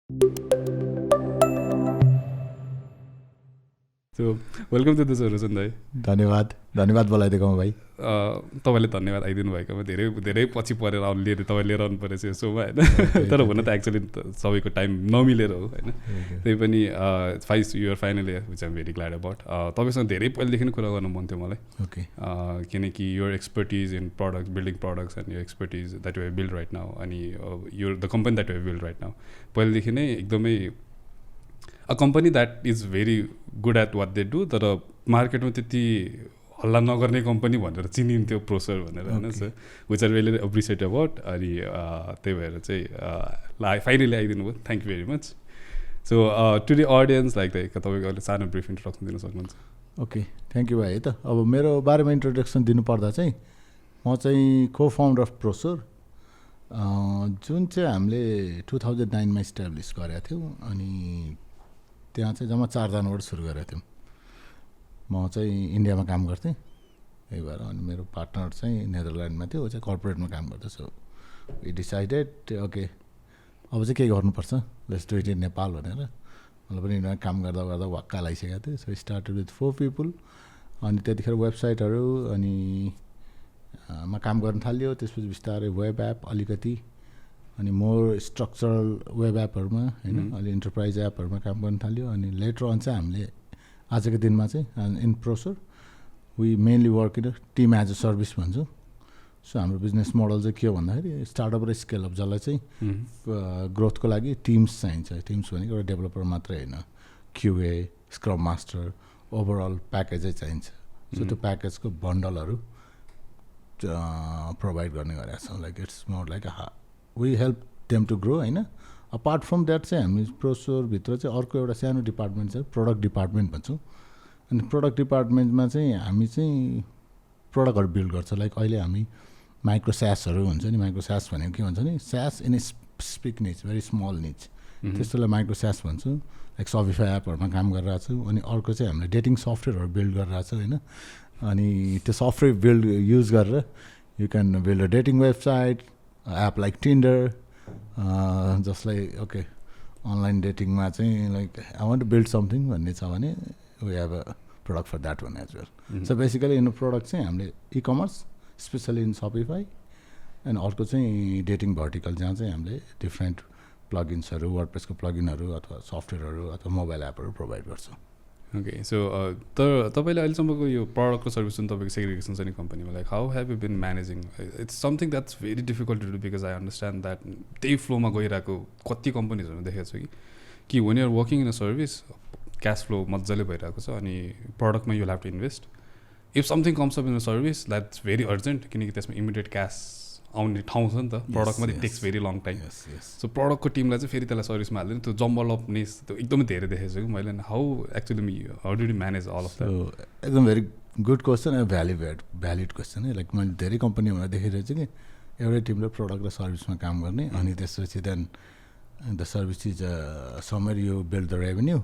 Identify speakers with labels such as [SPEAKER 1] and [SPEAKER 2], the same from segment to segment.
[SPEAKER 1] So welcome to this Roshan bhai.
[SPEAKER 2] धन्यवाद बोलाइदिएको भाइ।
[SPEAKER 1] तपाईँले धन्यवाद आइदिनु भएकोमा धेरै धेरै पछि परेर लिएर तपाईँ लिएर आउनु परेछ यो सोमा होइन। तर हुन त एक्चुअली सबैको टाइम नमिलेर हो होइन। त्यही पनि you're finally which I'm very glad about. तपाईँसँग धेरै पहिलेदेखि नै कुरा गर्नु मन थियो मलाई।
[SPEAKER 2] ओके।
[SPEAKER 1] किनकि your expertise in product building products and यो expertise that you have build right now अनि your the company that you have build right now पहिलेदेखि नै एकदमै a company that is very good at what they do तर मार्केटमा त्यति हल्ला नगर्ने कम्पनी भनेर चिनिन्थ्यो प्रोसर भनेर होइन। So which are really appreciate about अनि त्यही भएर चाहिँ फाइनली आइदिनु भयो। Thank you very much. So to the audience like तपाईँको अहिले सानो ब्रिफ इन्ट्रोडक्सन दिन सक्नुहुन्छ?
[SPEAKER 2] ओके, थ्याङ्क यू भाइ। है त अब मेरो बारेमा इन्ट्रोडक्सन दिनुपर्दा चाहिँ म चाहिँ को फाउन्डर अफ प्रोसर जुन चाहिँ हामीले 2009मा इस्टाब्लिस गरेका थियौँ अनि त्यहाँ चाहिँ जम्मा 4 जनाबाट सुरु गरेका थियौँ। म चाहिँ इन्डियामा काम गर्थेँ त्यही भएर अनि मेरो पार्टनर चाहिँ नेदरल्यान्डमा थियो, ऊ चाहिँ कर्पोरेटमा काम गर्दैछ। वी डिसाइडेड ओके अब चाहिँ केही गर्नुपर्छ, let's do it in Nepal भनेर। मलाई पनि इन्डियामा काम गर्दा गर्दा वाक्का लगाइसकेको थियो। सो स्टार्टेड विथ 4 पिपल अनि त्यतिखेर वेबसाइटहरू अनि मा काम गर्न थाल्यो। त्यसपछि बिस्तारै वेब एप अलिकति अनि मोर स्ट्रक्चरल वेब एपहरूमा होइन अलि इन्टरप्राइज एपहरूमा काम गर्न थाल्यो। अनि लेटर अन चाहिँ हामीले आजको दिनमा चाहिँ इन प्रोसर we mainly work in team as a service भन्छौँ। सो हाम्रो बिजनेस मोडल चाहिँ के हो भन्दाखेरि स्टार्टअप र स्केलअप जसलाई चाहिँ ग्रोथको लागि टिम्स चाहिन्छ। टिम्स भनेको एउटा डेभलपर मात्रै होइन, क्युए, स्क्रम मास्टर, ओभरअल प्याकेजै चाहिन्छ। सो त्यो प्याकेजको बन्डलहरू प्रोभाइड गर्ने गरेका छौँ। Like it's more like we help them to grow होइन। अपार्ट फ्रम द्याट चाहिँ हामी प्रोसरभित्र चाहिँ अर्को एउटा सानो डिपार्टमेन्ट छ, प्रोडक्ट डिपार्टमेन्ट भन्छौँ। अनि प्रोडक्ट डिपार्टमेन्टमा चाहिँ हामी चाहिँ प्रोडक्टहरू बिल्ड गर्छ। लाइक अहिले हामी माइक्रो स्यासहरू हुन्छ नि, माइक्रो स्यास भनेको के भन्छ नि, स्यास इन ए स्पेसिफिक निच, भेरी स्मल निच, त्यस्तोलाई माइक्रो स्यास भन्छौँ। लाइक सफिफाई एपहरूमा काम गरिरहेको छु। अनि अर्को चाहिँ हामीले डेटिङ सफ्टवेयरहरू बिल्ड गरिरहेको छ होइन। अनि त्यो सफ्टवेयर बिल्ड युज गरेर you can build a dating website app like Tinder जसलाई ओके अनलाइन डेटिङमा चाहिँ like I want to build something भन्ने छ भने we have a product for that one as well. So basically in product चाहिँ हामीले e-commerce specially in Shopify and अर्को चाहिँ डेटिङ भर्टिकल जहाँ चाहिँ हामीले डिफ्रेन्ट प्लगइन्सहरू वर्डप्रेसको प्लगइनहरू अथवा सफ्टवेयरहरू अथवा मोबाइल एपहरू प्रोभाइड गर्छौँ।
[SPEAKER 1] ओके। सो तर तपाईँले अहिलेसम्मको यो प्रडक्टको सर्भिस जुन तपाईँको सेग्रिगेसन छ नि कम्पनीमा, like how have you been managing? It's something that's very difficult to do because I understand that त्यही फ्लोमा गइरहेको कति कम्पनीजहरू देखेको छु कि when you're working in a service cash flow मजाले भइरहेको छ अनि प्रडक्टमा you have to invest. If something comes up in a service that's very urgent किनकि त्यसमा इमिडिएट क्यास आउने ठाउँ छ नि त। प्रडक्टमा चाहिँ टेक्स भेरी लङ टाइम। सो प्रडक्टको टिमलाई चाहिँ फेरि त्यसलाई सर्भिसमा हाल्दैन, त्यो जम्बल अपनेस त्यो एकदमै धेरै देखेको छु कि मैले। How actually how do you manage all of that?
[SPEAKER 2] एकदम very good question and valid question है। लाइक मैले धेरै कम्पनीमा देखिरहेको छु कि एउटै टिमले प्रडक्ट र सर्भिसमा काम गर्ने अनि त्यसपछि then the service is somewhere you build the revenue,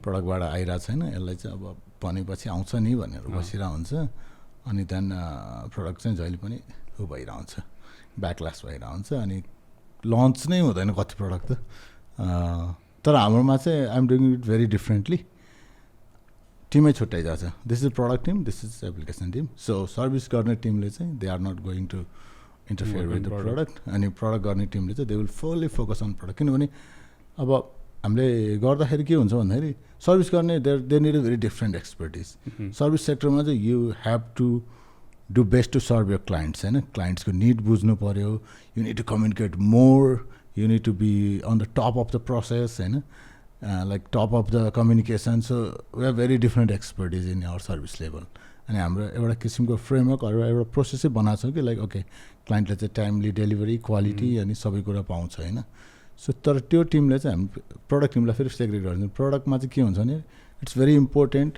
[SPEAKER 2] प्रडक्टबाट आइरहेको छैन, यसलाई चाहिँ अब भनेपछि आउँछ नि भनेर बसिरहेको हुन्छ। अनि त्यहाँदेखि प्रडक्ट चाहिँ जहिले पनि ऊ भइरहेको हुन्छ, ब्याकल्यास भइरहेको हुन्छ अनि लन्च नै हुँदैन कति प्रडक्ट त। तर हाम्रोमा चाहिँ I'm doing it very differently. टिमै छुट्याइरहेको छ। This is product team, this is application team. So service गर्ने टिमले चाहिँ they are not going to interfere with the product अनि प्रडक्ट गर्ने टिमले चाहिँ they will fully focus on product. किनभने अब हामीले गर्दाखेरि के हुन्छ भन्दाखेरि सर्भिस गर्ने they need a very different expertise. Service सेक्टरमा चाहिँ you have to do best to serve your clients होइन। क्लाइन्ट्सको निड बुझ्नु पऱ्यो, you need to communicate more, you need to be on the top of the process होइन, like top of the communication. So we have very different expertise in our service level. अनि हाम्रो एउटा किसिमको फ्रेमवर्कहरू एउटा प्रोसेसै बनाएको छ कि लाइक ओके क्लाइन्टले चाहिँ टाइमली डेलिभरी, क्वालिटी अनि सबै कुरा पाउँछ होइन। सो तर त्यो टिमले चाहिँ हामी प्रडक्ट टिमलाई फेरि सेग्रिगेट गर्छौँ। प्रडक्टमा चाहिँ के हुन्छ भने it's very important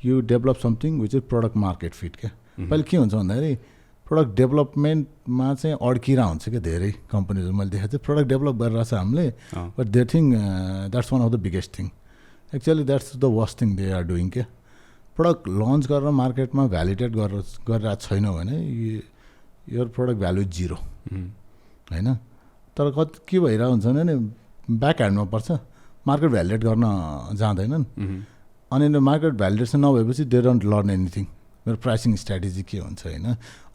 [SPEAKER 2] you develop something which is product market fit क्या। पहिले के हुन्छ भन्दाखेरि प्रडक्ट डेभलपमेन्टमा चाहिँ अड्किरहेको हुन्छ क्या धेरै कम्पनीहरू। मैले देखेको चाहिँ प्रडक्ट डेभलप गरिरहेको छ हामीले but they think that's one of the biggest thing. Actually that's the worst thing they are doing क्या। प्रडक्ट लन्च गरेर मार्केटमा भ्यालिडेट गरिरहेको छैन भने योर प्रडक्ट भ्यालु जिरो होइन। तर कति के भइरहेको हुन्छ भने ब्याक ह्यान्डमा पर्छ, मार्केट भ्यालिडेट गर्न जाँदैनन्। अनि मार्केट भ्यालिडेसन नभएपछि दे डोन्ट लर्न एनिथिङ। मेरो प्राइसिङ स्ट्राटेजी के हुन्छ होइन,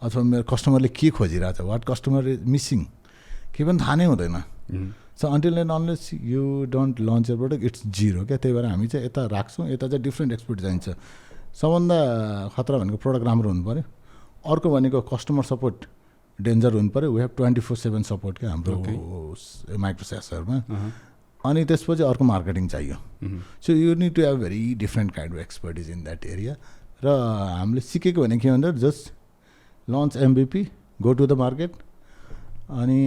[SPEAKER 2] अथवा मेरो कस्टमरले के खोजिरहेको छ, वाट कस्टमर इज मिसिङ, के पनि थाहा नै हुँदैन। So until and unless you don't launch your product it's zero क्या। त्यही भएर हामी चाहिँ यता राख्छौँ, यता चाहिँ डिफ्रेन्ट एक्सपर्ट चाहिन्छ। सबभन्दा खतरा भनेको प्रोडक्ट राम्रो हुनु पऱ्यो, अर्को भनेको कस्टमर सपोर्ट डेन्जर हुनु पऱ्यो। वी हेभ 24/7 सपोर्ट क्या हाम्रो माइक्रो SaaSहरूमा। अनि त्यसपछि अर्को मार्केटिङ चाहियो। So you need to have very different kind of expertise in that area. र हामीले सिकेको भने के भन्दा just launch MVP, go to the market, अनि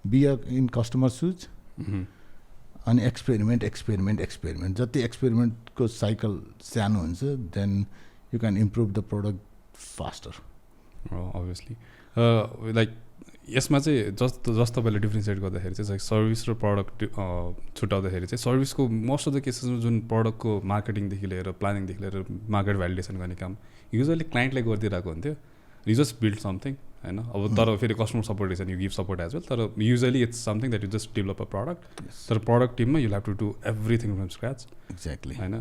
[SPEAKER 2] बी इन कस्टमर सुज, अनि एक्सपेरिमेन्ट। जति एक्सपेरिमेन्टको साइकल सानो हुन्छ then you can improve the product faster.
[SPEAKER 1] Obviously like यसमा चाहिँ जस्तो तपाईँले डिफ्रेन्सिएट गर्दाखेरि चाहिँ सर्भिस र प्रडक्ट छुट्याउँदाखेरि चाहिँ सर्भिसको मोस्ट अफ द केसेसमा जुन प्रडक्टको मार्केटिङदेखि लिएर प्लानिङदेखि लिएर मार्केट भ्यालिडेसन गर्ने काम युजली क्लाइन्टले गरिदिरहेको हुन्थ्यो। यु जस्ट बिल्ड समथिङ होइन। अब तर फेरि कस्टमर सपोर्ट रहेछ, you give support as well. तर usually it's something that you just develop a product. तर प्रडक्ट टिममा you have to do everything from scratch.
[SPEAKER 2] Exactly
[SPEAKER 1] होइन,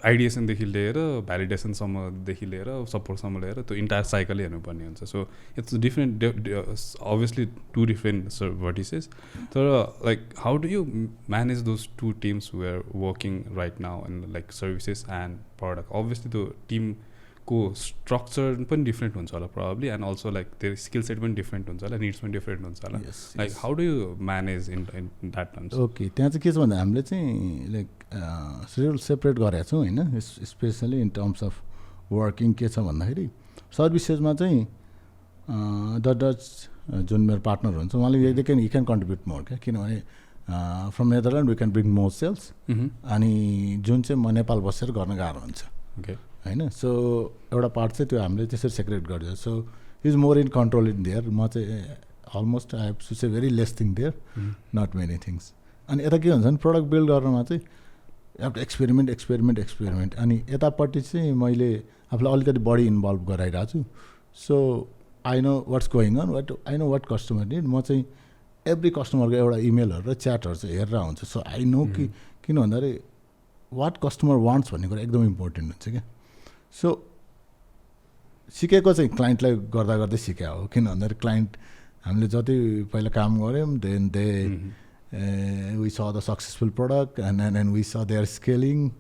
[SPEAKER 1] आइडिएसनदेखि लिएर भ्यालिडेसनसम्मदेखि लिएर सपोर्टसम्म लिएर त्यो इन्टायर साइकलै हेर्नुपर्ने हुन्छ। So it's different, obviously two different vertices. तर like how do you manage those two teams who are working right now in like services and product? Obviously त्यो टिमको स्ट्रक्चर पनि डिफ्रेन्ट हुन्छ होला प्रब्ली, एन्ड अल्सो लाइक त्यो skill set पनि different हुन्छ होला, निड्स पनि डिफ्रेन्ट हुन्छ होला। Like how do you manage in that terms?
[SPEAKER 2] Okay, त्यहाँ चाहिँ के छ भन्दा हामीले चाहिँ लाइक सिड्युल सेपरेट गरेका छौँ होइन। Especially in terms of working के छ भन्दाखेरि सर्भिसेसमा चाहिँ जुन मेरो पार्टनर हुन्छ उहाँले यी क्यान कन्ट्रिब्युट मोर क्या, किनभने from Netherland we can bring more sales. अनि जुन चाहिँ म नेपाल बसेर गर्न गाह्रो हुन्छ होइन। सो एउटा पार्ट चाहिँ त्यो हामीले त्यसरी सेक्रेट गर्छ। So is more in control in there. म चाहिँ almost I have to say very less thing there, not many things. अनि यता के हुन्छ भने प्रडक्ट बिल्ड गर्नमा चाहिँ हेभ टु एक्सपेरिमेन्ट। अनि यतापट्टि चाहिँ मैले आफूलाई अलिकति बढी इन्भल्भ गराइरहेको छु। So I know what's going on, I know what customer need. म चाहिँ एभ्री कस्टमरको एउटा इमेलहरू र च्याटहरू चाहिँ हेरेर हुन्छ। सो आई नो कि किन भन्दाखेरि वाट कस्टमर वान्ट्स भन्ने कुरा एकदम इम्पोर्टेन्ट हुन्छ क्या। सो सिकेको चाहिँ क्लाइन्टलाई गर्दा गर्दै सिक्या हो। किन भन्दाखेरि क्लाइन्ट हामीले जति पहिला काम गऱ्यौँ then we saw the successful product and we saw their scaling.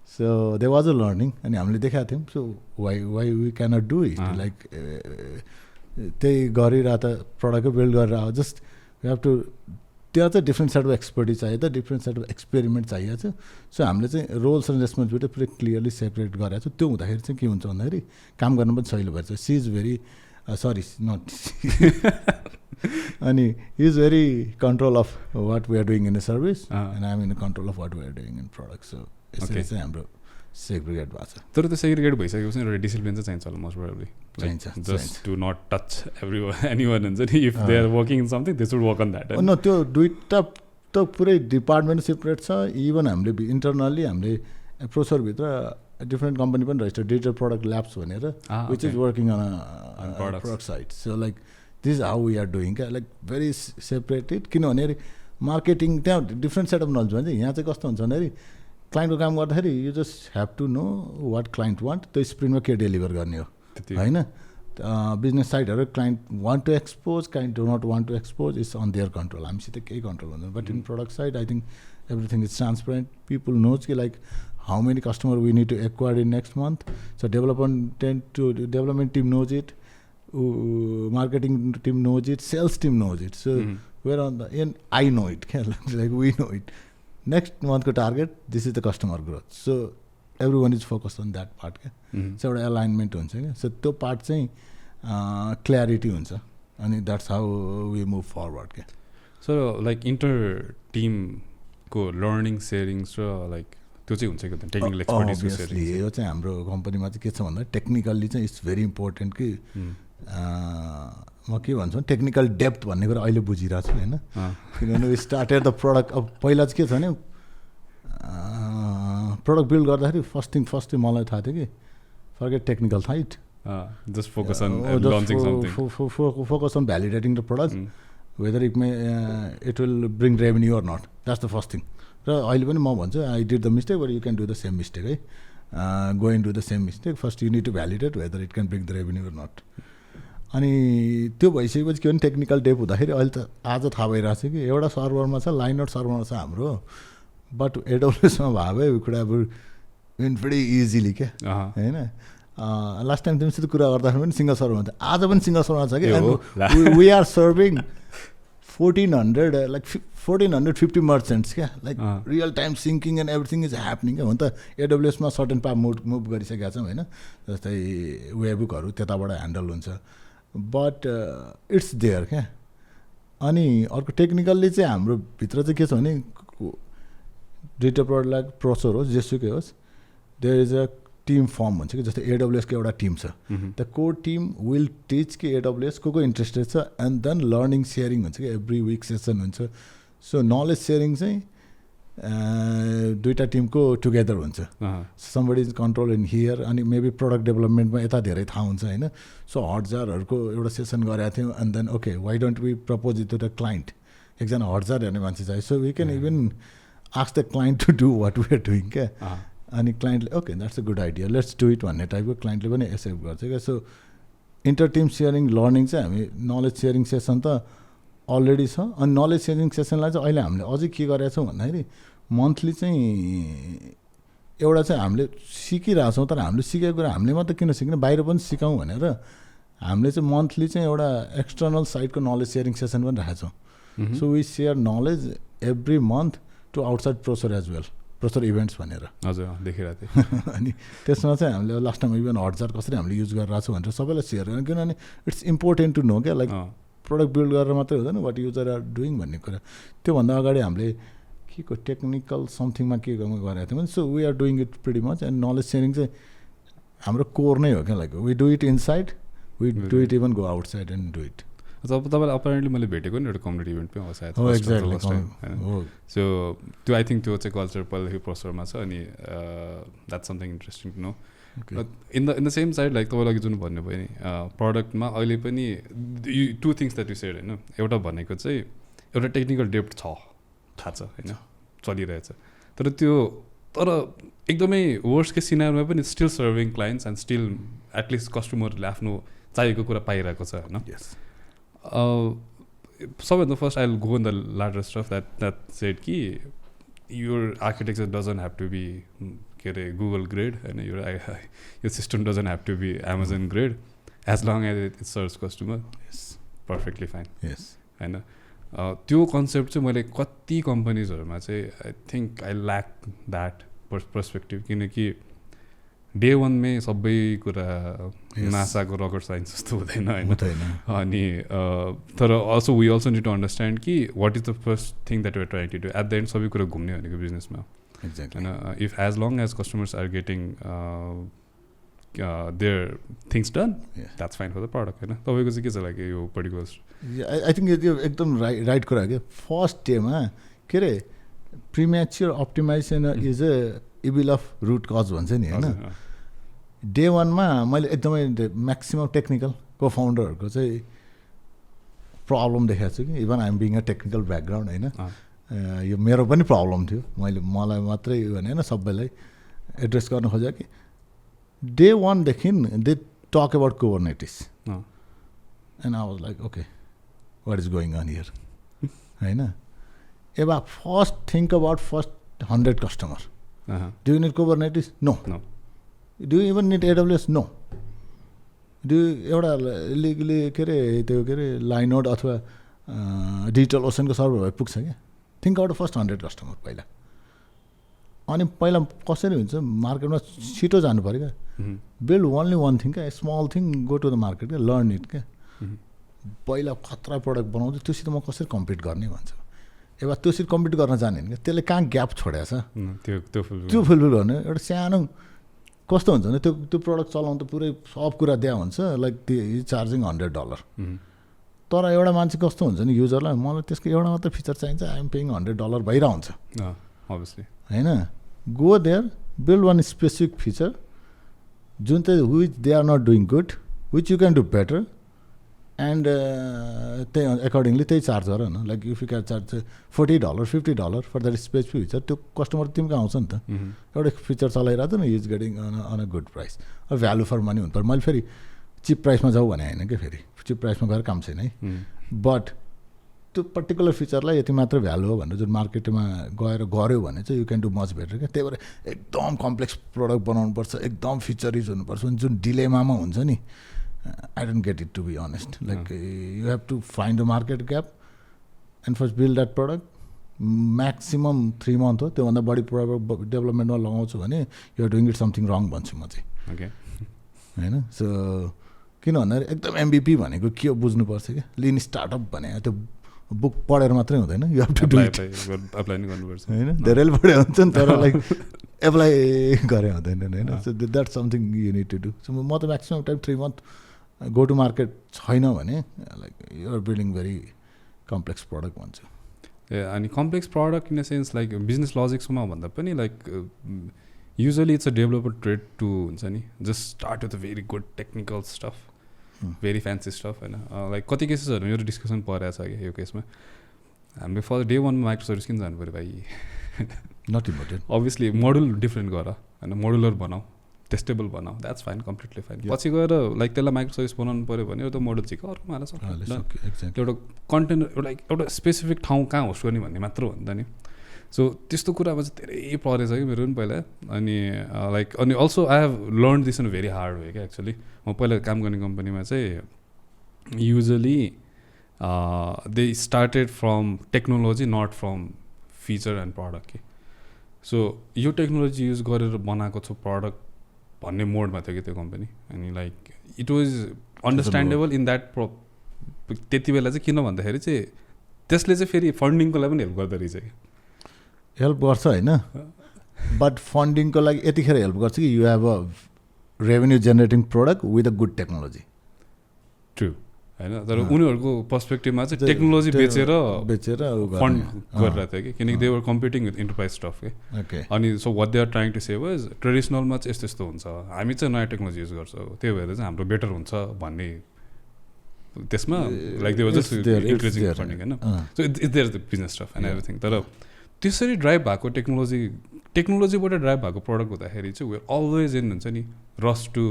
[SPEAKER 2] So there was a learning and हामीले देखाएको थियौँ. So why we cannot do it? Like त्यही गरिरह त प्रडक्टै बिल्ड गरेर जस्ट वी हेभ टु त्यहाँ चाहिँ डिफ्रेन्ट सेट अफ एक्सपर्टिज चाहियो त, डिफ्रेन्ट सेट अफ एक्सपेरिमेन्ट चाहिएको छ. सो हामीले चाहिँ रोल्स एन्ड रेस्पोन्सिबिलिटी पुरै क्लियरली सेपरेट गरेको छ. त्यो हुँदाखेरि चाहिँ के हुन्छ भन्दाखेरि काम गर्न पनि सजिलो भएछ. She is very sorry not अनि he is very control of what we are doing in the service and I am in control of what we are doing in product. So यसरी चाहिँ हाम्रो सेग्रिगेट भएको छ.
[SPEAKER 1] तर त्यो segregate भइसकेपछि एउटा डिसिप्लिन चाहिँ चाहिन्छ होला मोस्ट प्रोबेबली.
[SPEAKER 2] चाहिन्छ
[SPEAKER 1] just to not touch anyone हुन्छ नि. If they are working in something they should work on that.
[SPEAKER 2] न त्यो दुईवटा त पुरै डिपार्टमेन्ट सेपरेट छ. इभन हामीले इन्टरनल्ली हामीले प्रोसरभित्र डिफ्रेन्ट कम्पनी पनि रहेछ, डिजिटल प्रडक्ट ल्याब्स भनेर, which is working on product side. So like this how we are doing क्या, लाइक भेरी सेपरेटेड. किनभने मार्केटिङ त्यहाँ डिफ्रेन्ट सेट अफ नलेज भन्छ. यहाँ चाहिँ कस्तो हुन्छ भन्दाखेरि क्लाइन्टको काम गर्दाखेरि you just have to know what client want, त्यो स्प्रिन्टमा के डेलिभर गर्ने हो होइन. बिजनेस साइडहरू client want to expose, client do not want to expose, it's on their control. हामीसित केही कन्ट्रोल हुँदैन. But in product side I think everything is transparent. People knows कि like how many customer we need to acquire in next month. So development team knows it, marketing team knows it, sales team knows it. So we're on the end. I know it. Like we know it. Next month ko target, this is the customer growth. So everyone is focused on that part. So एउटा alignment हुन्छ क्या. So त्यो part चाहिँ clarity हुन्छ अनि that's how we move forward क्या.
[SPEAKER 1] So like inter team को learning sharings र like त्यो चाहिँ हुन्छ कि टेक्निकल एक्सपर्टिज.
[SPEAKER 2] यो चाहिँ हाम्रो कम्पनीमा चाहिँ के छ भन्दा टेक्निकल्ली चाहिँ इट्स भेरी इम्पोर्टेन्ट कि म के भन्छु टेक्निकल डेप्थ भन्ने कुरा अहिले बुझिरहेको छु होइन. किनभने वी स्टार्टेड द प्रडक्ट. अब पहिला चाहिँ के छ भने प्रडक्ट बिल्ड गर्दाखेरि फर्स्ट थिङ मलाई थाहा थियो कि forget technical side,
[SPEAKER 1] just focus on launching something,
[SPEAKER 2] focus on validating the product whether it will bring revenue or not, that's the first thing. र अहिले पनि म भन्छु I did the mistake but you can do the same mistake है. Go and do the same mistake. First you need to validate whether it can bring the revenue or not. अनि त्यो भइसकेपछि के भने टेक्निकल डेप हुँदाखेरि अहिले त आज थाहा भइरहेको छ कि एउटा सर्भरमा छ, लाइनआउट सर्भरमा छ हाम्रो, बट एडब्ल्युएसमा भयो भए could have been pretty easily क्या होइन. लास्ट टाइम तिमीसित कुरा गर्दाखेरि पनि सिङ्गल सर्भरमा छ, आज पनि सिङ्गल सर्भरमा छ कि. And we are serving 1400 like 1450 merchants क्या, like real time syncing and everything is happening क्या. हुन त एडब्ल्युएसमा सर्टेन पार्ट मुभ गरिसकेका छौँ होइन, जस्तै वेबबुकहरू त्यताबाट ह्यान्डल हुन्छ, बट इट्स देयर क्या. अनि अर्को टेक्निकल्ली चाहिँ हाम्रो भित्र चाहिँ के छ भने दुईवटा प्रडक्ट लाइक प्रोसोर होस् जेसुकै होस्, there is a team form हुन्छ कि. जस्तै एडब्ल्युएसको एउटा टिम छ, the core team will teach कि एडब्ल्युएस को इन्ट्रेस्टेड छ, एन्ड देन लर्निङ सेयरिङ हुन्छ कि एभ्री विक सेसन हुन्छ. सो नलेज सेयरिङ चाहिँ दुईवटा टिमको टुगेदर हुन्छ. Somebody is control in here, अनि मेबी प्रडक्ट डेभलपमेन्टमा यता धेरै थाहा हुन्छ होइन. सो हजारहरूको एउटा सेसन गरेको थियौँ, and then okay why don't we propose it to the client. एकजना हजार हेर्ने मान्छे चाहियो, so we can even ask the client to do what we are doing क्या. अनि क्लाइन्टले okay that's a good idea, let's do it भन्ने टाइपको क्लाइन्टले पनि एक्सेप्ट गर्छ क्या. So inter team sharing learning चाहिँ हामी नलेज सेयरिङ सेसन त अलरेडी छ. अनि नलेज सेयरिङ सेसनलाई चाहिँ अहिले हामीले अझै के गरेका छौँ भन्दाखेरि मन्थली चाहिँ एउटा चाहिँ हामीले सिकिरहेछौँ, तर हामीले सिकेको कुरा हामीले मात्रै किन सिक्ने, बाहिर पनि सिकाउँ भनेर हामीले चाहिँ मन्थली चाहिँ एउटा एक्सटर्नल साइडको नलेज सेयरिङ सेसन पनि राखेको छौँ. So we share knowledge every month to outside प्रोसोर एज वेल, प्रोसोर इभेन्ट्स भनेर.
[SPEAKER 1] हजुर देखिरहेको थिएँ.
[SPEAKER 2] अनि त्यसमा चाहिँ हामीले लास्ट टाइम इभन 1000 कसरी हामीले युज गरिरहेको छौँ भनेर सबैलाई सेयर गर्नु, किनभने इट्स इम्पोर्टेन्ट टु नो क्या, लाइक प्रडक्ट बिल्ड गरेर मात्रै हुँदैन, वाट युजर आर डुइङ भन्ने कुरा. त्योभन्दा अगाडि हामीले के को टेक्निकल समथिङमा के गरेको थियौँ. So we are doing it pretty much. And knowledge sharing चाहिँ हाम्रो कोर नै हो क्या, like we do it inside, we do it even go outside and do it.
[SPEAKER 1] अब तपाईँलाई अपेरेन्टली मैले भेटेको नि एउटा कम्युनिटी इभेन्टमै हो सायद. सो त्यो आई थिङ्क त्यो चाहिँ कल्चर पहिला प्रोसरमा छ. अनि that's something interesting to know. In the same side like तपाईँलाई जुन भन्नुभयो नि प्रडक्टमा अहिले पनि two things that you said होइन. एउटा भनेको चाहिँ एउटा टेक्निकल डेप्थ छ, थाहा छ होइन, चलिरहेछ. तर एकदमै वर्स्ट केस सिनारीमा पनि still serving clients and still at least कस्टमरले आफ्नो चाहिएको कुरा पाइरहेको छ होइन. सबैभन्दा first I will go in the latter stuff that shed कि your architecture doesn't have to be Google grade, and your system doesn't have to be Amazon grade, as long as it serves customer. Yes, perfectly fine. Yes, and त्यो concept चाहिँ मैले कति कम्पनीजहरूमा चाहिँ I think I lack that perspective, किनकि day वानमै सबै कुरा नासाको रकेट साइन्स जस्तो हुँदैन होइन. अनि तर also we also need to understand कि what is the first thing that you're trying to do. At the end सबै कुरा घुम्ने भनेको बिजनेसमा होइन. If as long as customers are getting their things done, that's fine for the product होइन. तपाईँको चाहिँ के छ लाइक यो पर्टिकुलर?
[SPEAKER 2] आई थिङ्क यो एकदम राइट कुरा क्या. फर्स्ट डेमा के अरे premature optimization is a evil of root cause भन्छ नि होइन. डे वानमा मैले एकदमै म्याक्सिमम् टेक्निकल को फाउन्डरहरूको चाहिँ प्रब्लम देखाएको छु कि even I'm being a technical background होइन. यो मेरो पनि प्रब्लम थियो, मलाई मात्रै भने होइन सबैलाई एड्रेस गर्न खोजेँ कि डे वानदेखि they talk about Kubernetes and I was like okay what is going on here होइन. एबा first think about first 100 customer. Do you need Kubernetes? No. Do you even need AWS? No. Do you एउटा legally के अरे त्यो के अरे लाइनोड अथवा digital ओसनको server भए पुग्छ क्या. थिङ्क आउट फर्स्ट 100 कस्टमर पहिला. अनि पहिला कसरी हुन्छ मार्केटमा छिटो जानु पऱ्यो क्या. बिल्ड ओन्ली वान थिङ क्या, small thing, go to the market क्या, लर्न इट क्या. पहिला खतरा प्रडक्ट बनाउँछु, त्योसित म कसरी कम्पिट गर्ने भन्छ. एबा त्योसित कम्पिट गर्न जाने क्या, त्यसले कहाँ ग्याप छोडेको छ त्यो फुलफिल गर्ने. एउटा सानो कस्तो हुन्छ भने त्यो प्रडक्ट चलाउनु त पुरै सब कुरा दिया हुन्छ, लाइक इज चार्जिङ $100. तर एउटा मान्छे कस्तो हुन्छ नि युजरलाई, मलाई त्यसको एउटा मात्र फिचर चाहिन्छ, आइएम पेइङ $100 भइरहेको हुन्छ अभियसली होइन. Go there, build one specific feature जुन चाहिँ which they are not doing good, which you can do better, and त्यही एकर्डिङली त्यही चार्ज गर न like if you can charge $40 $50 for that specific feature त्यो कस्टमर तिमीको आउँछ नि त एउटा फिचर चलाइरहेको न is getting on a good price value for money हुनु पर्यो मैले फेरि चिप प्राइसमा जाऊ भने होइन क्या फेरि चिप प्राइसमा गएर काम छैन है बट त्यो पर्टिकुलर फिचरलाई यति मात्र भ्यालु हो भनेर जुन मार्केटमा गएर गऱ्यो भने चाहिँ you can do much better क्या त्यही भएर एकदम कम्प्लेक्स प्रडक्ट बनाउनुपर्छ एकदम फिचरिज हुनुपर्छ जुन डिलेमामा हुन्छ नि I don't get it to be honest. Like you have to find a market gap and first build that product. Maximum 3 months हो त्योभन्दा बढी प्रडक्ट डेभलपमेन्टमा लगाउँछु भने you are doing it something wrong भन्छु म चाहिँ
[SPEAKER 1] ओके
[SPEAKER 2] होइन सो किन भन्दाखेरि एकदम एमबिपी भनेको के हो बुझ्नुपर्छ क्या लिन स्टार्टअप भने त्यो बुक पढेर मात्रै हुँदैन you have to do it
[SPEAKER 1] apply नि गर्नुपर्छ
[SPEAKER 2] होइन धेरैले पढे हुन्छ नि तर लाइक एप्लाई गरे हुँदैन होइन so that something you need to do so म त maximum time 3 month go to market छैन भने like you're building very complex product भन्छु
[SPEAKER 1] अनि complex product in the sense like business लजिक्समा भन्दा पनि like usually it's a developer trade too हुन्छ नि just start with a very good technical stuff very fancy stuff होइन like कति केसेसहरू मेरो डिस्कसन परेको छ कि यो केसमा हामीले फर्स्ट डे 1 माइक्रो सर्भिस किन जानु पऱ्यो भाइ
[SPEAKER 2] not important
[SPEAKER 1] obviously module different गर होइन मोडुलर बनाऊ टेस्टेबल बनाऊ द्याट्स फाइन कम्प्लिटली फाइन पछि गएर लाइक त्यसलाई माइक्रो सर्भिस बनाउनु पऱ्यो भने एउटा मोडल चाहिँ अर्कोमा हाल्छ एउटा कन्टेनर एउटा स्पेसिफिक ठाउँ कहाँ होस्ट गर्ने भन्ने मात्र हो नि त नि सो त्यस्तो कुरामा चाहिँ धेरै परेछ कि मेरो पनि पहिला अनि लाइक अनि also I have learn this in very hard way क्या एक्चुली म पहिला काम गर्ने कम्पनीमा चाहिँ usually they started from technology not from feature and product कि सो यो टेक्नोलोजी युज गरेर बनाएको छु प्रडक्ट भन्ने मोडमा थियो कि त्यो कम्पनी अनि like it was understandable in that त्यति बेला चाहिँ किन भन्दाखेरि चाहिँ त्यसले चाहिँ फेरि फन्डिङको लागि पनि हेल्प गर्दो रहेछ कि
[SPEAKER 2] हेल्प गर्छ होइन बट फन्डिङको लागि यतिखेर हेल्प गर्छ कि you have a revenue generating product with a good technology
[SPEAKER 1] true होइन तर उनीहरूको पर्सपेक्टिभमा चाहिँ टेक्नोलोजी बेचेर फन्ड गरिरहेको थियो कि किनकि they were competing with enterprise stuff के अनि so what they are trying to say was ट्रेडिसनलमा चाहिँ यस्तो यस्तो हुन्छ हामी चाहिँ नयाँ टेक्नोलोजी युज गर्छौँ त्यही भएर चाहिँ हाम्रो बेटर हुन्छ भन्ने त्यसमा like they was just increasing funding होइन so it's their the business stuff and everything तर त्यसरी ड्राइभ भएको टेक्नोलोजीबाट ड्राइभ भएको प्रडक्ट हुँदाखेरि चाहिँ वेयर अलवेज इन हुन्छ नि rush to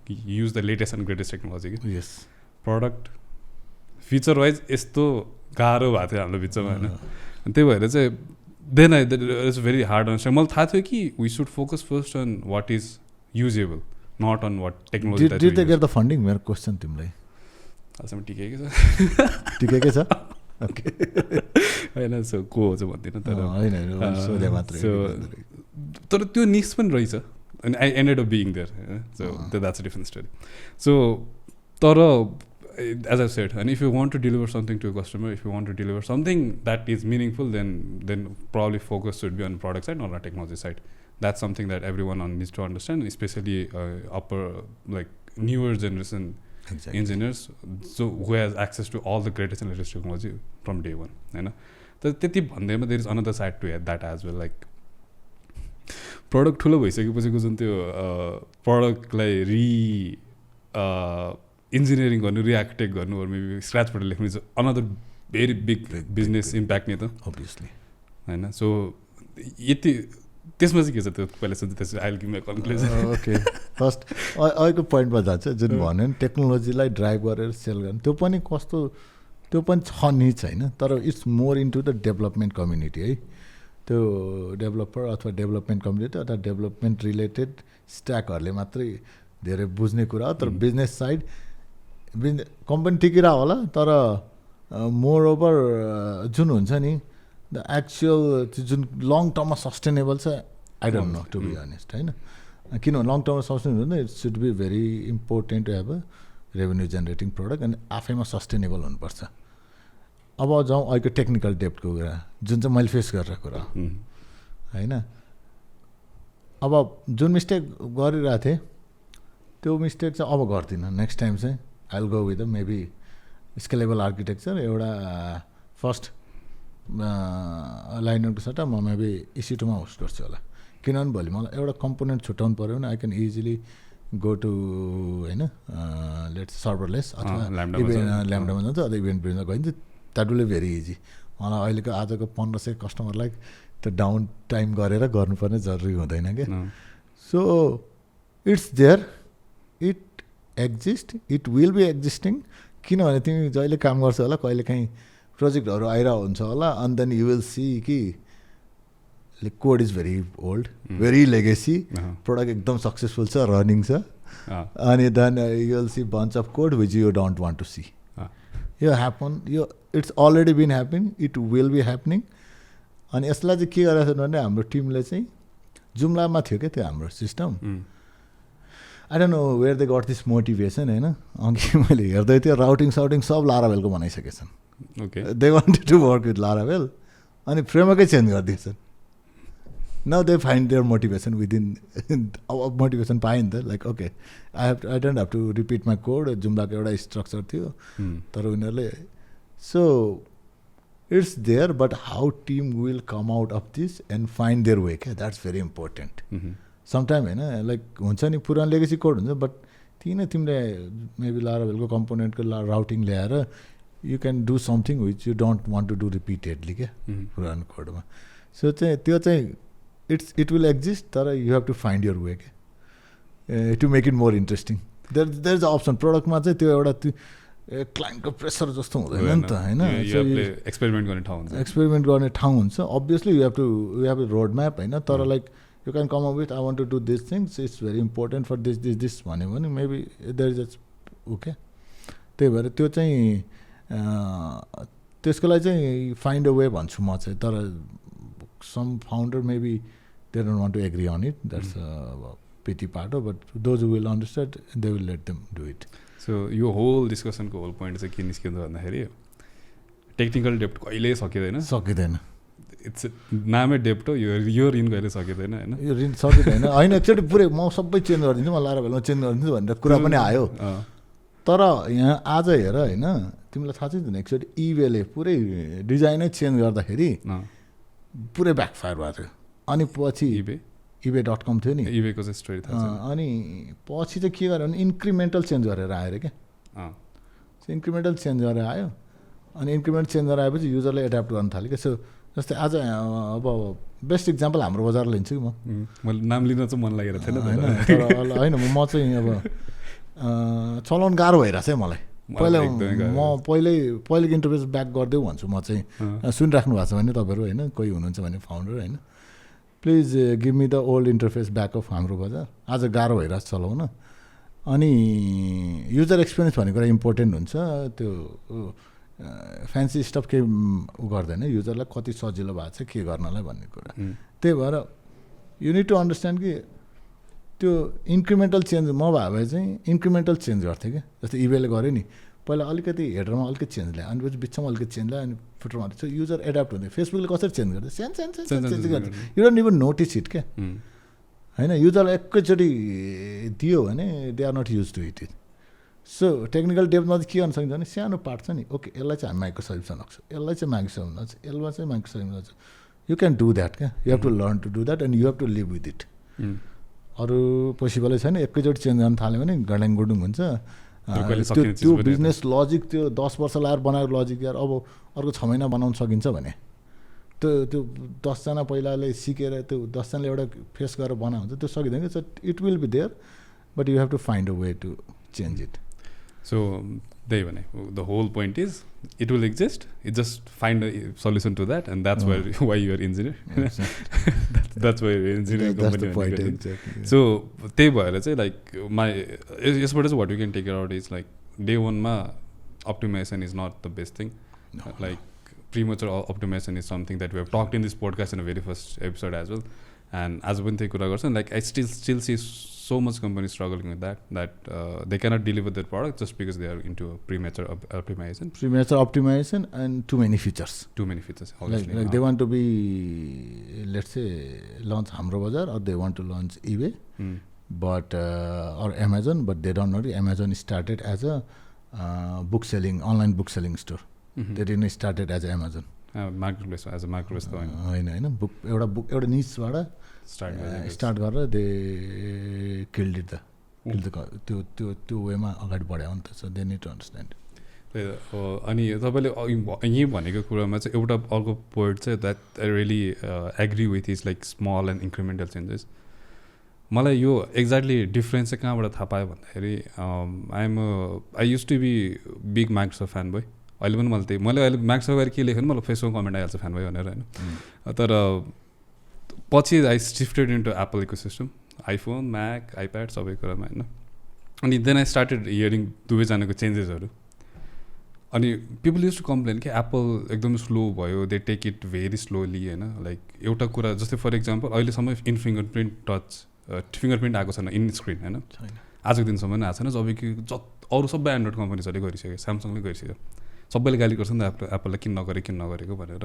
[SPEAKER 1] use the latest and greatest technology कि
[SPEAKER 2] यस
[SPEAKER 1] प्रडक्ट फिचर वाइज यस्तो गाह्रो भएको थियो हाम्रो बिचमा होइन अनि त्यही भएर चाहिँ then I it's very hard understand मलाई थाहा थियो कि we should focus first on what is usable not on what technology
[SPEAKER 2] did they get the funding मेरो क्वेसन तिमीलाई
[SPEAKER 1] अहिलेसम्म ठिकै छ
[SPEAKER 2] ओके
[SPEAKER 1] होइन सो को हो चाहिँ भन्दिनँ
[SPEAKER 2] तर
[SPEAKER 1] तर त्यो निस पनि रहेछ अनि I ended up being there होइन so that's a different story so तर as I've said, and if you want to deliver something to a customer, if you want to deliver something that is meaningful, then probably focus should be on the product side, not on the technology side. That's something that everyone needs to understand, especially upper, like newer generation engineers, so who has access to all the greatest and latest technology from day one. You know, त्यति भन्दैमा there is another side to that as well. Like product ठुलो भइसकेपछिको जुन त्यो प्रडक्टलाई engineering गर्नु रिआर्किटेक्ट गर्नु maybe स्क्रचबाट लेख्नु is another very big business impact नि त
[SPEAKER 2] अभियसली
[SPEAKER 1] होइन सो यति त्यसमा चाहिँ के छ त्यो पहिला सोध्छु त्यसपछि I will give my conclusion
[SPEAKER 2] okay first अहिलेको पोइन्टमा जान्छ जुन भन्यो नि टेक्नोलोजीलाई ड्राइभ गरेर सेल गर्नु त्यो पनि कस्तो त्यो पनि छ निच होइन तर it's more into the development community है त्यो डेभलपर अथवा डेभलपमेन्ट कम्युनिटी अथवा डेभलपमेन्ट रिलेटेड स्ट्याकहरूले मात्रै धेरै बुझ्ने कुरा तर बिजनेस साइड कम्पनी टिकिरह होला तर मोर ओभर जुन हुन्छ नि द एक्चुअल जुन लङ टर्ममा सस्टेनेबल छ I don't know to be honest होइन किनभने लङ टर्ममा सस्टेनेबल हुन्छ it should be very important to have a revenue generating product अनि आफैमा सस्टेनेबल हुनुपर्छ अब जाउँ अहिलेको टेक्निकल डेप्थको कुरा जुन चाहिँ मैले फेस गरेर कुरा होइन अब जुन मिस्टेक गरिरहेको थिएँ त्यो मिस्टेक चाहिँ अब गर्दिनँ नेक्स्ट टाइम चाहिँ I will go with maybe scalable architecture एउटा फर्स्ट लाइनरको सट्टा म मेबी EC2मा होस्ट गर्छु होला किनभने भोलि मलाई एउटा कम्पोनेन्ट छुट्याउनु पऱ्यो भने I can easily go to होइन लेट्स सर्भरलेस अथवा ल्याम्डामा जान्छ अथवा इभेन्ट बेसमा गइन्छ that will be very easy मलाई अहिलेको आजको 1500 कस्टमरलाई त्यो डाउन टाइम गरेर गर्नुपर्ने जरुरी हुँदैन क्या so it's there it exist it will be existing किनभने तिमी जहिले काम गर्छौ होला कहिले काहीँ प्रोजेक्टहरू आइरहेको हुन्छ होला अनि देन यु विल सी कि code is very old very legacy product एकदम सक्सेसफुल छ रनिङ छ अनि then you will see bunch of code which you don't want to see यो ह्यापन यो it's already been happening it will be happening अनि यसलाई चाहिँ के गरेको छ भने हाम्रो टिमले चाहिँ जुम्लामा थियो क्या त्यो हाम्रो system I don't know where they got this motivation होइन अघि मैले हेर्दै थियो राउटिङ साउटिङ सब लाराभेलको बनाइसकेछन्
[SPEAKER 1] okay
[SPEAKER 2] they wanted to work with Laravel अनि फ्रेमवर्कै चेन्ज गरिदिएछन् now they find their motivation within अब मोटिभेसन पाएँ नि त like okay I don't have to repeat my code जुम्लाको एउटा स्ट्रक्चर थियो तर उनीहरूले so it's their but how team will come out of this and find their way क्या द्याट्स भेरी इम्पोर्टेन्ट समटाइम होइन लाइक हुन्छ नि पुरानो लेगेसी कोड हुन्छ बट तिमीले मेबी लाराभेलको कम्पोनेन्टको राउटिङ ल्याएर you can do something which you don't want to do repeatedly क्या पुरानो कोडमा सो चाहिँ त्यो चाहिँ इट विल एक्जिस्ट तर you have to find your way क्या to make it more interesting there is a option प्रोडक्टमा चाहिँ त्यो एउटा क्लाइन्टको प्रेसर जस्तो हुँदैन नि त होइन एक्सपेरिमेन्ट गर्ने ठाउँ हुन्छ obviously you have to road map होइन तर like you can come up with I want to do this things it's very important for this भन्यो भने मेबी देयर इज ओके त्यही भएर त्यो चाहिँ त्यसको लागि चाहिँ फाइन्ड अ वे भन्छु म चाहिँ तर some founder maybe they don't want to agree on it that's pity part हो but those will understand they will let them do it
[SPEAKER 1] so यो होल डिस्कसनको होल पोइन्ट चाहिँ के निस्किँदो भन्दाखेरि टेक्निकल डेप्ट कहिल्यै सकिँदैन इट्स नामै डेप्ट हो यो ऋण कहिले सकिँदैन होइन
[SPEAKER 2] यो ऋण सकिँदैन होइन एकचोटि पुरै म सबै चेन्ज गरिदिन्छु म लाराभेलमा चेन्ज गरिदिन्छु भनेर कुरा पनि आयो तर यहाँ आज हेर होइन तिमीलाई थाहा छैन एकचोटि इबेले पुरै डिजाइनै चेन्ज गर्दाखेरि पुरै ब्याकफायर भएको थियो अनि पछि इबे.com थियो नि
[SPEAKER 1] इबेको चाहिँ स्टोरी थाहा छ
[SPEAKER 2] अनि पछि चाहिँ के गर्यो भने इन्क्रिमेन्टल चेन्ज गरेर आयो अरे क्या इन्क्रिमेन्टल चेन्ज गरेर आयो अनि इन्क्रिमेन्ट चेन्ज गरेर आएपछि युजरले एड्याप्ट गर्न थाल्यो क्या सो जस्तै आज अब बेस्ट इक्जाम्पल हाम्रो बजार लिन्छु कि
[SPEAKER 1] मैले नाम लिन चाहिँ मन लागेको थिएन
[SPEAKER 2] होइन म चाहिँ अब चलाउनु गाह्रो भइरहेछ है मलाई पहिलेको इन्टरफेस ब्याक गरिदेऊ भन्छु म चाहिँ सुनिराख्नु भएको छ भने तपाईँहरू होइन कोही हुनुहुन्छ भने फाउन्डर होइन please give me the old interface back of हाम्रो बजार आज गाह्रो भइरहेछ चलाउन अनि युजर एक्सपिरियन्स भनेको कुरा इम्पोर्टेन्ट हुन्छ त्यो फ्यान्सी स्टफ केही गर्दैन युजरलाई कति सजिलो भएको छ के गर्नलाई भन्ने कुरा त्यही भएर यु निड टु अन्डरस्ट्यान्ड कि त्यो इन्क्रिमेन्टल चेन्ज म भए चाहिँ इन्क्रिमेन्टल चेन्ज गर्थेँ क्या जस्तै इबेले गऱ्यो नि पहिला अलिकति हेडरमा अलिकति चेन्ज ल्यायो अनि पछि बिचमा अलिकति चेन्ज ल्यायो अनि फुटरमा चाहिँ युजर एड्याप्ट हुँदै फेसबुकले कसरी चेन्ज गर्छ सानो चेन्ज गर्छ you don't even notice it क्या होइन युजरलाई एकैचोटि दियो भने they are not use to it so technical डेभमा चाहिँ के गर्न सकिन्छ भने सानो पार्ट छ नि ओके यसलाई चाहिँ हामी माइक्रो सर्भिसमा लाग्छ यसलाई चाहिँ माइक्रो सर्भिसमा लाग्छ यसलाई चाहिँ माइक्रो सर्भिसमा लाग्छ यु क्यान डु द्याट क्या you have to learn to do that and you have to live with it अरू पोसिबलै छैन एकैचोटि चेन्ज गर्न थाल्यो भने गडाङ गुडुङ हुन्छ त्यो बिजनेस लजिक त्यो 10 वर्ष लगाएर बनाएको लजिक यार अब अर्को 6 महिना बनाउन सकिन्छ भने त्यो 10जना पहिलाले सिकेर त्यो 10जनाले एउटा फेस गरेर बना हुन्छ त्यो सकिँदैन कि it will be there but you have to find a way to change it
[SPEAKER 1] so त्यही भने the whole point is it will exist, you just find a solution to that, and that's why you're engineer. that's why you're engineering
[SPEAKER 2] that's
[SPEAKER 1] company.
[SPEAKER 2] The point, exactly.
[SPEAKER 1] So त्यही भएर चाहिँ like my यसबाट चाहिँ what you can take it out is like day one ma optimization is not the best thing. Like premature optimization is something that we have talked in this podcast in the very first episode as well. And as when they कुरा गर्छन्, like I still see so much companies struggling with that they cannot deliver their product just because they are into premature optimization
[SPEAKER 2] and too many features like they want to be, let's say, launch Hamro Bazaar or they want to launch eBay but or Amazon, but they don't know Amazon started as a online book selling store. They didn't started as Amazon
[SPEAKER 1] marketplace as a marketplace
[SPEAKER 2] होइन एउटा निचबाट start गरेर they killed it the त्यो वेमा अगाडि बढायो नि त. So they need to understand.
[SPEAKER 1] अनि तपाईँले यहीँ भनेको कुरामा चाहिँ एउटा अर्को पोइन्ट चाहिँ that I really agree with is like small and incremental changes. मलाई यो एक्ज्याक्टली डिफ्रेन्स चाहिँ कहाँबाट थाहा पायो भन्दाखेरि I use to be big Microsoft fan boy. अहिले पनि मैले अहिले माइक्रोसफ्ट गएर के लेखेँ भने मलाई फेसबुक कमेन्ट आइहाल्छ फ्यान बोय भनेर होइन. तर पछि I shifted into Apple ecosystem, iPhone, MAC, iPad सबै कुरामा होइन. अनि देन आई स्टार्टेड हियरिङ दुवैजनाको चेन्जेसहरू. अनि पिपल युज टु कम्प्लेन कि एप्पल एकदम स्लो भयो, they take it very slowly होइन. लाइक एउटा कुरा जस्तै फर इक्जाम्पल अहिलेसम्म फिङ्गरप्रिन्ट आएको छैन इन स्क्रिन होइन, आजको दिनसम्म पनि आएको छैन. जब कि अरू सबै एन्ड्रोइड कम्पनीजहरूले गरिसक्यो, स्यामसङले गरिसक्यो. सबैले गाली गर्छ नि त एप्पललाई किन नगरेको भनेर.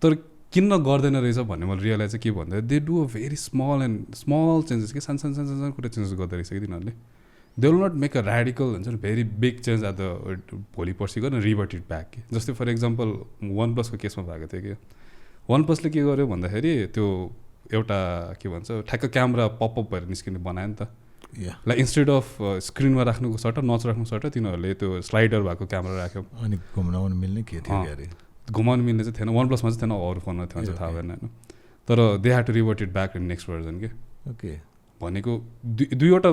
[SPEAKER 1] तर किन गर्दैन रहेछ भन्ने मैले रियलाइज चाहिँ के भन्दा they do a very small changes कि सानो कुरा चेन्जेस गर्दो रहेछ कि तिनीहरूले. They will not make a radical हुन्छ नि very big change at the भोलि पर्सि गर्न रिभर्ट इट ब्याक कि. जस्तै फर इक्जाम्पल वान प्लसको केसमा भएको थियो कि वान प्लसले के गर्यो भन्दाखेरि त्यो एउटा के भन्छ ठ्याक्क क्यामेरा पपअप भएर निस्किने बनायो नि त. लाइक इन्स्टेड अफ स्क्रिनमा राख्नुको सट्टा नच राख्नु सट्टा तिनीहरूले त्यो स्लाइडर भएको क्यामेरा राख्यो.
[SPEAKER 2] अनि घुमाउनु मिल्ने के थियो अरे,
[SPEAKER 1] घुमाउनु मिल्ने चाहिँ थिएन. वान प्लसमा चाहिँ थिएन, अरू फोनमा थियो चाहिँ थाहा भएन होइन. तर they had to revert it back in next version के.
[SPEAKER 2] ओके
[SPEAKER 1] भनेको दुईवटा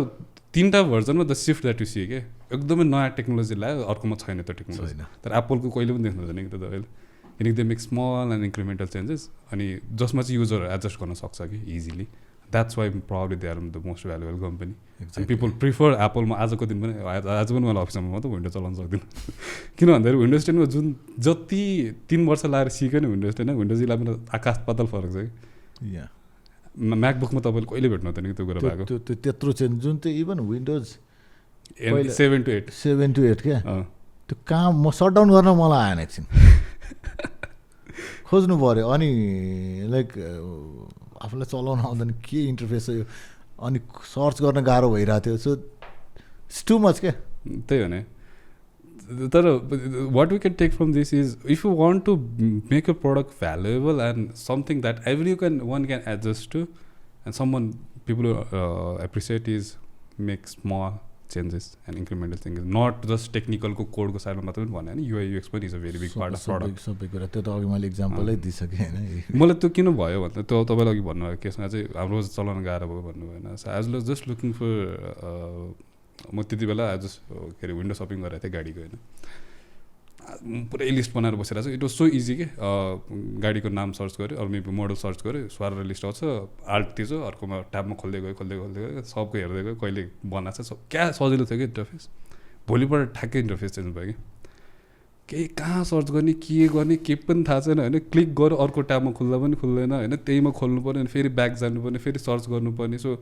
[SPEAKER 1] 3टा भर्जनमा the shift that you see के एकदमै नयाँ टेक्नोलोजी ल्यायो, अर्कोमा छैन त्यो टेक्नोलोजी. तर एप्पलको कहिले पनि देख्नु हुँदैन कि त तपाईँले. किनकि they make small and incremental changes अनि जसमा चाहिँ युजर एडजस्ट गर्न सक्छ कि easily. That's why probably they are the most valuable company. And people prefer एप्पलमा. आजको दिन पनि आज पनि मैले अफिसमा म त विन्डोज चलाउन सक्दिनँ. किन भन्दाखेरि विन्डोज 10मा जुन जति 3 वर्ष लाएर सिक्यो नि विन्डोज 10 विन्डोज 11 आकाश पातल फरक छ कि. म्याकबुकमा तपाईँले कहिले भेट्नु हुँदैन कि त्यो कुरा भएको.
[SPEAKER 2] त्यो त्यत्रो चेन्ज जुन चाहिँ इभन विन्डोज
[SPEAKER 1] 7 to 8
[SPEAKER 2] क्या त्यो काम म सटडाउन गर्न मलाई आएन एकछिन खोज्नु पऱ्यो. अनि लाइक आफूलाई चलाउन आउँदैन के इन्टरफेस हो यो, अनि सर्च गर्न गाह्रो भइरहेको थियो. सो इट्स टु मच क्या.
[SPEAKER 1] त्यही हो नि. तर what we can take from this is if you want to make a product valuable and something that every one can adjust to and some people appreciate is make small changes and incremental changes, not just टेक्निकलको कोडको साइडमा मात्र पनि भन्यो भने UI UX पनि is a very big part of product.
[SPEAKER 2] सबै कुरा त्यो त अघि मैले इक्जाम्पलै दिइसकेँ होइन.
[SPEAKER 1] मलाई त्यो किन भयो भन्दा त्यो तपाईँले अघि भन्नुभएको केसमा चाहिँ हाम्रो चलाउन गाह्रो भयो भन्नु भएन. सो एज ल जस्ट लुकिङ फर म त्यति बेला जस्ट के अरे विन्डो सपिङ गरेको थिएँ गाडीको होइन. पुरै लिस्ट बनाएर बसिरहेको छु. इट वाज सो इजी के गाडीको नाम सर्च गऱ्यो अरू मेबी मोडल सर्च गऱ्यो, स्वारेर लिस्ट आउँछ, आल्ट थिचो, अर्कोमा ट्याबमा खोल्दै गयो सबको हेर्दै गयो कहिले बनाएको छ. क्या सजिलो थियो कि इन्टरफेस. भोलिपल्ट ठ्याक्कै इन्टरफेस चेन्ज भयो कि केही कहाँ सर्च गर्ने के गर्ने केही पनि थाहा छैन होइन. क्लिक गऱ्यो अर्को ट्याबमा खुल्दा पनि खुल्दैन होइन, त्यहीमा खोल्नु पऱ्यो अनि फेरि ब्याक जानुपर्ने, फेरि सर्च गर्नुपर्ने. सो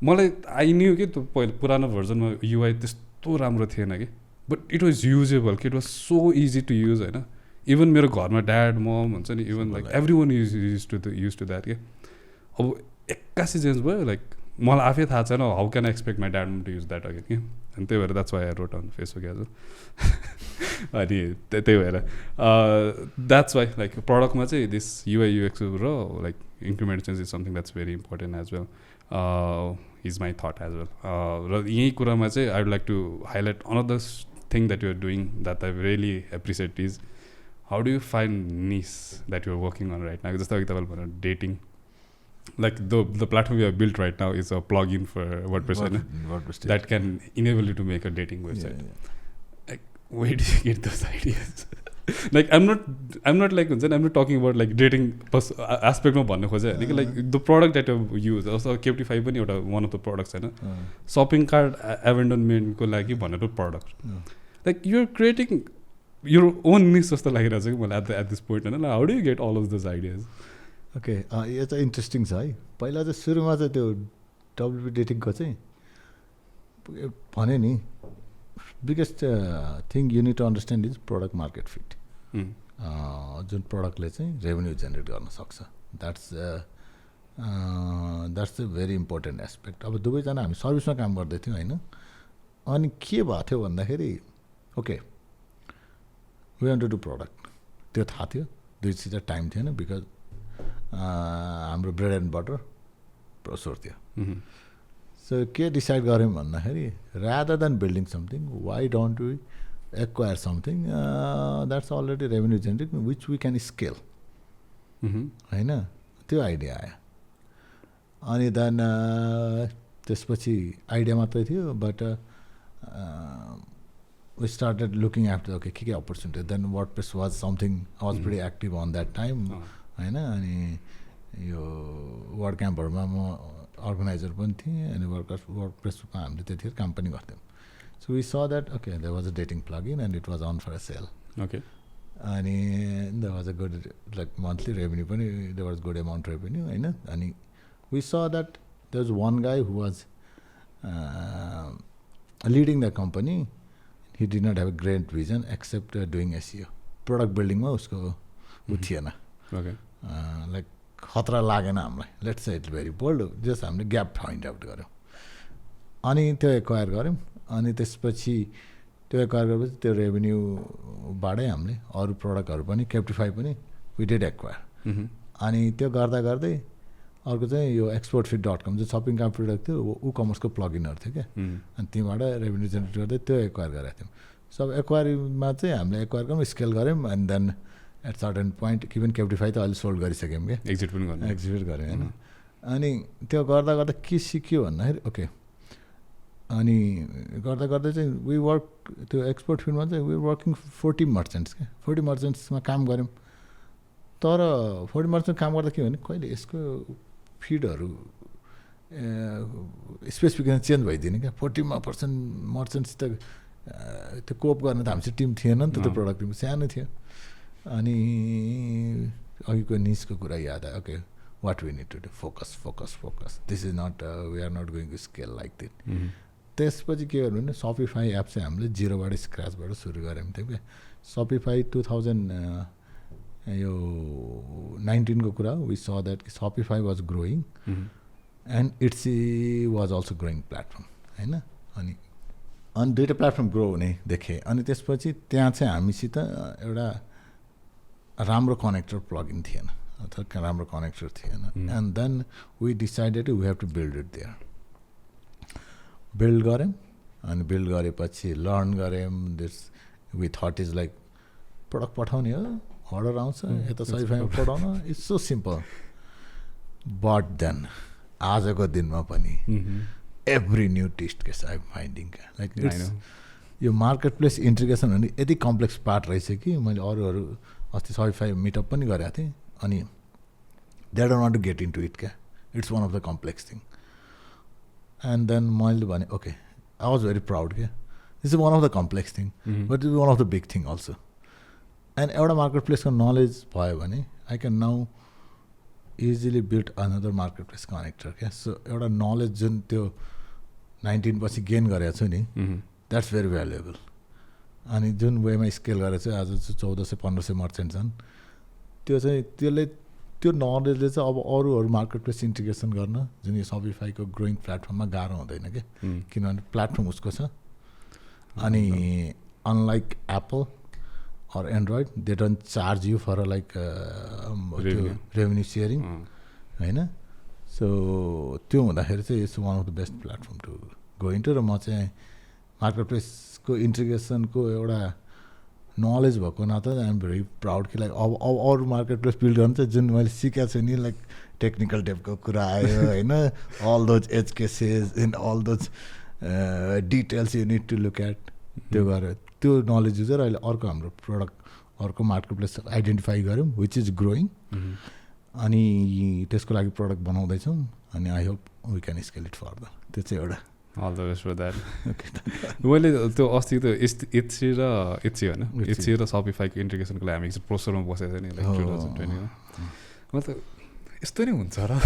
[SPEAKER 1] मलाई आइन्यो कि त्यो पहिला पुरानो भर्जनमा युआई त्यस्तो राम्रो थिएन कि, बट इट वाज युजेबल कि. It was so easy to use होइन. इभन मेरो घरमा ड्याड मम हुन्छ नि, even like every one use to that के. अब 81 चेन्ज भयो. लाइक मलाई आफै थाहा छैन how can I expect my dad to use that again कि. अनि त्यही भएर that's why I wrote on Facebook as अनि त्यही भएर द्याट्स वाइ लाइक प्रडक्टमा चाहिँ दिस युआई युएक्स र like increment change is something that's very important as well. Is my thought as well. र यही कुरामा चाहिँ I would like to highlight another thing that you're doing that I really appreciate is how do you find niche that you're working on right now. जस्तो अघि तपाईँले भन्नु dating, like the platform we have built right now is a plugin for WordPress that can enable you to make a dating website. Like where do you get those ideas? Like I'm not like I'm not talking about like dating aspect ma bhannu khoje हैन कि like the product that you use. Also Keptify पनि एउटा one of the products हैन, shopping cart abandonment को लागि भनेर product. Like you're creating your own niche जस्तो लागिरहेछ कि मलाई at this point हैन. How do you get all of those ideas?
[SPEAKER 2] Okay यो चाहिँ इन्ट्रेस्टिङ छ है. पहिला चाहिँ सुरुमा चाहिँ त्यो डब्लुबी डेटिङको चाहिँ भने नि biggest thing you need to understand is product market fit. जुन प्रडक्टले चाहिँ रेभेन्यू जेनेरेट गर्न सक्छ, that's a very important aspect. अब दुवैजना हामी सर्भिसमा काम गर्दै थियौँ होइन. अनि के भएको थियो भन्दाखेरि okay we want to do product, त्यो थाहा थियो. दुई चिज टाइम थिएन बिकज हाम्रो ब्रेड एन्ड बटर प्रोसोर थियो. सो के डिसाइड गऱ्यौँ भन्दाखेरि rather than building something why don't we acquire something that's already revenue generating which we can scale होइन त्यो आइडिया आयो अनि देन त्यसपछि आइडिया मात्रै थियो but we started looking after okay के opportunity then WordPress was something I was pretty active on that time हैन अनि यो वर्ड क्याम्पहरुमा म अर्गनाइजर पनि थिएँ अनि WordPressमा हामीले त्यतिखेर काम पनि गर्थ्यौँ so we saw that okay there was a dating plugin and it was on for a sale
[SPEAKER 1] okay
[SPEAKER 2] अनि there was a good like monthly revenue पनि there was good amount revenue हैन अनि we saw that there was one guy who was leading the company. He did not have a great vision except doing SEO. Product building ma usko u थिएन.
[SPEAKER 1] Okay.
[SPEAKER 2] Like खतरा लागेन हामीलाई. Let's say it's very bold. Just हामीले gap find out गर्यौं. अनि त्यो acquire गर्यौं. अनि त्यसपछि त्यो एक्वायर गरेपछि त्यो रेभेन्यू बाडै हामीले अरु प्रोडक्टहरु पनि Keptify पनि we did acquire. अनि त्यो गर्दा गर्दै अर्को चाहिँ यो exportfit.com जो शपिङ कार्ट प्रोडक्ट थियो उ कमर्सको प्लगइनहरु थियो के अनि त्यहीबाट रेभेन्यू जेनेरेट गर्दै त्यो एक्वायर गरेका थियौं सब एक्वायरमा चाहिँ हामीले एक्वायर गर्यौं स्केल गर्यौं and then at certain point even Keptify त अहिले सोल्ड गरिसक्यौं के
[SPEAKER 1] एक्जिट पनि गर्नु
[SPEAKER 2] एक्जिट गर्यौं हैन अनि त्यो गर्दा गर्दा के सिक्यो भन्दाखेरि ओके अनि गर्दा गर्दै चाहिँ वी वर्क त्यो एक्सपोर्ट फिल्डमा चाहिँ वी वर्किङ 40 मर्चेन्ट्स के 40 मर्चेन्ट्समा काम गर्यौं तर 40 मर्चेन्ट काम गर्दा के भने कहिले यसको फिडहरु स्पेसिफिकेसन चेन्ज भइदिने क्या 40% मर्चेन्ट्स त त्यो कोप गर्न त हामीसँग टिम थिएन नि त त्यो प्रोडक्ट टिम सानो थियो अनि अघिको निसको कुरा याद आयो okay what we need to do focus this is not we are not going to scale like that त्यसपछि के गर्नु भने Shopify एप चाहिँ हामीले जिरोबाट स्क्रैचबाट सुरु गऱ्यौँ थियो क्या Shopify 2000 यो 19 को कुरा we saw that Shopify was growing and Etsy was also growing platform हैन अनि दुईटा प्लेटफर्म ग्रो हुने देखे अनि त्यसपछि त्यहाँ चाहिँ हामीसित एउटा राम्रो कनेक्टर प्लगइन थिएन अथवा राम्रो कनेक्टर थिएन and then we decided we have to build it there build गऱ्यौँ अनि बिल्ड गरेपछि लर्न गऱ्यौँ this we thought is like product पठाउने हो अर्डर आउँछ यता Shopifyमा पठाउन it's so simple but then आजको दिनमा पनि every new test case I am finding like it's यो मार्केट प्लेस इन्टिग्रेसन भन्ने यति कम्प्लेक्स पार्ट रहेछ कि मैले अरू अस्ति Shopify मिटअप पनि गरेको थिएँ अनि they don't want to get into it क्या it's one of the complex thing and then मैले भने okay I was very proud क्या this is one of the complex thing but is one of the big thing also and एउटा मार्केट प्लेसको knowledge भयो भने I can now easily build another marketplace connector क्या so एउटा knowledge जुन त्यो 19 पछि गेन गरेको छु नि द्याट्स भेरी भ्यालुएबल अनि जुन वेमा स्केल गरेर चाहिँ आज 1400-1500 मर्चेन्ट छन् त्यो चाहिँ त्यसले त्यो नलेजले चाहिँ अब अरू मार्केट प्लेस इन्टिग्रेसन गर्न जुन यो Shopifyको ग्रोइङ प्लेटफर्ममा गाह्रो हुँदैन क्या किनभने प्लेटफर्म उसको छ अनि unlike Apple or Android, they don't charge you for like revenue sharing, होइन सो त्यो हुँदाखेरि चाहिँ it's one of the best platform to go into र म चाहिँ मार्केट प्लेसको इन्टिग्रेसनको एउटा नलेज भएको नाता आइ एम भेरी प्राउड कि लाइक अब अरू मार्केट प्लेस बिल्ड गर्नु चाहिँ जुन मैले सिकेको छु नि लाइक टेक्निकल डेभको कुरा आयो होइन all those edge cases and all those details you need to look at त्यो गरेर त्यो नलेज युजर अहिले अर्को हाम्रो प्रोडक्ट अर्को मार्केट प्लेस आइडेन्टिफाई गऱ्यौँ विच इज ग्रोइङ अनि त्यसको लागि प्रोडक्ट बनाउँदैछौँ अनि I hope we can scale it further त्यो चाहिँ एउटा
[SPEAKER 1] all the best for that मैले त्यो अस्ति त एट्सी होइन एट्सी र Shopifyको इन्टिग्रेसनको लागि हामी एकचोटि प्रोसरमा बसेको थियो नि लाइक 2020मा मतलब यस्तो नै हुन्छ र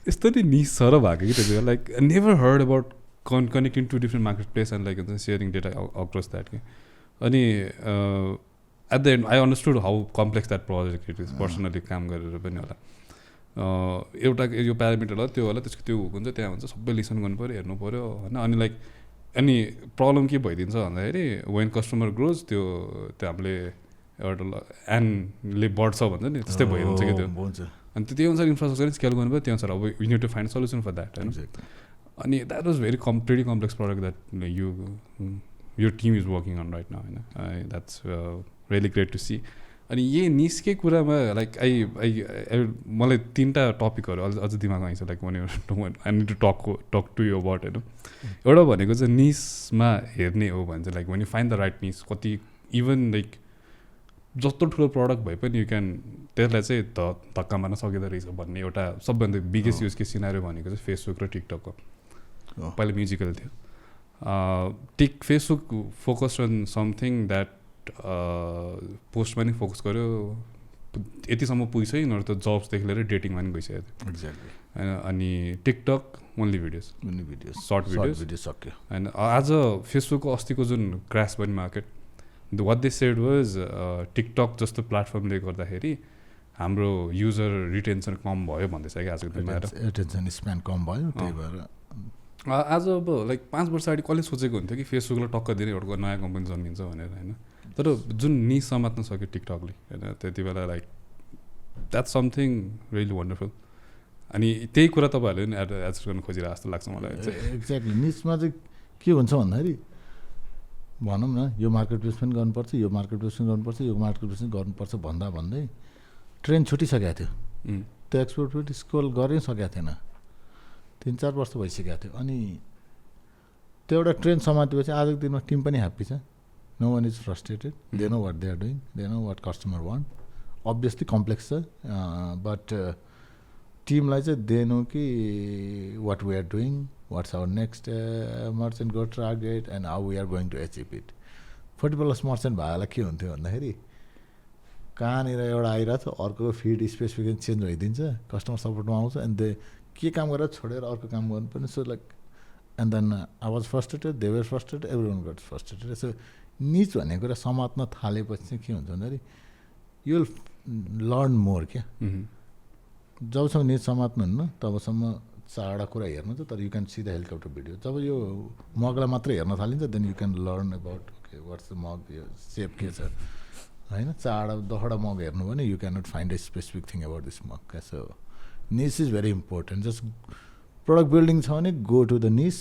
[SPEAKER 1] यस्तो नै निस छ र भएको कि त्यो like never heard about connecting to different marketplace and like sharing data across that अनि at the end I understood how complex that project it is personally काम गरेर पनि होला एउटा यो प्यारामिटर होला त्यो होला त्यसको त्यो हुन्छ त्यहाँ हुन्छ सबै लिसन गर्नु पर्यो हेर्नु पर्यो होइन अनि लाइक अनि प्रब्लम के भइदिन्छ भन्दाखेरि वेन कस्टमर ग्रोज त्यो हामीले एउटा एनले बढ्छ भन्छ नि त्यस्तै भइदिन्छ कि त्यो अनि त्यही अनुसार इन्फ्रास्ट्रक्चर स्केल गर्नु पर्यो त्यही अनुसार अब we need to find solution for that होइन अनि that was very pretty complex product that your team is working on right now, होइन. That's really great to see. अनि यही निस्के कुरामा लाइक मलाई 3टा टपिकहरू अझ दिमागमा आइन्छ like I need to talk to you about, होइन. एउटा भनेको चाहिँ निसमा हेर्ने हो भने चाहिँ like when you find the right niche, कति इभन लाइक जस्तो ठुलो प्रडक्ट भए पनि यु क्यान त्यसलाई चाहिँ धक्का मार्न सकिँदो रहेछ भन्ने एउटा सबभन्दा बिगेस्ट युज केस सिनारियो भनेको चाहिँ फेसबुक र टिकटकको. पहिला म्युजिकल थियो. Facebook focus on something that पोस्टमा नि फोकस गर्यो, यतिसम्म पुगिसक्यो नभए त जब्सदेखि लिएर डेटिङमा नि गइसक्यो
[SPEAKER 2] एक्ज्याक्टली,
[SPEAKER 1] होइन. अनि TikTok only videos short video
[SPEAKER 2] सक्यो,
[SPEAKER 1] होइन. आज फेसबुकको अस्तिको जुन क्रास भयो market, what they said was TikTok जस्तो प्लेटफर्मले गर्दाखेरि हाम्रो युजर रिटेन्सन कम भयो भन्दैछ कि आजको दिनमा.
[SPEAKER 2] रिटेन्सन स्प्यान कम भयो, त्यही भएर
[SPEAKER 1] आज अब लाइक 5 वर्ष अगाडि कसले सोचेको हुन्थ्यो कि फेसबुकलाई टक्क दिने एउटा नयाँ कम्पनी जन्मिन्छ भनेर, होइन. तर जुन निस समात्न सक्यो टिकटकले, होइन, त्यति बेला like that's something really wonderful. अनि त्यही कुरा तपाईँहरूले पनि एड्रेस गर्न खोजिरहेको जस्तो लाग्छ मलाई.
[SPEAKER 2] एक्ज्याक्टली. निसमा चाहिँ के हुन्छ भन्दाखेरि भनौँ न यो मार्केट प्लेस पनि गर्नुपर्छ, यो मार्केट प्लेस पनि गर्नुपर्छ, यो मार्केट प्लेस पनि गर्नुपर्छ भन्दा भन्दै ट्रेन छुटिसकेको थियो. त्यो एक्सपोर्ट पनि स्कोल गरै सकेको थिएन, 3-4 वर्ष भइसकेको थियो. अनि त्यो एउटा ट्रेन समातेपछि आजको दिनमा टिम पनि ह्याप्पी छ. No one is frustrated, they know what they are doing, they know what customer want. Obviously complex छ, बट टिमलाई चाहिँ दे नो कि what we are doing, what's our next merchant go target and how we are going to achieve it. 40+ merchant भएला के हुन्थ्यो भन्दाखेरि कहाँनिर एउटा आइरहेको छ, अर्को फिड स्पेसिफिकेसन चेन्ज भइदिन्छ, कस्टमर सपोर्टमा आउँछ, एन्ड दे के काम गरेर छोडेर अर्को काम गर्नुपर्ने. So like and then I was frustrated, they were frustrated, everyone got frustrated. So niche भन्ने कुरा समात्न थालेपछि चाहिँ के हुन्छ भन्दाखेरि यु विल लर्न मोर. क्या जबसम्म निच समात्नुहुन्न तबसम्म 4वटा कुरा हेर्नु छ, तर you can see the helicopter video. जब यो मगलाई मात्रै हेर्न थालिन्छ then you can learn about okay what's the mug, यो सेप के छ, होइन. 4-10वटा मग हेर्नु भने you can not find a specific thing about this mug. क्या so niche is very important. Just product building छ भने गो टु द निस,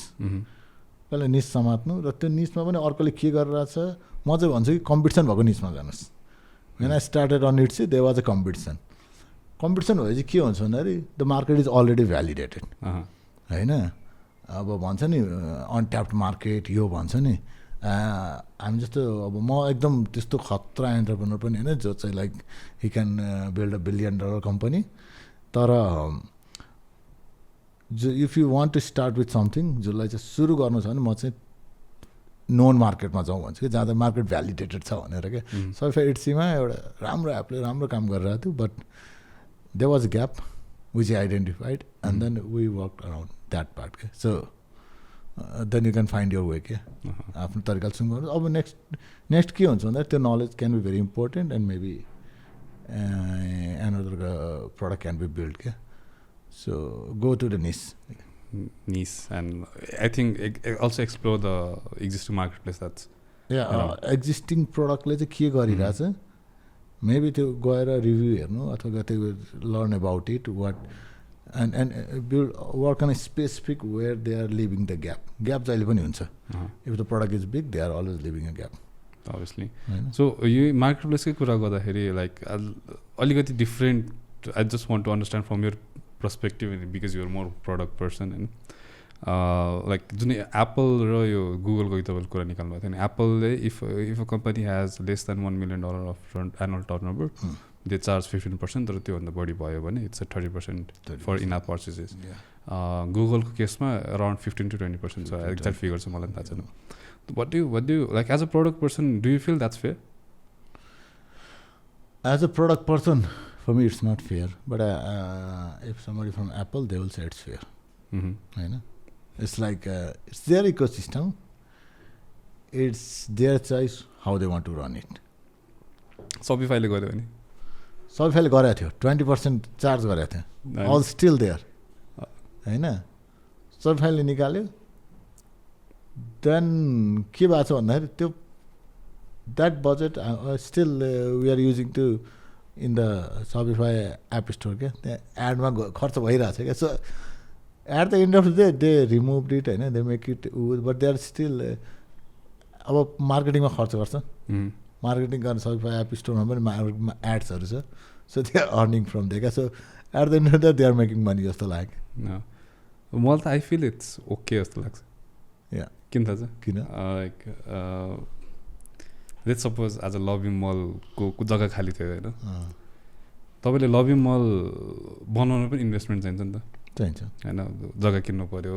[SPEAKER 2] पहिला निस समात्नु, र त्यो निसमा पनि अर्कोले के गरिरहेछ. म चाहिँ भन्छु कि कम्पिटिसन भएको निसमा जानुहोस्. When I started on it's they was a competition. Competition भएपछि के हुन्छ भन्दाखेरि the market is already validated, होइन. अब भन्छ नि अनट्याप्ड मार्केट यो भन्छ नि. हामी जस्तो अब म एकदम त्यस्तो खतरा एन्टरप्रेनर पनि होइन जो चाहिँ like he can build $1 billion company. तर जो if you want to start with something जसलाई चाहिँ सुरु गर्नु छ भने म चाहिँ नोन मार्केटमा जाउँ भन्छु कि, जहाँ चाहिँ मार्केट भ्यालिडेटेड छ भनेर. क्या सफाई एट्सीमा एउटा राम्रो एपले राम्रो काम गरिरहेको थियो, but there was a gap which identified and then we work around that part. क्या so then you can find your way. क्या आफ्नो तरिकाले सुरु गर्नु. अब नेक्स्ट के हुन्छ भन्दा त्यो knowledge can be very important and maybe another product can be built. Kya? So go to the niche
[SPEAKER 1] and I think also explore the existing marketplace. That's
[SPEAKER 2] existing product ले चाहिँ के गरिरहेछ, maybe त्यो गएर रिभ्यू हेर्नु अथवा त्यो learn about it, what and build work on a specific where they are leaving the gap जहिले पनि हुन्छ. If the product is big, they are always leaving a gap.
[SPEAKER 1] Obviously. So you marketplace कुरा गर्दाखेरि like अलिकति different. I just want to understand from your perspective because you are more product person and like जुन Apple र यो Google को तपाईले कुरा निकाल्नु भएको थियो नि. Apple if a company has less than $1 million of annual turnover, they charge 15%, तर त्यो भन्दा बढी भयो भने it's a 30% for in-app purchases. Google को केसमा around 15 to 20% छ. एक्ज्याक्ट फिगर चाहिँ मलाई थाहा छैन. What do you like as a product person? Do you feel that's fair?
[SPEAKER 2] As a product person, for me it's not fair. But if somebody from Apple, they will say it's fair. You know? It's like it's their ecosystem. It's their choice how they want to run it.
[SPEAKER 1] Shopify ले गर्यो भने
[SPEAKER 2] Shopify ले गरेको थियो 20% charge गरेको थियो. All still there. हैन? Shopify ले निकाल्यो. Then के भएको छ भन्दाखेरि त्यो that budget still we are using to in the Shopify app store. क्या त्यहाँ एडमा खर्च भइरहेछ क्या. So at the end of the day they remove it होइन, they make it but they are still अब मार्केटिङमा खर्च गर्छ, मार्केटिङ गर्न Shopify एप स्टोरमा पनि एड्सहरू छ, so they are earning from they क्या, so at the end of the they are making money जस्तो लाग्यो।
[SPEAKER 1] मलाई त आई फिल इट्स ओके जस्तो लाग्छ।
[SPEAKER 2] या
[SPEAKER 1] किन थाहा छ
[SPEAKER 2] किन
[SPEAKER 1] लाइक लेट्स सपोज आज लभिङ मलको जग्गा खाली थियो होइन, तपाईँले लभिङ मल बनाउनु पनि इन्भेस्टमेन्ट चाहिन्छ नि त,
[SPEAKER 2] चाहिन्छ
[SPEAKER 1] होइन, जग्गा किन्नु पऱ्यो,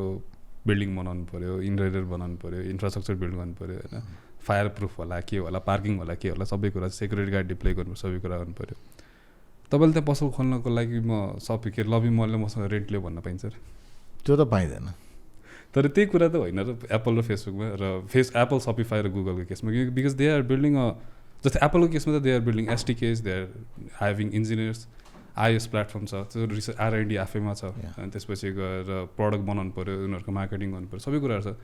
[SPEAKER 1] बिल्डिङ बनाउनु पऱ्यो, इन्टेरियर बनाउनु पऱ्यो, इन्फ्रास्ट्रक्चर बिल्ड गर्नु पऱ्यो होइन, फायर प्रुफ होला के होला, पार्किङ होला के होला, सबै कुरा सेक्युरिटी गार्ड डिप्लोय गर्नु, सबै कुरा गर्नु पऱ्यो। तपाईँले त्यहाँ पसल खोल्नको लागि म सबै के लभिङ मलले मसँग रेन्ट लियो भन्न पाइन्छ र?
[SPEAKER 2] त्यो त पाइँदैन।
[SPEAKER 1] तर त्यही कुरा त होइन र एप्पल र फेसबुकमा र एप्पल सपिफाई र गुगलको केसमा, बिकज दे आर बिल्डिङ जस्तै एप्पलको केसमा त they are building SDKs, they are having engineers, iOS platform छ, त्यो रिसर्च R&D आफैमा छ, अनि त्यसपछि गएर प्रडक्ट बनाउनु पऱ्यो, उनीहरूको मार्केटिङ गर्नु पऱ्यो, सबै कुराहरू छ।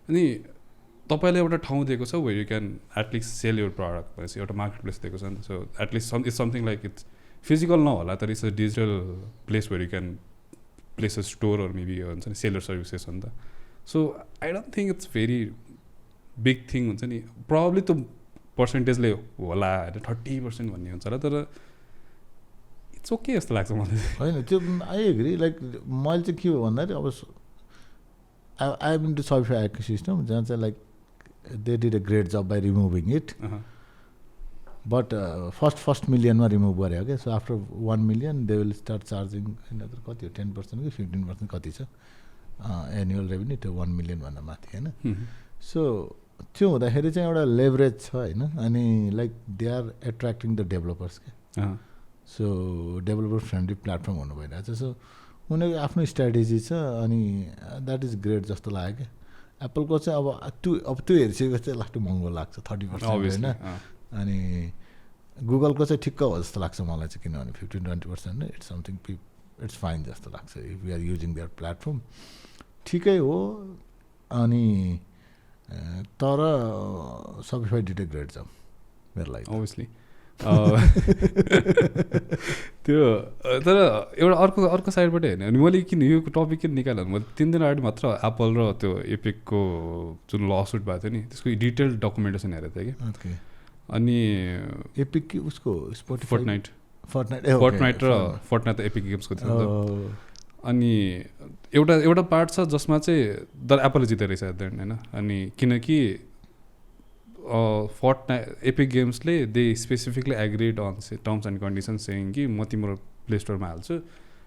[SPEAKER 1] अनि तपाईँले एउटा ठाउँ दिएको छ where you can at least sell your product भनेपछि एउटा मार्केट प्लेस दिएको छ नि, so at least it's something like it's physical नहोला तर it's a digital place where you can place a store or maybe हुन्छ नि सेलर सर्भिसेस हो नि त। So I don't think it's very big thing हुन्छ नि, प्रब्ली त्यो पर्सेन्टेजले होला होइन 30% भन्ने हुन्छ र, तर इट्स ओके जस्तो लाग्छ मलाई
[SPEAKER 2] होइन। त्यो आई एग्री, लाइक मैले चाहिँ के हो भन्दाखेरि अब I been to Shopify ecosystem जहाँ चाहिँ like they did a great job by removing it, but first मिलियनमा रिमुभ गऱ्यो क्या, so after 1 million they will start charging, कति हो 10% कि 15% कति छ एनुअल रेभेन्यू, त्यो 1 million भन्दा माथि होइन। सो त्यो हुँदाखेरि चाहिँ एउटा लेभरेज छ होइन, अनि like they are attracting the developers क्या, सो डेभलपर फ्रेन्डली प्लेटफर्म हुनु भइरहेछ, सो उनीहरूको आफ्नो स्ट्राटेजी छ, अनि द्याट इज ग्रेट जस्तो लाग्यो क्या। एप्पलको चाहिँ अब त्यो हेरिसकेको चाहिँ लास्ट महँगो लाग्छ 30% होइन, अनि गुगलको चाहिँ ठिक्क हो जस्तो लाग्छ मलाई चाहिँ, किनभने 15-20% इट्स समथिङ इट्स फाइन जस्तो लाग्छ if we are using their platform, ठिकै हो। अनि तर Shopify did a great job मेरो लागि
[SPEAKER 1] अभियसली त्यो। तर एउटा अर्को साइडबाट हेर्ने अनि मैले किन यो टपिक किन निकालेँ, मैले 3 दिन अगाडि मात्र एप्पल र त्यो एपिकको जुन लसुट भएको थियो नि त्यसको डिटेल डकुमेन्टेसन हेरेको थिएँ कि, अनि
[SPEAKER 2] एपिक कि उसको
[SPEAKER 1] फोर्टनाइट र फोर्टनाइट त एपिक गेम्सको थियो। अनि एउटा पार्ट छ जसमा चाहिँ एप्पलले जितेको रहेछ एट द एन्ड होइन, अनि किनकि फोर्टनाइट एपिक गेम्सले they specifically agreed on terms and conditions saying कि म तिम्रो प्ले स्टोरमा हाल्छु,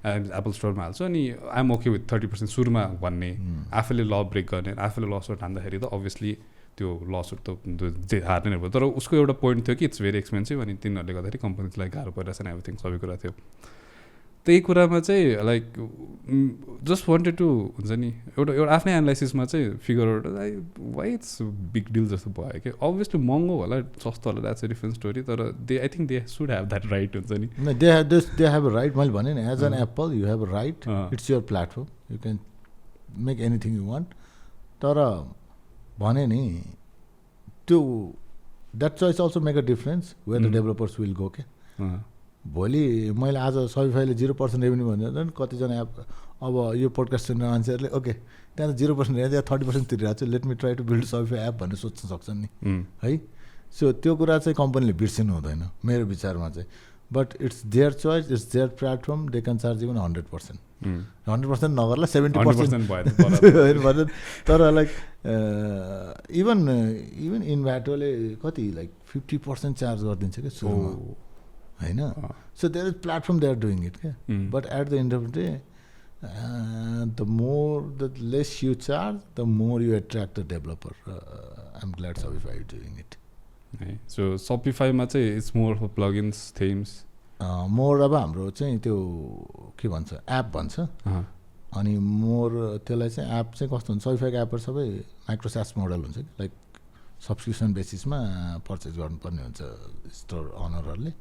[SPEAKER 1] एप्पल स्टोरमा हाल्छु, अनि आइएम ओके विथ 30% सुरुमा भन्ने, आफूले ल ब्रेक गर्ने, आफूले लसुट हान्दाखेरि त अभियसली त्यो लसुट त हार्ने नै भयो, तर उसको एउटा पोइन्ट थियो कि इट्स भेरी एक्सपेन्सिभ, अनि तिनीहरूले गर्दाखेरि कम्पनीलाई गाह्रो परिरहेछ नि एभ्रिथिङ सबै कुरा थियो। त्यही कुरामा चाहिँ लाइक जस्ट वान्टेड टु हुन्छ नि एउटा आफ्नै एनालाइसिसमा चाहिँ figure out why it's big deal जस्तो भयो कि, अभियसली महँगो होला सस्तो होला द्याट्स अ डिफ्रेन्ट स्टोरी, तर I think they should have that right हुन्छ नि,
[SPEAKER 2] दे हेभ अ राइट। मैले भने नि as an Apple you have a right, it's your platform, you can make anything you want, तर भने नि त्यो that choice also make a difference where the developers will go के। भोलि मैले आज Shopifyले 0% रेभेन्यू भनेर कतिजना एप अब यो पोडकास्ट सुन्ने मान्छेहरूले ओके त्यहाँ त 0% त्यहाँ 30% तिरिरहेको छु, let me try to build Shopify app भनेर सोच्न सक्छन् नि है। सो त्यो कुरा चाहिँ कम्पनीले बिर्सिनु हुँदैन मेरो विचारमा चाहिँ, but it's their choice, it's their platform, they can charge even 100%, 100% नगर्ला 70% भयो, तर लाइक इभन इन्भ्याटोले कति लाइक 50% चार्ज गरिदिन्छ क्या सुरुमा होइन। So there is platform they are doing it क्या, but at the end of the day the less you charge the more you attract the developer. I am glad Shopify is doing it.
[SPEAKER 1] So Shopifyमा चाहिँ it's more for plugins themes
[SPEAKER 2] more, अब हाम्रो चाहिँ त्यो के भन्छ app भन्छ, अनि मोर त्यसलाई चाहिँ एप चाहिँ कस्तो हुन्छ Shopifyको एपहरू सबै माइक्रोसास मोडल हुन्छ कि, लाइक सब्सक्रिप्सन बेसिसमा पर्चेस गर्नुपर्ने हुन्छ स्टोर अनरहरूले।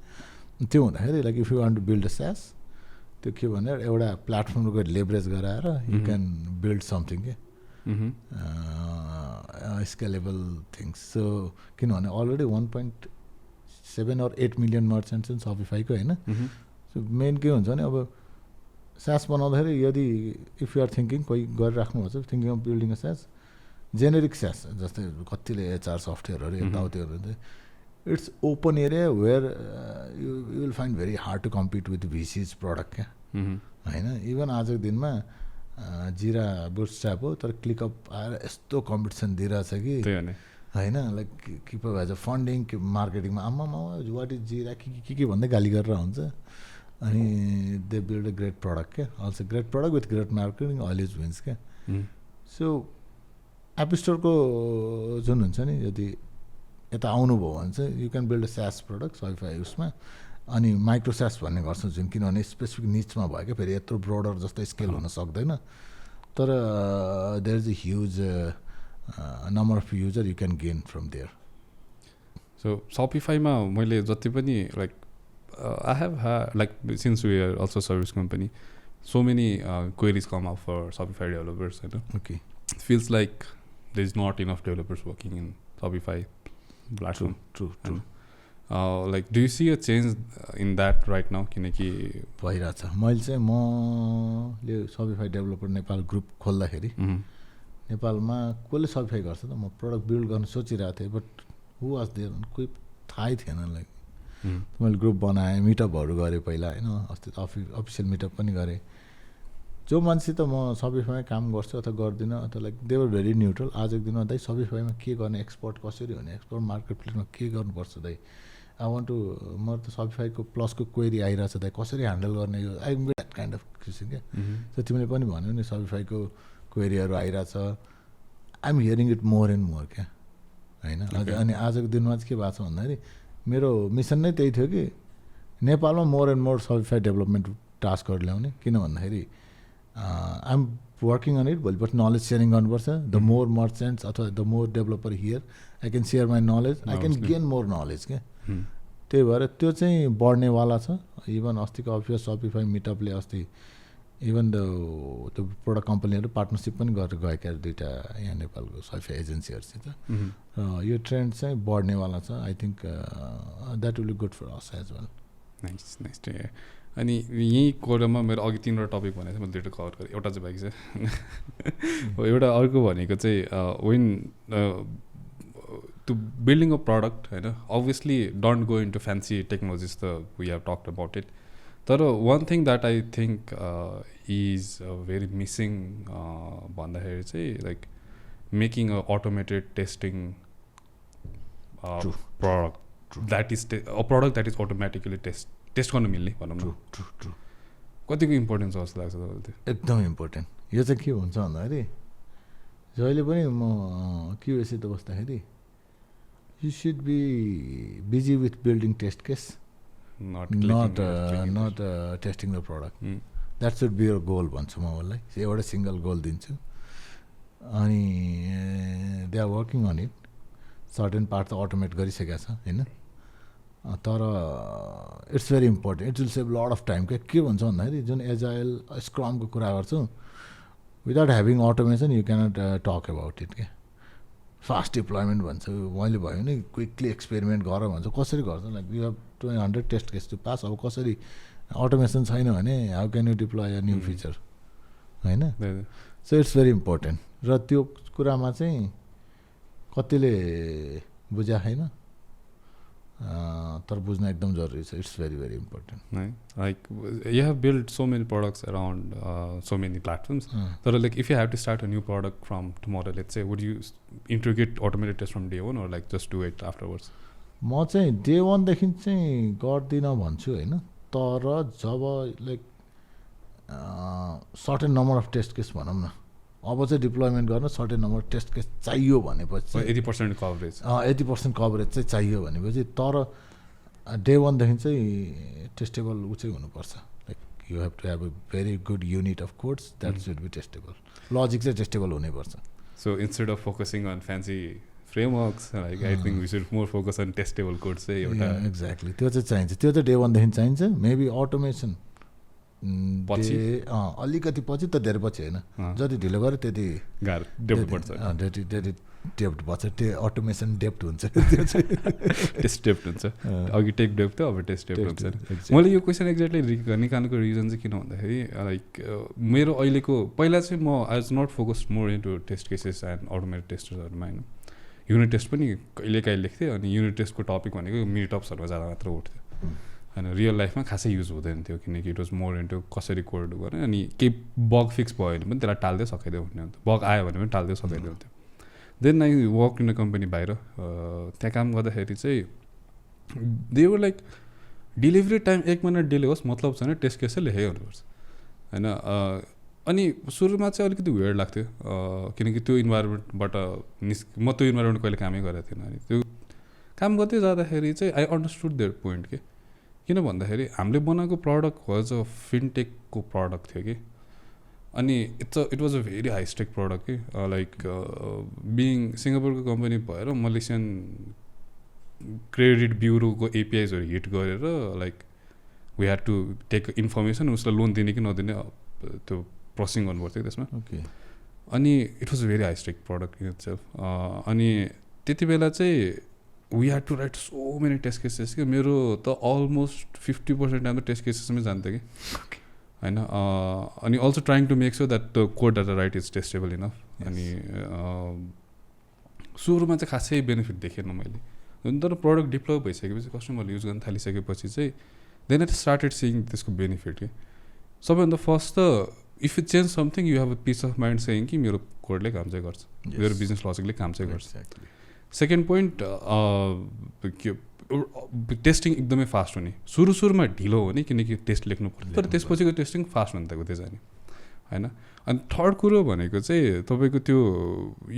[SPEAKER 2] त्यो हुँदाखेरि like if you want to build a SaaS, त्यो के भने एउटा प्लेटफर्मको लेभरेज गराएर यु क्यान बिल्ड समथिङ के स्केलेबल थिङ्स। सो किनभने अलरेडी 1.7 or 8 million मर्चेन्ट छन् Shopifyको होइन। सो मेन के हुन्छ भने अब SaaS बनाउँदाखेरि यदि इफ यु आर थिङ्किङ कोही गरिराख्नु छ thinking of building a SaaS generic SaaS जस्तै कतिले HR सफ्टवेयरहरू यताउतिहरू चाहिँ it's open area where you will find very hard to compete with VC's product क्या होइन इभन आजको दिनमा जिरा बुटस्ट्र्याप हो तर क्लिकअप आएर यस्तो कम्पिटिसन दिइरहेछ कि होइन like keep as a funding मार्केटिङमा आम्मामा वाट इज जिरा के भन्दै गाली गरेर हुन्छ अनि they build a great product क्या also great product with great marketing always wins क्या सो एप स्टोरको जुन हुन्छ नि यदि यता आउनुभयो भने चाहिँ you can build a SaaS product Shopify उसमा अनि माइक्रो SaaS भन्ने गर्छ जुन किनभने स्पेसिफिक निचमा भयो क्या फेरि यत्रो ब्रोडर जस्तो स्केल हुन सक्दैन तर there is a huge number of user you can gain from there
[SPEAKER 1] so Shopifyमा मैले जति पनि like I have like since we are also service company so many queries come up for Shopify developers होइन
[SPEAKER 2] okay
[SPEAKER 1] feels like there is not enough developers working in Shopify platform.
[SPEAKER 2] True.
[SPEAKER 1] Like, do you see a change in that right now? किनकि
[SPEAKER 2] भइरहेछ मैले चाहिँ मले Shopify developer Nepal group खोल्दाखेरि नेपालमा कसले Shopify गर्छ त म प्रडक्ट बिल्ड गर्न सोचिरहेको थिएँ बट हु वाज देयर कोही थाहै थिएन लाइक मैले ग्रुप बनाएँ मिटअपहरू गरेँ पहिला होइन अस्ति त अफिसियल मिटअप पनि गरेँ जो मान्छे त म Shopifyमा काम गर्छु अथवा गर्दिनँ अथवा like they were very neutral आजको दिनमा दाइ Shopifyमा के गर्ने एक्सपोर्ट कसरी हुने एक्सपोर्ट मार्केट प्लेसमा के गर्नुपर्छ दाइ आई वान्ट टु म त Shopifyको प्लसको क्वेरी आइरहेछ दाइ कसरी ह्यान्डल गर्ने यो I am that kind of किसिम क्या सो तिमीले पनि भन्यो नि Shopifyको क्वेरीहरू आइरहेछ I am hearing it more and more क्या होइन अनि आजको दिनमा चाहिँ के भएको छ भन्दाखेरि मेरो मिसन नै त्यही थियो कि नेपालमा more and more Shopify development टास्कहरू ल्याउने किन भन्दाखेरि I am working on it भोलिपल्ट नलेज सेयरिङ गर्नुपर्छ द मोर मर्चेन्ट्स अथवा the more developer here I can share my knowledge I can gain more knowledge क्या त्यही भएर त्यो चाहिँ बढ्नेवाला छ इभन अस्तिको अफिस Shopify मिटअपले अस्ति इभन त्यो प्रोडक्ट कम्पनीहरू पार्टनरसिप पनि गरेर गएका दुइटा यहाँ नेपालको Shopify एजेन्सीहरूसित र यो ट्रेन्ड चाहिँ बढ्नेवाला छ I think that will be good for us as well
[SPEAKER 1] nice to hear अनि यहीँ कोडमा मेरो अघि 3वटा टपिक भनेको थियो मैले दुइटा कभर गरेँ एउटा चाहिँ बाँकी छ एउटा अर्को भनेको चाहिँ when to building a product होइन obviously don't go into fancy technologies त we have talked about it तर one thing that I think is very missing भन्दाखेरि चाहिँ like making a automated testing product that is a product that is automatically test गर्न मिल्ने भनौँ न
[SPEAKER 2] true
[SPEAKER 1] कतिको importance जस्तो लाग्छ तपाईँलाई त्यो
[SPEAKER 2] एकदम इम्पोर्टेन्ट यो चाहिँ के हुन्छ भन्दाखेरि जहिले पनि म QA त बस्दाखेरि you should be busy with building test case not testing the product that should be your goal भन्छु म उसलाई एउटा सिङ्गल गोल दिन्छु अनि they are working on it certain part त अटोमेट गरिसकेको छ होइन तर it's very important it will save lot of time के भन्छ भन्दाखेरि जुन एजाइल स्क्रमको कुरा गर्छु without having automation you cannot talk about it क्या फास्ट डिप्लोइमेन्ट भन्छु मैले भयो नि क्विकली एक्सपेरिमेन्ट गर भन्छु कसरी गर्छ like you have 200 test case to pass अब कसरी अटोमेसन छैन भने how can you deploy a new feature होइन सो इट्स भेरी इम्पोर्टेन्ट र त्यो कुरामा चाहिँ कतिले बुझ्या छैन तर बुझ्न एकदम जरुरी छ इट्स भेरी भेरी इम्पोर्टेन्ट
[SPEAKER 1] है like you have build so many products around so many platforms तर like if you have to start a new product from tomorrow let's say would you integrate automated test from day one or like just do it afterwards
[SPEAKER 2] म चाहिँ डे वानदेखि चाहिँ गर्दिनँ भन्छु होइन तर जब like certain number of test case भनौँ न अब चाहिँ डिप्लोइमेन्ट गर्न सर्टेन नम्बर टेस्ट केस चाहियो भनेपछि
[SPEAKER 1] 80% कभरेज
[SPEAKER 2] 80% कभरेज चाहिँ चाहियो भनेपछि तर डे वानदेखि चाहिँ टेस्टेबल ऊ चाहिँ हुनुपर्छ like you have to have a very good unit of codes that should be testable logic चाहिँ टेस्टेबल हुनैपर्छ
[SPEAKER 1] so instead of focusing on fancy frameworks like I think we should more focus on testable codes चाहिँ एउटा
[SPEAKER 2] exactly त्यो चाहिँ चाहिन्छ त्यो चाहिँ डे वानदेखि चाहिन्छ मेबी अटोमेसन
[SPEAKER 1] पछि
[SPEAKER 2] अलिकति पछि त धेरै पछि होइन जति ढिलो गऱ्यो त्यति
[SPEAKER 1] गाह्रो डेभलप पर्छ
[SPEAKER 2] त्यति डेप्ट भन्छ अटोमेसन डेप्ट हुन्छ
[SPEAKER 1] टेस्ट डेप्ट हुन्छ अघि टेक डेप्ट थियो अब टेस्ट डेप्ट हुन्छ मैले यो क्वेसन एक्ज्याक्टली निकाल्नुको रिजन चाहिँ किन भन्दाखेरि लाइक मेरो अहिलेको पहिला चाहिँ म I was not focused more into test cases and automated टेस्टर्सहरूमा होइन युनिट टेस्ट पनि कहिलेकाहीँ लेख्थेँ अनि युनिट टेस्टको टपिक भनेको मिटअप्सहरूमा जाँदा मात्र उठ्थ्यो होइन रियल लाइफमा खासै युज हुँदैन थियो किनकि इट वाज मोर इन्टु कसरी कोड गर्ने अनि केही बग फिक्स भयो भने पनि त्यसलाई टाल्दै सकाइदियो हुने हुन्थ्यो बग आयो भने पनि टाल्दै सकाइदियो हुन्थ्यो then I work in a company बाहिर त्यहाँ काम गर्दाखेरि चाहिँ they were like delivery time 1 minute delay होस् मतलब छैन टेस्ट केसै लेखेकै हुनुपर्छ होइन अनि सुरुमा चाहिँ अलिकति वेयर्ड लाग्थ्यो किनकि त्यो इन्भाइरोमेन्टबाट म त्यो इन्भाइरोमेन्ट कहिले कामै गरेको थिएन अनि त्यो काम गर्दै जाँदाखेरि चाहिँ आई अन्डरस्टुड देयर पोइन्ट के किन भन्दाखेरि हामीले बनाएको प्रडक्ट वाज अ फिनटेकको प्रडक्ट थियो कि अनि it was a very high stake product कि लाइक बिङ सिङ्गापुरको कम्पनी भएर मलेसियन क्रेडिट ब्युरोको एपिआइजहरू हिट गरेर like we had to take information उसलाई लोन दिने कि नदिने त्यो प्रोसेसिङ गर्नुपर्थ्यो त्यसमा अनि it was a very high stake product in itself अनि त्यति बेला चाहिँ we had to write so many test cases कि मेरो त अलमोस्ट 50% टाइम त टेस्ट केसेसमै जान्थ्यो कि होइन अनि also trying to make sure that the code that write is testable enough अनि सुरुमा चाहिँ खासै बेनिफिट देखेन मैले तर प्रडक्ट डिप्लोय भइसकेपछि कस्टमरले युज गर्न थालिसकेपछि चाहिँ देन इट स्टार्टेड सिइङ त्यसको बेनिफिट कि सबैभन्दा फर्स्ट त if you change something you have a peace of mind saying कि मेरो कोडले काम चाहिँ गर्छ मेरो बिजनेस लजिकले काम चाहिँ गर्छ सेकेन्ड पोइन्ट टेस्टिङ एकदमै फास्ट हुने सुरुमा ढिलो हो नि किनकि टेस्ट लेख्नु पर्छ तर त्यसपछिको टेस्टिङ फास्ट हुन थाल्यो जाने होइन अनि थर्ड कुरो भनेको चाहिँ तपाईँको त्यो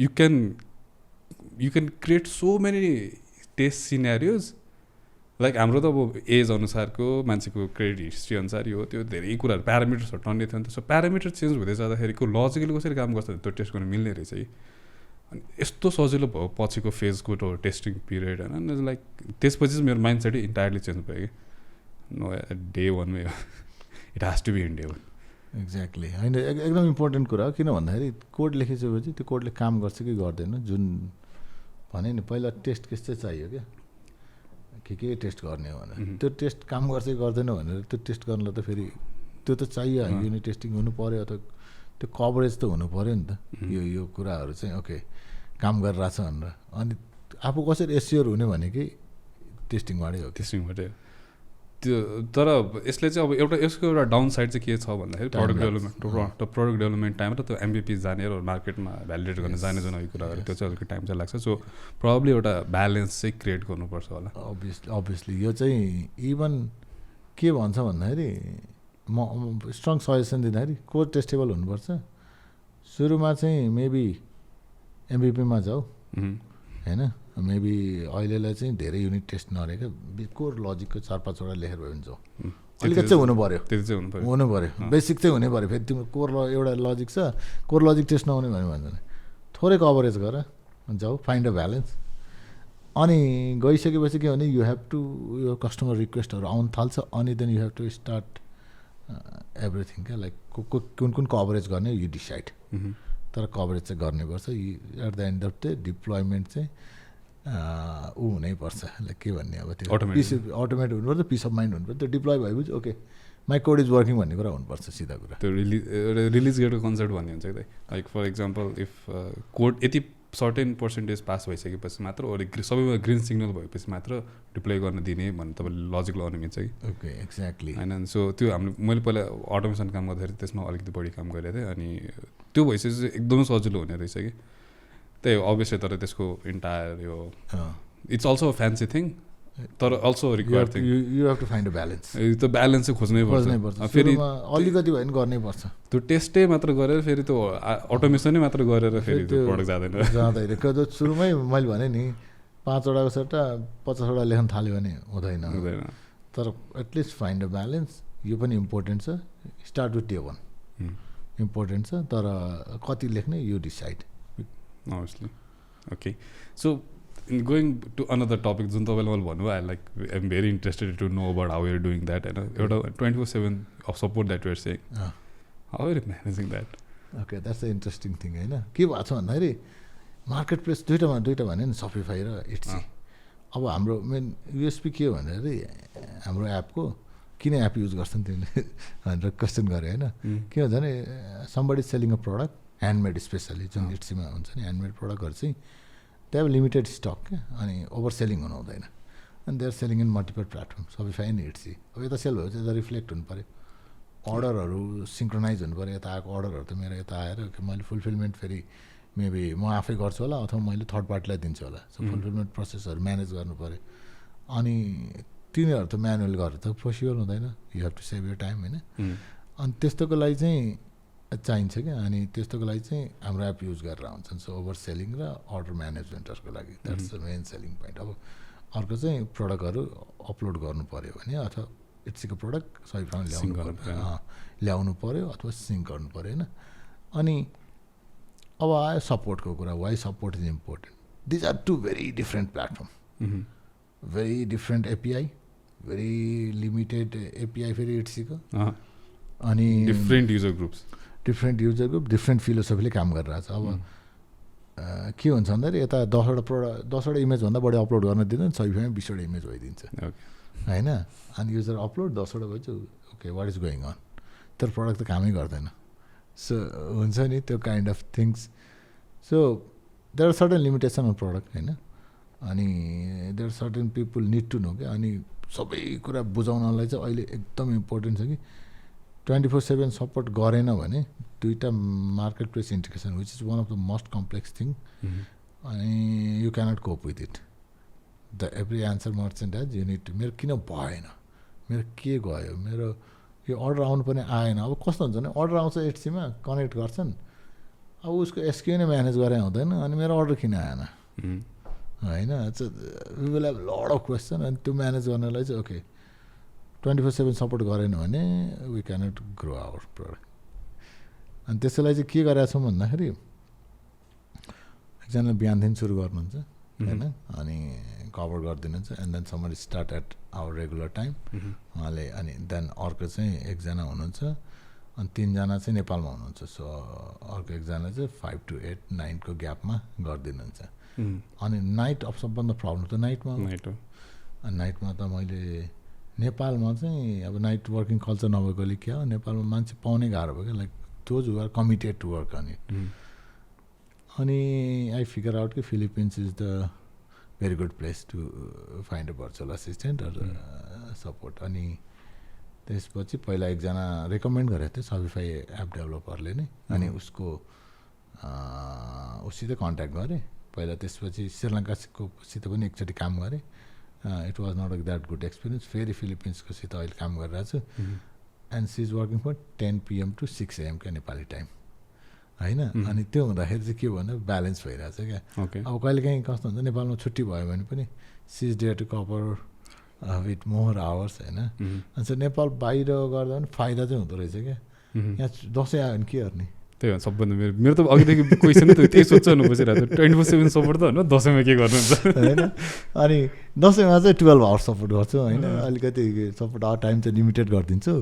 [SPEAKER 1] you can create so many test scenarios like हाम्रो त अब एज अनुसारको मान्छेको क्रेडिट हिस्ट्री अनुसार यो त्यो धेरै कुराहरू प्यारामिटर्सहरू टन्ने थियो नि त सो प्यारामिटर चेन्ज हुँदै जाँदाखेरिको लजिकली कसरी काम गर्छ त्यो टेस्ट गर्न मिल्ने रहेछ है अनि यस्तो सजिलो भयो पछिको फेजको त्यो टेस्टिङ पिरियड होइन लाइक त्यसपछि चाहिँ मेरो माइन्ड सेटै इन्टायरली चेन्ज भयो कि नो डे वानमै हो it has to be in day one
[SPEAKER 2] exactly होइन एकदम इम्पोर्टेन्ट कुरा हो किन भन्दाखेरि कोड लेखिसकेपछि त्यो कोडले काम गर्छ कि गर्दैन जुन भने नि पहिला टेस्ट केस चाहिँ चाहियो क्या के टेस्ट गर्ने हो भनेर त्यो टेस्ट काम गर्छ कि गर्दैन भनेर त्यो टेस्ट गर्नलाई त फेरि त्यो त चाहियो युनिट टेस्टिङ हुनु पऱ्यो अथवा त्यो कभरेज त हुनु पऱ्यो नि त यो कुराहरू चाहिँ ओके काम गरिरहेछ भनेर अनि आफू कसरी एस्योर हुने भनेकै टेस्टिङबाटै हो
[SPEAKER 1] टेस्टिङबाटै त्यो तर यसले चाहिँ अब यसको एउटा डाउन साइड चाहिँ के छ भन्दाखेरि प्रडक्ट डेभलपमेन्ट टाइम र त्यो एमबिपी जाने र मार्केटमा भ्यालिडेट गर्न जाने जुन यो कुराहरू त्यो चाहिँ अलिकति टाइम चाहिँ लाग्छ सो प्रब्लली एउटा ब्यालेन्स चाहिँ क्रिएट गर्नुपर्छ होला
[SPEAKER 2] अभियसली यो चाहिँ इभन के भन्छ भन्दाखेरि म स्ट्रङ सजेसन दिँदाखेरि कोड टेस्टेबल हुनुपर्छ सुरुमा चाहिँ मेबी एमबिपीमा जाऊ होइन मेबी अहिलेलाई चाहिँ धेरै युनिट टेस्ट नरहेको कोर लजिकको 4-5वटा लेखेर भयो भने जाऊ अलिकति चाहिँ हुनु पऱ्यो बेसिक चाहिँ हुनै पऱ्यो फेरि तिम्रो कोर एउटा लजिक छ कोर लजिक टेस्ट नहुने भने भन्छ थोरै कभरेज गर जाऊ फाइन्ड अ ब्यालेन्स अनि गइसकेपछि के भने यु हेभ टु यो कस्टमर रिक्वेस्टहरू आउनु थाल्छ अनि then you have to start everything क्या लाइक कुन कभरेज गर्ने यु डिसाइड तर कभरेज चाहिँ गर्नुपर्छ at the end of the deployment चाहिँ ऊ हुनैपर्छ लाइक के भन्ने अब त्यो अटोमेट हुनुपर्छ पिस अफ माइन्ड हुनुपर्छ त्यो डिप्लोय भएपछि okay my code is working भन्ने कुरा हुनुपर्छ सिधा कुरा
[SPEAKER 1] त्यो रिलिज गरेको कन्सेप्ट भन्ने हुन्छ कि like for example if code यति सर्टेन पर्सेन्टेज पास भइसकेपछि मात्र सबैमा ग्रिन सिग्नल भएपछि मात्र डिप्लोय गर्न दिने भन्ने तपाईँले लजिक लगाउनु मिल्छ कि
[SPEAKER 2] ओके एक्ज्याक्टली
[SPEAKER 1] होइन सो त्यो हामीले मैले पहिला अटोमेसन काम गर्दाखेरि त्यसमा अलिकति बढी काम गरेको थिएँ अनि त्यो भइसकेपछि चाहिँ एकदमै सजिलो हुने रहेछ कि त्यही हो अभियसली तर त्यसको इन्टायर यो it's also a fancy thing तर also require thing
[SPEAKER 2] you have to find a balance
[SPEAKER 1] त्यो ब्यालेन्स चाहिँ खोज्नै पर्छ
[SPEAKER 2] फेरि अलिकति भयो भने गर्नै पर्छ
[SPEAKER 1] त्यो टेस्टै मात्र गरेर फेरि त्यो अटोमेसनै मात्र गरेर फेरि त्यो प्रडक्ट
[SPEAKER 2] जाँदैन सुरुमै मैले भने नि 5वटाको सट्टा 50वटा लेख्न थाल्यो भने हुँदैन तर एटलिस्ट फाइन्ड अ ब्यालेन्स यो पनि इम्पोर्टेन्ट छ start with day one important छ तर कति लेख्ने you decide
[SPEAKER 1] obviously okay so in going to another topic जुन तपाईँले मैले भन्नुभयो I like I am very interested to know about how you're doing that होइन एउटा 24/7 of support that you're saying how are you managing that
[SPEAKER 2] okay that's a interesting thing होइन के भएको छ भन्दाखेरि मार्केट प्लेस दुईवटा भने नि सपिफाई र इट्सी अब हाम्रो मेन युएसपी के हो भन्दाखेरि हाम्रो एपको किन एप युज गर्छन् तिमीले भनेर क्वेसन गरे होइन के हुन्छ भने somebody selling a product handmade specially जुन इट्सीमा हुन्छ नि ह्यान्डमेड प्रडक्टहरू चाहिँ त्यहाँ लिमिटेड स्टक क्या अनि ओभर सेलिङ हुनु हुँदैन अनि their selling in multiple platform Shopify and Etsy अब यता सेल भएपछि यता रिफ्लेक्ट हुनु पऱ्यो अर्डरहरू सिङ्क्रोनाइज हुनु पऱ्यो यता आएको अर्डरहरू त मेरो यता आएर मैले फुलफिलमेन्ट फेरि मेबी म आफै गर्छु होला अथवा मैले थर्ड पार्टीलाई दिन्छु होला सो फुलफिलमेन्ट प्रोसेसहरू म्यानेज गर्नु पऱ्यो अनि तिनीहरू त म्यानुअल गरेर त पोसिबल हुँदैन you have to save your time होइन अनि त्यस्तोको लागि चाहिँ चाहिन्छ क्या अनि त्यस्तोको लागि चाहिँ हाम्रो एप युज गरेर हुन्छन् सो ओभर सेलिङ र अर्डर म्यानेजमेन्टहरूको लागि that's the main selling point अब अर्को चाहिँ प्रडक्टहरू अपलोड गर्नु पऱ्यो भने अथवा इट्सीको प्रडक्ट सही ल्याउनु पऱ्यो अथवा सिङ्क गर्नु पऱ्यो होइन अनि अब आयो सपोर्टको कुरा why support is important these are two very different platform very different API very limited API फेरि इट्सीको अनि
[SPEAKER 1] डिफ्रेन्ट युजर
[SPEAKER 2] ग्रुप डिफ्रेन्ट फिलोसफीले काम गरिरहेछ अब के हुन्छ भन्दाखेरि यता 10वटा इमेजभन्दा बढी अपलोड गर्न दिँदैन सबै 20वटा इमेज भइदिन्छ होइन अनि युजर अपलोड 10वटा भएपछि okay what is going on तर प्रडक्ट त कामै गर्दैन सो हुन्छ नि त्यो kind of things so there are certain limitation on product होइन अनि there are certain people need to know क्या अनि सबै कुरा बुझाउनलाई चाहिँ अहिले एकदम इम्पोर्टेन्ट छ कि 24/7 सपोर्ट गरेन भने दुईवटा market place integration which is one of the most complex thing अनि you cannot cope with it the every answer merchant as you need to मेरो किन भएन मेरो के गयो मेरो यो अर्डर आउनु पनि आएन अब कस्तो हुन्छ भने अर्डर आउँछ एटसीमा कनेक्ट गर्छन् अब उसको एसक्यू नै म्यानेज गरे हुँदैन अनि मेरो अर्डर किन आएन होइन we will have lot of question अनि त्यो म्यानेज गर्नलाई चाहिँ ओके 24/7 सपोर्ट गरेन भने we cannot grow our product अनि त्यसैलाई चाहिँ के गरेका छौँ भन्दाखेरि एकजनाले बिहानदेखि सुरु गर्नुहुन्छ होइन अनि कभर गरिदिनुहुन्छ and then somebody start at our regular time उहाँले अनि देन अर्को चाहिँ एकजना हुनुहुन्छ अनि 3जना चाहिँ नेपालमा हुनुहुन्छ सो अर्को एकजना चाहिँ 5 to 8 9को ग्यापमा गरिदिनुहुन्छ अनि नाइट अब सबभन्दा प्रब्लम त नाइटमा अनि नाइटमा त मैले नेपालमा चाहिँ अब नाइट वर्किङ कल्चर नभएकोले क्या हो नेपालमा मान्छे पाउनै गाह्रो भयो क्या like those who are committed to work on it अनि आई फिगर आउट कि Philippines is the very good place to find a virtual assistant support अनि त्यसपछि पहिला एकजना रेकमेन्ड गरेको थियो सपिफाई एप डेभलपरले नै अनि उसको उसित कन्ट्याक्ट गरेँ पहिला त्यसपछि श्रीलङ्कासित पनि एकचोटि काम गरेँ it was not that good experience फेरि फिलिपिन्सको सित अहिले काम गरिरहेको छु and she is working for 10 PM to 6 AM क्या नेपाली टाइम होइन अनि त्यो हुँदाखेरि चाहिँ के भन्दा ब्यालेन्स भइरहेछ क्या अब कहिलेकाहीँ कस्तो हुन्छ नेपालमा छुट्टी भयो भने पनि she is there to cover with more hours होइन अनि चाहिँ नेपाल बाहिर गर्दा पनि फाइदा चाहिँ हुँदो रहेछ क्या यहाँ दसैँ आयो भने के गर्ने
[SPEAKER 1] त्यही हो सबभन्दा मेरो त अघिदेखि क्वेसन त्यही सोच्नु बसिरहेको छ 24/7 सपोर्ट त होइन दसैँमा के गर्नुहुन्छ
[SPEAKER 2] होइन अनि दसैँमा चाहिँ 12 आवर्स सपोर्ट गर्छु होइन अलिकति सपोर्ट आवर टाइम चाहिँ लिमिटेड गरिदिन्छु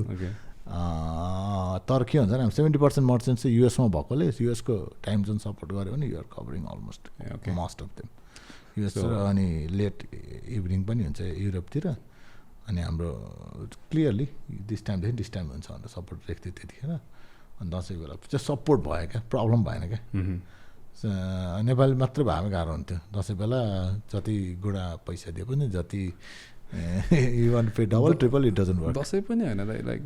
[SPEAKER 2] तर के हुन्छ भने 70% मर्चेन्ट चाहिँ युएसमा भएकोले युएसको टाइम जोन सपोर्ट गऱ्यो भने you're covering almost most of them US र अनि लेट इभिनिङ पनि हुन्छ युरोपतिर अनि हाम्रो क्लियरली दिस टाइम हुन्छ भनेर सपोर्ट लेख्थ्यो त्यतिखेर अनि दसैँ बेला चाहिँ सपोर्ट भयो क्या प्रब्लम भएन क्या नेपाली मात्रै भए पनि गाह्रो हुन्थ्यो दसैँ बेला जति गुडा पैसा दिए पनि जति you want pay double triple it doesn't work
[SPEAKER 1] Dashain पनि होइन लाइक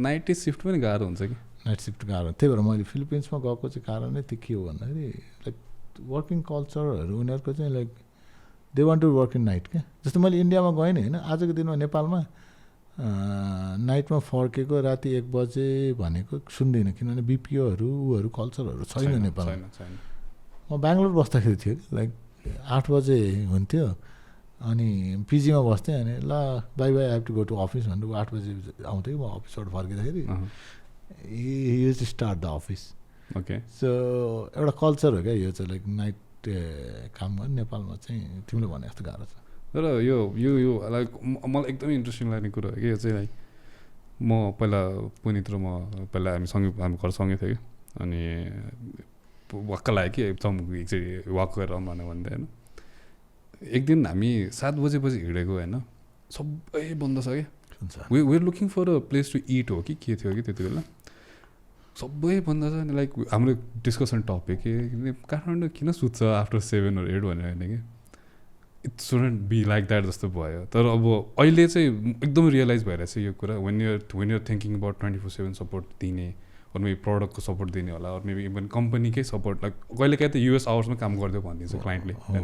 [SPEAKER 1] नाइट सिफ्ट पनि गाह्रो हुन्छ कि
[SPEAKER 2] नाइट सिफ्ट गाह्रो त्यही भएर मैले फिलिपिन्समा गएको चाहिँ कारण नै त्यो के हो भन्दाखेरि लाइक वर्किङ कल्चरहरू उनीहरूको चाहिँ like they want to work in night क्या जस्तो मैले इन्डियामा गएँ नि होइन आजको दिनमा नेपालमा नाइटमा फर्केको राति 1 बजे भनेको सुन्दिनँ किनभने बिपिओहरू ऊहरू कल्चरहरू छैन नेपालमा म बेङ्गलोर बस्दाखेरि थियो लाइक 8 बजे हुन्थ्यो अनि पिजीमा बस्थेँ अनि ल bye I have to go to office भनेर 8 बजे आउँथ्यो म अफिसबाट फर्किँदाखेरि use to start the office
[SPEAKER 1] okay
[SPEAKER 2] so एउटा कल्चर हो क्या यो चाहिँ लाइक नाइट काम गर्ने नेपालमा चाहिँ तिमीले भने जस्तो गाह्रो छ
[SPEAKER 1] तर यो लाइक मलाई एकदमै इन्ट्रेस्टिङ लाग्ने कुरा हो कि यो चाहिँ लाइक म पहिला पुनित र म पहिला हामी घर सँगै थियो कि अनि वाक्क लाग्यो कि एकदम एकचोटि वाक गरेर आउँ भनेर भन्दै होइन. एक दिन हामी 7 बजेपछि हिँडेको होइन, सबै बन्द छ क्या. We are looking for a place to it हो कि के थियो कि त्यति बेला, सबै बन्द छ. अनि लाइक हाम्रो डिस्कसन टपिक के काठमाडौँ किन सुत्छ आफ्टर 7 or 8 भनेर होइन कि, it shouldn't be like that जस्तो भयो. तर अब अहिले चाहिँ एकदम रियलाइज भइरहेछ यो कुरा. When you're thinking about 24/7 support दिने, अरू मेबी प्रडक्टको सपोर्ट दिने होला, अरू मेबी इभन कम्पनीकै सपोर्ट. लाइक कहिलेकाहीँ त युएस आवर्समा काम गरिदियो भनिदिन्छ क्लाइन्टले होइन.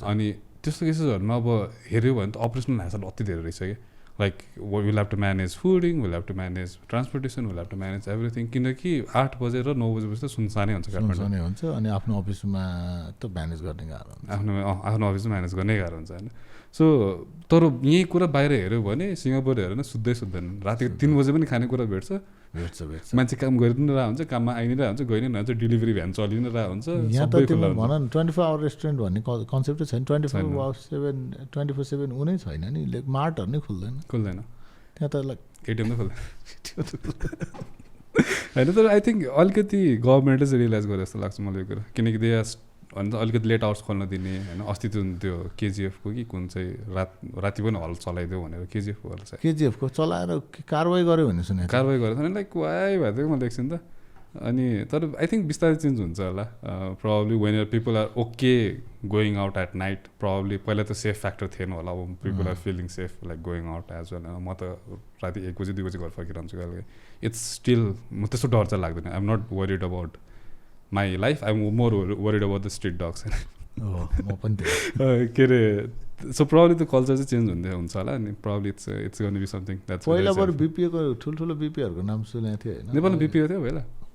[SPEAKER 1] अनि त्यस्तो केसेसहरूमा अब हेऱ्यो भने त अपरेसनल ह्यासल अति धेरै रहेछ कि. Like will have to manage fooding, will have to manage transportation, will have to manage everything. किनकि 8 बजे र 9 बजेपछि त सुनसानै हुन्छ काठमाडौँ
[SPEAKER 2] हुन्छ. अनि आफ्नो अफिसमा त म्यानेज गर्ने गाह्रो हुन्छ,
[SPEAKER 1] आफ्नो अफिसमा म्यानेज गर्ने गाह्रो हुन्छ होइन. सो तर यही कुरा बाहिर हेऱ्यो भने सिङ्गापुर हेऱ्यो भने सुत्दैन. रातिको 3 बजे पनि खानेकुरा भेट्छ. मान्छे काम गरिदिनु रह हुन्छ, काममा आइ नै रह हुन्छ, गइ नै रहन्छ, डेलिभरी भ्यान चलि नै रह हुन्छ.
[SPEAKER 2] यहाँ त तिम्रो भन न 24 आवर रेस्टुरेन्ट भन्ने कन्सेप्टै छैन. 24/7 उनै छैन नि. मार्टहरू नै खुल्दैन त्यहाँ त. लाइक
[SPEAKER 1] एटिएम नै खुल्दैन होइन. तर आई थिङ्क अलिकति गभर्मेन्टले चाहिँ रियलाइज गरे जस्तो लाग्छ मलाई यो कुरा. किनकि दे भन्छ अलिकति लेट आवर्स खोल्न दिने होइन. अस्ति त्यो केजिएफको कि कुन चाहिँ राति पनि हल चलाइदियो भनेर केजिएफको
[SPEAKER 2] चलाएर कारवाही गर्यो भन्ने सुने.
[SPEAKER 1] कारवाही गरेको थिएन लाइक वाइ भएको थियो मैले एकछिन त. अनि तर आई थिङ्क बिस्तारै चेन्ज हुन्छ होला. Probably when people are okay going out at night. Probably पहिला त सेफ फ्याक्टर थिएन होला. अब people are feeling safe like going out as well. म त राति 1 बजी 2 बजी घर फर्किरहन्छु कहिले. इट्स स्टिल म त्यस्तो डर चाहिँ लाग्दैन. I am not worried about my life. I am more worried about the street dogs.
[SPEAKER 2] म पनि
[SPEAKER 1] के अरे. सो प्रब्ली त कल्चर चाहिँ चेन्ज हुँदै हुन्छ होला. अनि probably it's gonna be something that's.
[SPEAKER 2] पहिला बरु बिपिओको ठुल्ठुलो बिपिओहरूको नाम सुनेको थियो होइन.
[SPEAKER 1] नेपालमा बिपिओ थियो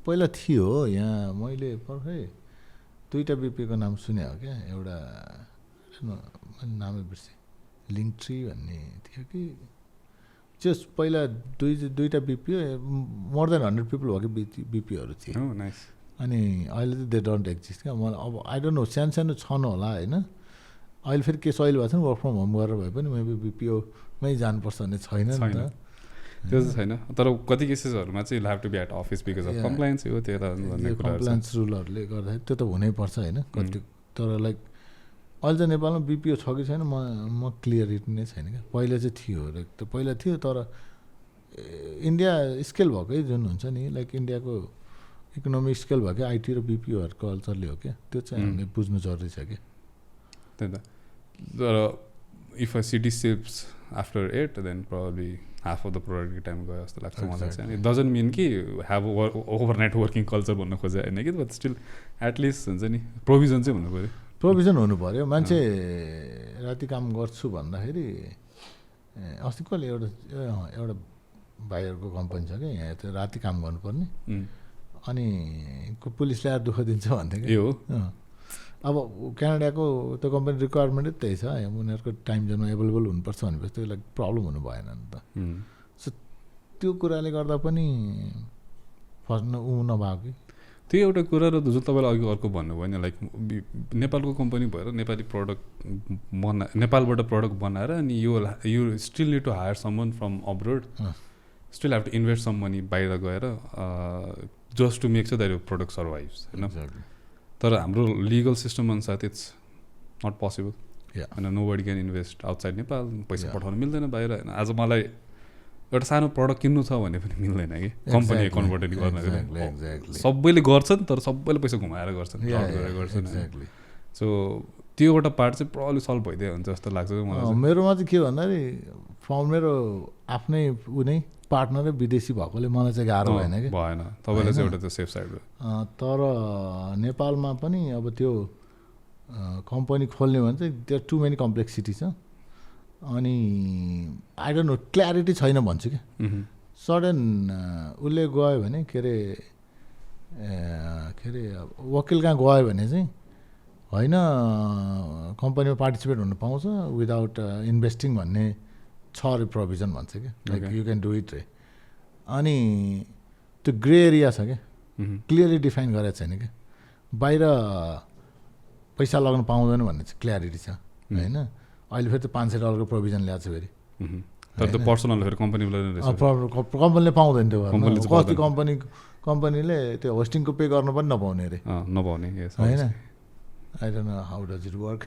[SPEAKER 2] पहिला थियो. यहाँ मैले पर्खै 2टा बिपिओको नाम सुने हो क्या. एउटा नामै बिर्सेँ, लिङ्कट्री भन्ने थियो कि जस पहिला 2टा बिपिओ मोर देन 100 पिपल भएको बिपिओहरू थिए. अनि अहिले त दे डोन्ट एक्जिस्ट क्या. मलाई अब आई डोन्ट नो सानो छन् होला होइन. अहिले फेरि के सहिले भएको छ नि, वर्क फ्रम होम गरेर भए पनि मेबी बिपिओमै जानुपर्छ भन्ने छैन नि त.
[SPEAKER 1] त्यो चाहिँ छैन. तर कति केसेसहरूमा चाहिँ you have to be at office because of compliance हो. त्यो
[SPEAKER 2] कम्प्लायन्स रुलहरूले गर्दाखेरि त्यो त हुनैपर्छ होइन. कति तर लाइक अहिले चाहिँ नेपालमा बिपिओ छ कि छैन म क्लियरिटी नै छैन क्या. पहिला चाहिँ थियो त पहिला थियो. तर इन्डिया स्केल भएकै जुन हुन्छ नि, लाइक इन्डियाको इकोनोमिक स्केल भएकै आइटी र बिपिओहरूको कल्चरले हो क्या. त्यो चाहिँ हामीले बुझ्नु जरुरी छ क्या.
[SPEAKER 1] त्यही त. तर if a city ships after 8 then probably half of the प्रोडक्टको टाइम गयो जस्तो लाग्छ मलाई चाहिँ. इट डजन्ट मिन कि ह्याभ ओभरनाइट वर्किङ कल्चर भन्नु खोजे होइन कि. बट स्टिल एटलिस्ट हुन्छ नि प्रोभिजन चाहिँ हुनु पऱ्यो.
[SPEAKER 2] प्रोभिजन हुनु पऱ्यो. मान्छे राति काम गर्छु भन्दाखेरि अस्ति कसले एउटा भाइहरूको कम्पनी छ क्या यहाँ, त्यो राति काम गर्नुपर्ने. अनि पुलिसले आएर दुःख दिन्छ भन्थ्यो कि.
[SPEAKER 1] हो
[SPEAKER 2] अब क्यानाडाको त्यो कम्पनी रिक्वायरमेन्टै त्यही छ. उनीहरूको टाइम जोनमा एभाइलेबल हुनुपर्छ भनेपछि त्यसलाई प्रब्लम हुनु भएन नि त. सो त्यो कुराले गर्दा पनि नभएको कि
[SPEAKER 1] त्यो एउटा कुरा. र जुन तपाईँलाई अघि अर्को भन्नुभयो नि, लाइक नेपालको कम्पनी भएर नेपाली प्रडक्ट नेपालबाट प्रडक्ट बनाएर अनि you still need to hire someone from abroad. Still have to invest some money बाहिर गएर just to make sure that your product survives होइन. तर हाम्रो लिगल सिस्टम अनुसार इट्स नट पोसिबल होइन. Nobody can invest outside Nepal. पैसा पठाउनु मिल्दैन बाहिर होइन. आज मलाई एउटा सानो प्रडक्ट किन्नु छ भने पनि मिल्दैन कि कम्पनी कन्भर्टेड गर्न. सबैले गर्छन् तर सबैले पैसा घुमाएर गर्छन्. सो त्यो एउटा पार्ट चाहिँ प्रब्लम सल्भ भइदियो हुन्छ जस्तो लाग्छ मलाई.
[SPEAKER 2] मेरोमा चाहिँ के भन्दाखेरि मेरो आफ्नै नै पार्टनरै विदेशी भएकोले मलाई चाहिँ गाह्रो भएन कि.
[SPEAKER 1] भएन तपाईँलाई चाहिँ एउटा त्यो सेफ साइड भयो.
[SPEAKER 2] तर नेपालमा पनि अब त्यो कम्पनी खोल्ने भने चाहिँ त्यो टु मेनी कम्प्लेक्सिटी छ. अनि आई डोन्ट नो क्ल्यारिटी छैन भन्छु कि. सडन उसले गयो भने के अरे वकिल कहाँ गयो भने चाहिँ होइन कम्पनीमा पार्टिसिपेट हुन पाउँछ विदाउट इन्भेस्टिङ भन्ने छ अरे प्रोभिजन भन्छ क्या. Like you can do it रे. अनि त्यो ग्रे एरिया छ क्या. क्लियरली डिफाइन गरेको छैन क्या. बाहिर पैसा लगाउन पाउँदैन भन्ने चाहिँ क्ल्यारिटी छ होइन. अहिले फेरि त $500 प्रोभिजन ल्याएको छ फेरि.
[SPEAKER 1] तर त्यो पर्सनल फेरि कम्पनीले
[SPEAKER 2] पाउँदैन त्यो. कति कम्पनीले त्यो होस्टिङको पे गर्न पनि नपाउने अरे
[SPEAKER 1] नपाउने
[SPEAKER 2] होइन I don't know how does it work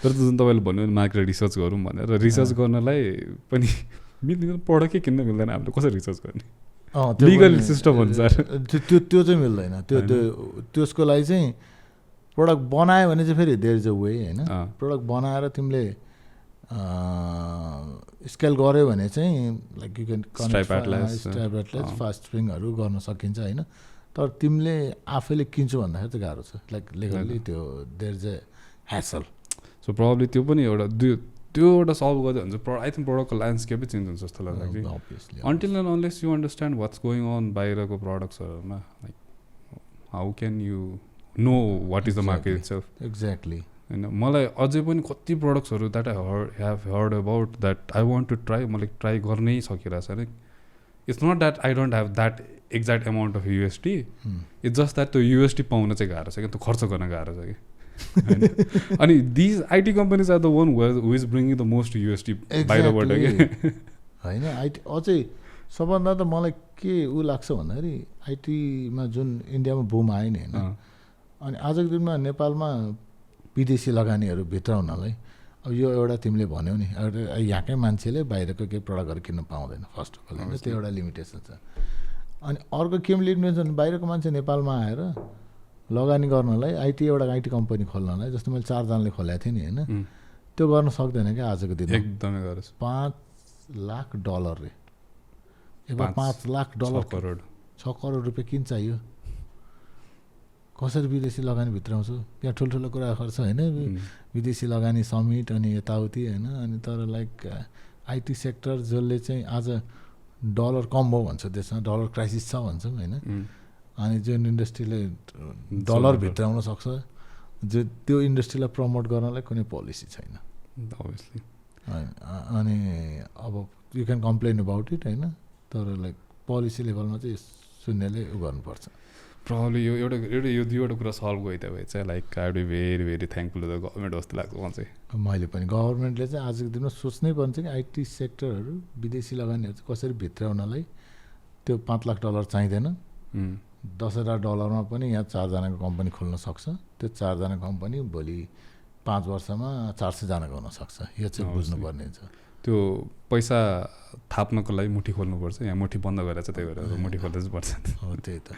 [SPEAKER 1] तर जुन तपाईँले भन्यो मार्केट रिसर्च गरौँ भनेर रिसर्च गर्नलाई पनि मिल्दैन प्रडक्टै किन्न मिल्दैन हामीले कसरी रिसर्च गर्ने लिगल सिस्टम अनुसार
[SPEAKER 2] त्यो चाहिँ मिल्दैन त्यसको लागि चाहिँ प्रडक्ट बनायो भने चाहिँ फेरि देयर इज अ वे होइन प्रडक्ट बनाएर तिमीले स्केल गऱ्यो भने चाहिँ like you can
[SPEAKER 1] Stripe Atlas
[SPEAKER 2] fast स्प्रिङहरू गर्न सकिन्छ होइन तर तिमीले आफैले किन्छु भन्दाखेरि चाहिँ गाह्रो छ लाइक लिगल्ली त्यो there is a hassle
[SPEAKER 1] so probably त्यो पनि एउटा त्यो एउटा सल्भ गर्दै हुन्छ आई थिङ्क प्रडक्टको ल्यान्डस्केपै चेन्ज हुन्छ जस्तो लाग्छ until and unless you understand what's going on बाहिरको प्रडक्ट्सहरूमा like how can you know what is the market itself
[SPEAKER 2] exactly
[SPEAKER 1] होइन मलाई अझै पनि कति प्रडक्ट्सहरू that I have heard about that I want to try मैले ट्राई गर्नै सकिरहेको छैन it's not that I don't have that exact amount of UST it's just that त्यो युएसटी पाउन चाहिँ गाह्रो छ कि त्यो खर्च गर्न गाह्रो छ कि अनि these IT companies are the one who is bringing the most USD बाहिरबाट कि
[SPEAKER 2] होइन आइटी अझै सबभन्दा त मलाई के ऊ लाग्छ भन्दाखेरि आइटीमा जुन इन्डियामा बुम आयो नि होइन अनि आजको दिनमा नेपालमा विदेशी लगानीहरू भित्राउनलाई अब यो एउटा तिमीले भन्यौ नि एउटा यहाँकै मान्छेले बाहिरको केही प्रडक्टहरू किन्न पाउँदैन फर्स्ट अफ अल होइन त्यो एउटा लिमिटेसन छ अनि अर्को के लिमिटेसन बाहिरको मान्छे नेपालमा आएर लगानी गर्नलाई एउटा आइटी कम्पनी खोल्नलाई जस्तो मैले 4 जनाले खोलेको थिएँ नि होइन त्यो गर्न सक्दैन क्या आजको दिनमा
[SPEAKER 1] एकदमै गाह्रो छ
[SPEAKER 2] $5 लाख रे एउटा $5 लाख 6 करोड रुपियाँ किन चाहियो कसरी विदेशी लगानी भित्राउँछु त्यहाँ ठुल्ठुलो कुरा खर्च होइन विदेशी लगानी समिट अनि यताउति होइन अनि तर लाइक आइटी सेक्टर जसले चाहिँ आज डलर कम भयो भन्छ देशमा डलर क्राइसिस छ भन्छौँ होइन अनि जुन इन्डस्ट्रीले डलर भित्राउन सक्छ जो त्यो इन्डस्ट्रीलाई प्रमोट गर्नलाई कुनै पोलिसी छैन
[SPEAKER 1] अभियसली
[SPEAKER 2] अनि अब you can complain about it होइन तर लाइक पोलिसी लेभलमा चाहिँ शून्यले उ गर्नुपर्छ
[SPEAKER 1] प्रब्लम यो दुईवटा कुरा सल्भ गइदियो भए चाहिँ like I be very very thankful to the government जस्तो लाग्छ म चाहिँ
[SPEAKER 2] मैले पनि गभर्मेन्टले चाहिँ आजको दिनमा सोच्नै पर्छ कि आइटी सेक्टरहरू विदेशी लगानीहरू चाहिँ कसरी भित्राउनलाई त्यो $5 लाख चाहिँदैन $10,000 पनि यहाँ 4 जनाको कम्पनी खोल्न सक्छ त्यो 4 जना कम्पनी भोलि 5 वर्षमा 400 जनाको हुनसक्छ यो चाहिँ बुझ्नुपर्ने छ
[SPEAKER 1] त्यो पैसा थाप्नको लागि मुठी खोल्नुपर्छ यहाँ मुठी बन्द गरेर चाहिँ त्यही भएर मुठी खोल्दै चाहिँ पर्छ
[SPEAKER 2] हो त्यही त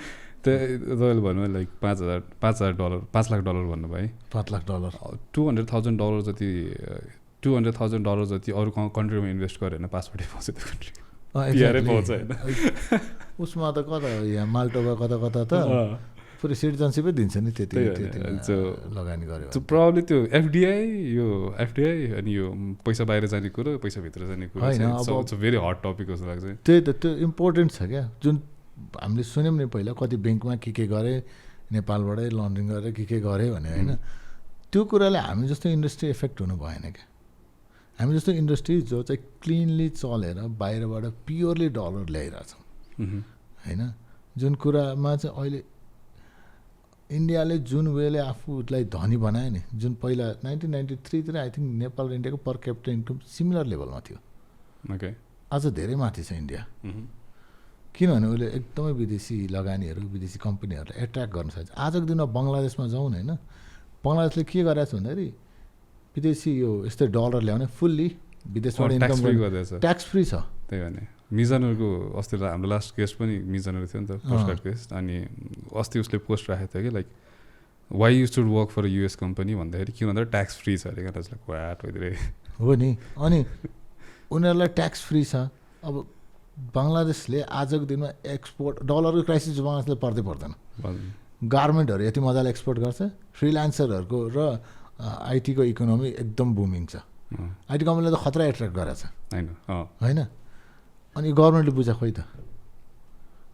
[SPEAKER 1] तपाईँले भन्नुभयो लाइक $5 लाख भन्नुभयो
[SPEAKER 2] $5 लाख
[SPEAKER 1] $200,000 जति $200,000 जति अरू कन्ट्रीमा इन्भेस्ट गऱ्यो भने पासपोर्टै पाउँछ त्यो कन्ट्री पिआरै पाउँछ होइन
[SPEAKER 2] उसमा त कता यहाँ माल्टोमा कता त पुरै सिटिजनसिपै दिन्छ नि त्यति लगानी गर्यो
[SPEAKER 1] प्रब्लम त्यो एफडिआई अनि यो पैसा बाहिर जाने कुरो पैसा भित्र जाने कुरो it's a very hot topic जस्तो लाग्छ
[SPEAKER 2] त्यही त त्यो इम्पोर्टेन्ट छ क्या जुन हामीले सुन्यौँ नि पहिला कति ब्याङ्कमा के गरे नेपालबाटै लन्ड्रिङ गरेर के गरे भने होइन त्यो कुराले हामी जस्तो इन्डस्ट्री इफेक्ट हुनु भएन क्या हामी जस्तो इन्डस्ट्री जो चाहिँ क्लिनली चलेर बाहिरबाट प्योरली डलर ल्याइरहेछौँ होइन जुन कुरामा चाहिँ अहिले इन्डियाले जुन वेले आफूलाई धनी बनायो नि जुन पहिला 1993 तिर आई थिङ्क नेपाल र इन्डियाको पर क्यापिटल इन्कम सिमिलर लेभलमा थियो
[SPEAKER 1] ओके
[SPEAKER 2] आज धेरै माथि छ इन्डिया किनभने उसले एकदमै विदेशी लगानीहरू विदेशी कम्पनीहरूलाई एट्र्याक्ट गर्न सक्छ आजको दिनमा बङ्गलादेशमा जाउँ होइन बङ्गलादेशले के गरेको छ भन्दाखेरि विदेशी यो यस्तै डलर ल्याउने फुल्ली विदेशबाट इन्कम ट्याक्स फ्री छ
[SPEAKER 1] त्यही भने मिजनरको अस्ति हाम्रो लास्ट गेस्ट पनि मिजनर थियो नि त फर्स्ट गेस्ट अनि अस्ति उसले पोस्ट राखेको थियो कि like why you should work for US company भन्दाखेरि किन भन्दा ट्याक्स फ्री छ अरे क्या वाट भइदिएर
[SPEAKER 2] हो नि अनि उनीहरूलाई ट्याक्स फ्री छ अब बङ्गलादेशले आजको दिनमा एक्सपोर्ट डलरको क्राइसिस बङ्गलादेशले पर्दैन गार्मेन्टहरू यति मजाले एक्सपोर्ट गर्छ फ्रिलान्सरहरूको र आइटीको इकोनोमी एकदम बुमिङ छ आइटी कम्पनीले त खतरा एट्र्याक्ट गरेछ होइन अनि गभर्मेन्टले बुझा खोइ त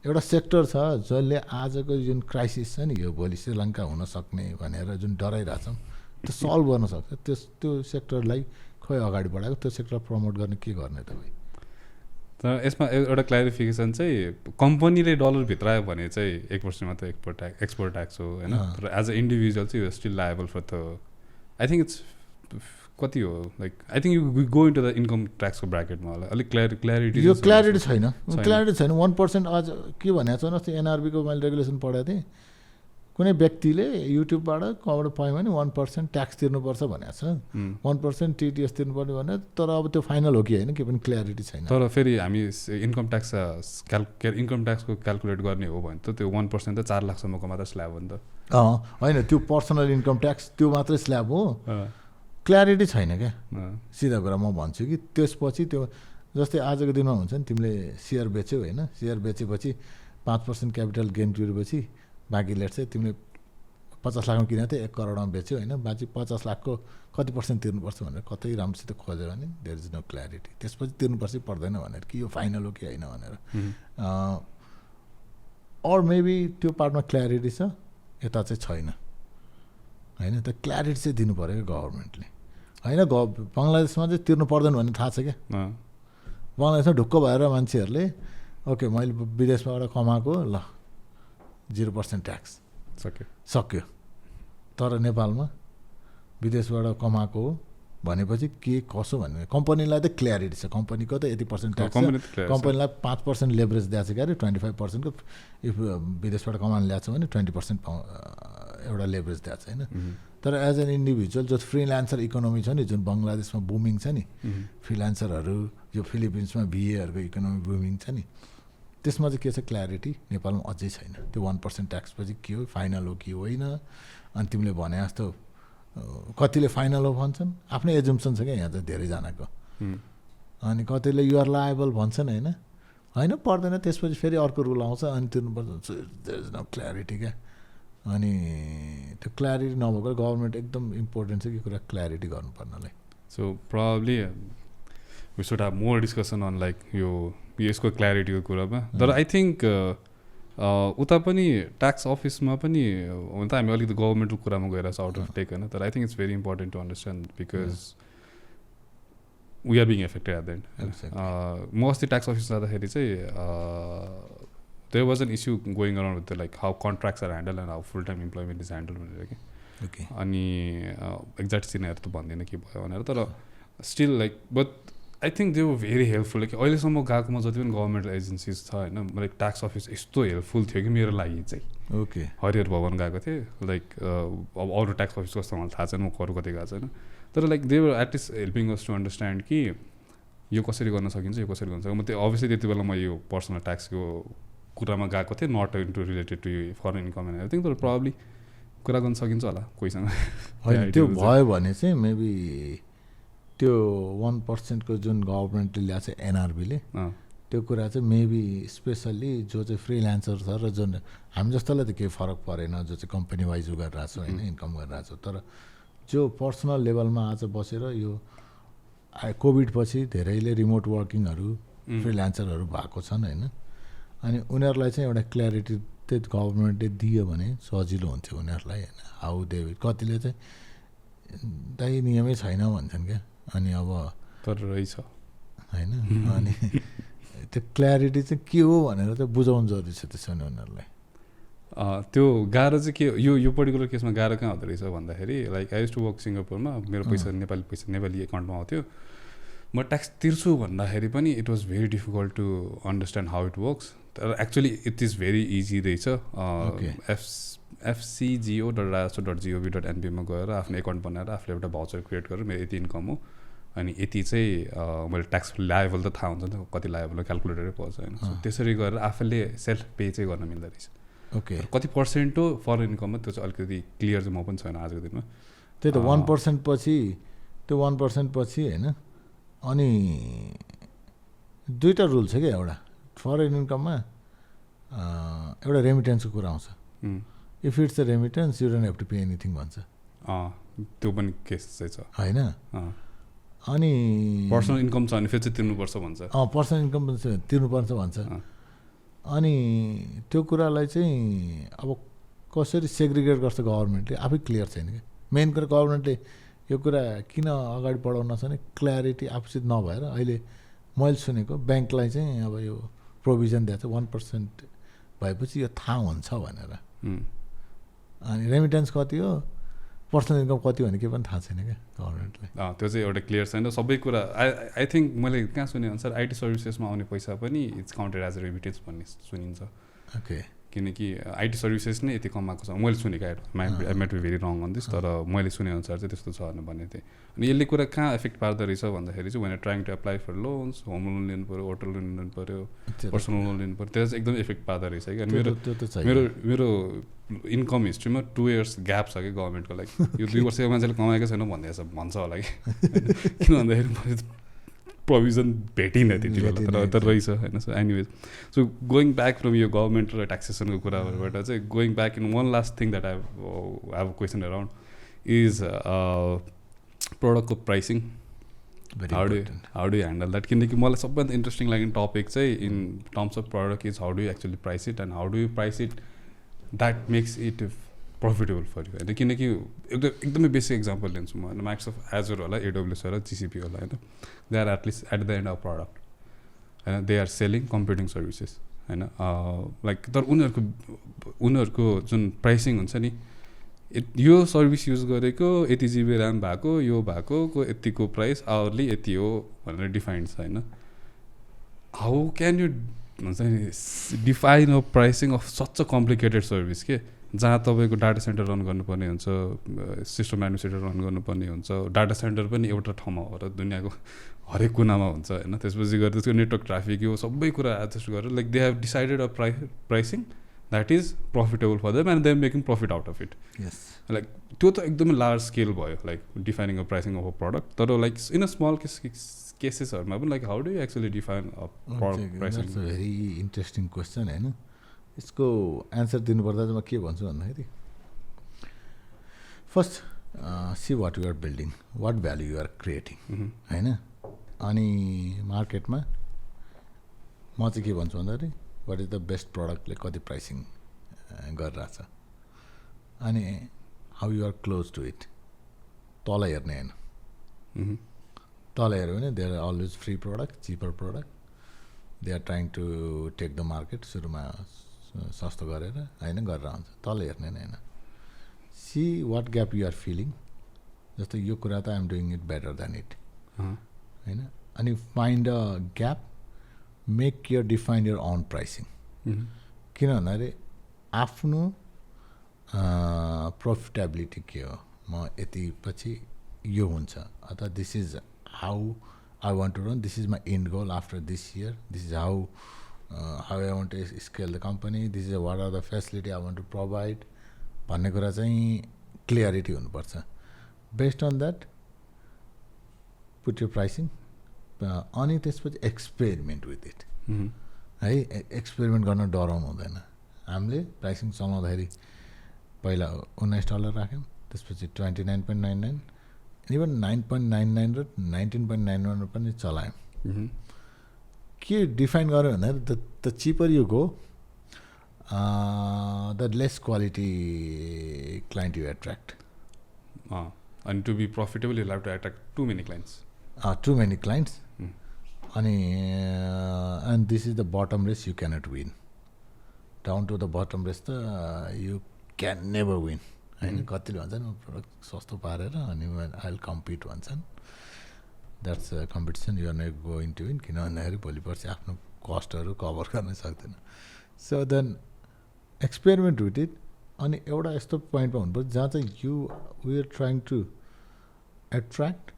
[SPEAKER 2] एउटा सेक्टर छ जसले आजको जुन क्राइसिस छ नि यो भोलि श्रीलङ्का हुन सक्ने भनेर जुन डराइरहेछौँ त्यो सल्भ गर्न सक्छ त्यो सेक्टरलाई खोइ अगाडि बढाएको त्यो सेक्टर प्रमोट गर्ने के गर्ने तपाईँ
[SPEAKER 1] तर यसमा एउटा क्ल्यारिफिकेसन चाहिँ कम्पनीले डलर भित्रायो भने चाहिँ 1% मात्र एक्सपोर्ट ट्याक्स हो होइन तर एज अ इन्डिभिजुअल चाहिँ यो still liable for the I think it's कति हो like I think you go into the income ट्याक्सको ब्राकेटमा होला अलिक क्ल्यारिटी
[SPEAKER 2] यो क्ल्यारिटी छैन 1% आज के भनेको छ भने एनआरबीको मैले रेगुलेसन पढाएको थिएँ कुनै व्यक्तिले युट्युबबाट कबाट पायो भने 1% ट्याक्स तिर्नुपर्छ भनेको छ 1% टिटिएस तिर्नुपर्ने भने तर अब त्यो फाइनल हो कि होइन के पनि क्ल्यारिटी छैन
[SPEAKER 1] तर फेरि हामी इन्कम ट्याक्सको क्यालकुलेट गर्ने हो भने त त्यो 1% त 4 लाखसम्मको मात्र स्ल्याब हो नि त
[SPEAKER 2] होइन त्यो पर्सनल इन्कम ट्याक्स त्यो मात्रै स्ल्याब हो क्ल्यारिटी छैन क्या सिधा कुरा म भन्छु कि त्यसपछि त्यो जस्तै आजको दिनमा हुन्छ नि तिमीले सेयर बेच्यौ होइन सेयर बेचेपछि 5% क्यापिटल गेन तिरेपछि बाँकी लेट चाहिँ तिमीले 50 लाखमा किनेको थियो 1 करोडमा बेच्यौ होइन बाँकी 50 लाखको कति पर्सेन्ट तिर्नुपर्छ भनेर कतै राम्रोसित खोज्यो भने देयर इज नो क्ल्यारिटी त्यसपछि तिर्नुपर्छ पर्दैन भनेर कि यो फाइनल हो कि होइन भनेर अर मेबी त्यो पार्टमा क्ल्यारिटी छ यता चाहिँ छैन होइन त क्ल्यारिटी चाहिँ दिनु पऱ्यो क्या गभर्मेन्टले होइन बङ्गलादेशमा चाहिँ तिर्नु पर्दैन भन्ने थाहा छ क्या बङ्गलादेशमा ढुक्क भएर मान्छेहरूले ओके मैले विदेशबाट कमाएको ल 0% ट्याक्स सक्यो तर नेपालमा विदेशबाट कमाएको हो भनेपछि के कसो भन्ने कम्पनीलाई त क्ल्यारिटी छ कम्पनीको त यति % ट्याक्स कम्पनीलाई 5% लेभरेज दिएको छ क्यारे 25% को इफ विदेशबाट कमाउन ल्याएको छ भने 20% एउटा लेभरेज दिएको छ होइन तर एज एन इन्डिभिजुअल जो फ्रिल्यान्सर इकोनोमी छ नि जुन बङ्गलादेशमा बुमिङ छ नि फ्रिल्यान्सरहरू यो फिलिपिन्समा भिएहरूको इकोनोमी बुमिङ छ नि त्यसमा चाहिँ के छ क्ल्यारिटी नेपालमा अझै छैन त्यो 1% ट्याक्सपछि के हो फाइनल हो कि होइन अनि तिमीले भने जस्तो कतिले फाइनल हो भन्छन् आफ्नै एजुम्सन छ क्या यहाँ चाहिँ धेरैजनाको अनि कतिले युआर लायबल भन्छन् होइन पर्दैन त्यसपछि फेरि अर्को रुल आउँछ अनि तिर्नुपर्छ देयर इज नो क्ल्यारिटी क्या अनि त्यो क्ल्यारिटी नभएको गभर्मेन्ट एकदम इम्पोर्टेन्ट छ कि कुरा क्ल्यारिटी गर्नुपर्नलाई
[SPEAKER 1] so probably we should have more discussion on like यो यसको क्ल्यारिटीको कुरामा तर आई थिङ्क उता पनि ट्याक्स अफिसमा पनि हुन त हामी अलिकति गभर्मेन्टको कुरामा गएर आउट अफ टेक होइन तर I think it's very important to understand because we are being affected at the end म अस्ति ट्याक्स अफिस जाँदाखेरि चाहिँ there was an issue going around with like how contracts are handle and how full time employment is handle भनेर कि अनि exact सिनाहरू त भन्दिनँ के भयो भनेर तर still like but I think they were very helpful like अहिलेसम्म गएकोमा जति पनि गभर्मेन्ट एजेन्सिज छ होइन लाइक ट्याक्स अफिस यस्तो हेल्पफुल थियो कि मेरो लागि चाहिँ
[SPEAKER 2] ओके
[SPEAKER 1] हरिहर भवन गएको थिएँ लाइक अब अरू ट्याक्स अफिस कस्तो मलाई थाहा छैन म अरू कतै गएको छैन तर like they were at least helping us to understand कि यो कसरी गर्न सकिन्छ यो कसरी गर्न सकिन्छ म त्यो अभियसली त्यति बेला म यो पर्सनल ट्याक्सको कुरामा गएको थिएँ नट इन्टु रिलेटेड टु यो फरेन इन्कम एन्ड एभ्रिथिङ तर प्रब्ली कुरा गर्न सकिन्छ होला कोहीसँग
[SPEAKER 2] होइन त्यो भयो भने चाहिँ मेबी त्यो 1% को जुन गभर्मेन्टले ल्याएको छ एनआरबीले त्यो कुरा चाहिँ मेबी स्पेसल्ली जो चाहिँ फ्रिल्यान्सर छ र जुन हामी जस्तोलाई त केही फरक परेन जो चाहिँ कम्पनी वाइज गरिरहेको छ होइन इन्कम गरिरहेको छ तर जो पर्सनल लेभलमा आज बसेर यो कोभिड पछि धेरैले रिमोट वर्किङहरू फ्रिल्यान्सरहरू भएको छन् होइन अनि उनीहरूलाई चाहिँ एउटा क्ल्यारिटी चाहिँ गभर्मेन्टले दियो भने सजिलो हुन्थ्यो उनीहरूलाई होइन हाउ दे कतिले चाहिँ दाइ नियमै छैन भन्छन् क्या अनि अब
[SPEAKER 1] तर रहेछ
[SPEAKER 2] होइन अनि त्यो क्ल्यारिटी चाहिँ के हो भनेर चाहिँ बुझाउनु जरुरी छ त्यसो भने उनीहरूलाई
[SPEAKER 1] त्यो गाह्रो चाहिँ के यो पर्टिकुलर केसमा गाह्रो कहाँ हुँदो रहेछ भन्दाखेरि like I used to work सिङ्गापुरमा मेरो पैसा नेपाली एकाउन्टमा आउँथ्यो म ट्याक्स तिर्छु भन्दाखेरि पनि it was very difficult to understand how it works तर actually it is very easy रहेछ fcgo.raso.gov.np मा गएर आफ्नो एकाउन्ट बनाएर आफूले एउटा भाउचर क्रिएट गरेर मेरो यति इन्कम हो अनि यति चाहिँ मैले ट्याक्स लायबल त थाहा हुन्छ नि त कति लायबल हो क्यालकुलेटरै पर्छ होइन त्यसरी गरेर आफूले सेल्फ पे चाहिँ गर्न मिल्दो रहेछ
[SPEAKER 2] ओके
[SPEAKER 1] कति पर्सेन्ट हो फरेन इन्कममा त्यो चाहिँ अलिकति क्लियर चाहिँ म पनि छैन आजको दिनमा
[SPEAKER 2] त्यही त 1% पछि त्यो 1% पछि होइन अनि दुईवटा रुल छ क्या एउटा फरेन इन्कममा एउटा रेमिटेन्सको कुरा आउँछ if it's a remittance you don't have to pay anything भन्छ
[SPEAKER 1] त्यो पनि केस चाहिँ छ
[SPEAKER 2] होइन अनि
[SPEAKER 1] पर्सनल इन्कम छ भने फेरि चाहिँ तिर्नुपर्छ भन्छ
[SPEAKER 2] पर्सनल इन्कम तिर्नुपर्छ भन्छ अनि त्यो कुरालाई चाहिँ अब कसरी सेग्रिगेट गर्छ गभर्मेन्टले आफै क्लियर छैन क्या मेन कुरा गभर्मेन्टले यो कुरा किन अगाडि बढाउन छ भने क्ल्यारिटी आफूसित नभएर अहिले मैले सुनेको ब्याङ्कलाई चाहिँ अब यो प्रोभिजन दिएको छ 1% भएपछि यो थाहा हुन्छ भनेर अनि रेमिटेन्स कति हो पर्सनल इन्कम कति भने के पनि थाहा छैन क्या गभर्मेन्टलाई
[SPEAKER 1] त्यो चाहिँ एउटा क्लियर छैन सबै कुरा आई थिङ्क मैले कहाँ सुने अनुसार आइटी सर्भिसेसमा आउने पैसा पनि it's counted as a remittance भन्ने सुनिन्छ
[SPEAKER 2] ओके
[SPEAKER 1] किनकि आइटी सर्भिसेस नै यति कमाएको छ मैले सुनेको I might be very wrong on this तर मैले सुनेअनुसार चाहिँ त्यस्तो छ भनेको थिएँ अनि यसले कुरा कहाँ एफेक्ट पार्दो रहेछ भन्दाखेरि चाहिँ when trying to apply for loans home loan लिनु पऱ्यो होटल लोन लिनु पऱ्यो पर्सनल लोन लिनु पऱ्यो त्यसले चाहिँ एकदम इफेक्ट पार्दो रहेछ कि मेरो मेरो इन्कम हिस्ट्रीमा 2 years ग्याप छ कि गभर्मेन्टको लागि यो 2 वर्ष मान्छेले कमाएको छैन भन्छ होला कि किन भन्दाखेरि प्रोभिजन भेटिनँ त्यति बेला तर रहेछ होइन so anyways so going back from यो गभर्मेन्ट र ट्याक्सेसनको कुराहरूबाट चाहिँ going back in one last thing that I have a question around is प्रडक्टको pricing how do handle that किनकि मलाई सबभन्दा इन्ट्रेस्टिङ लाग्ने टपिक चाहिँ in terms of product is how do actually price it and how do you price it that makes it profitable for you होइन किनकि एकदमै basic example लिन्छु म होइन माइक्रोसफ्ट एजुर होला एडब्ल्युएस होला जिसिपी होला होइन they are at least at the end of product होइन they are selling computing services होइन लाइक तर उनीहरूको जुन प्राइसिङ हुन्छ नि यो सर्भिस युज गरेको यति जिबी ऱ्याम भएको यो भएको यतिको प्राइस आवरली यति हो भनेर डिफाइन्ड छ होइन हाउ क्यान यु हुन्छ नि define a pricing of such a complicated service के जहाँ तपाईँको डाटा सेन्टर रन गर्नुपर्ने हुन्छ सिस्टम एडमिनिस्ट्रेटर रन गर्नुपर्ने हुन्छ डाटा सेन्टर पनि एउटा ठाउँमा हो र दुनियाँको हरेक कुनामा हुन्छ होइन त्यसपछि गएर त्यसको नेटवर्क ट्राफिक यो सबै कुरा एडजस्ट गरेर like they have decided a pricing that is profitable for them and they are making profit out of it like त्यो त एकदमै लार्ज स्केल भयो like defining a pricing of a product तर like in a small केसेसहरूमा पनि like how do you actually define a product pricing
[SPEAKER 2] very interesting question होइन यसको answer दिनुपर्दा चाहिँ म के भन्छु भन्दाखेरि first see what you are building what value you are creating होइन अनि मार्केटमा म चाहिँ के भन्छु भन्दाखेरि वाट इज द बेस्ट प्रडक्टले कति प्राइसिङ गरिरहेछ अनि how you are close to it तल हेर्ने होइन तल हेऱ्यो भने they are always free product cheaper product they are trying to take the market सुरुमा सस्तो गरेर होइन गरेर आउँछ तल हेर्ने नै होइन see what gap you are filling जस्तो यो कुरा त I'm doing it better than it होइन अनि find a gap make your define your own pricing किन भन्दाखेरि आफ्नो प्रफिटेबिलिटी के हो म यति पछि यो हुन्छ अथवा this is how I want to run this is my end goal after this year this is how I want to scale the company, this is what are the facility I want to provide भन्ने कुरा चाहिँ clarity हुनुपर्छ based on that put यो pricing अनि त्यसपछि experiment with it है experiment गर्न डराउनु हुँदैन हामीले प्राइसिङ चलाउँदाखेरि पहिला $19 राख्यौँ त्यसपछि 29.99 इभन 9.99 र 19.91 पनि चलायौँ के डिफाइन गर्यो भन्दाखेरि the cheaper you go the lace quality client you attract
[SPEAKER 1] and to be profitable you'll have to attract too many clients
[SPEAKER 2] अनि and this is the bottom race you cannot win down to the bottom race त you can never win हैन कतिले भन्छन् product सस्तो पारेर अनि I will compete भन्छन् that's a competition you are not going to win किन भन्दाखेरि भोलि पर्सि आफ्नो कस्टहरू कभर गर्न सक्दैन so then experiment with it अनि एउटा यस्तो पोइन्टमा हुनुपर्छ जहाँ चाहिँ we are trying to attract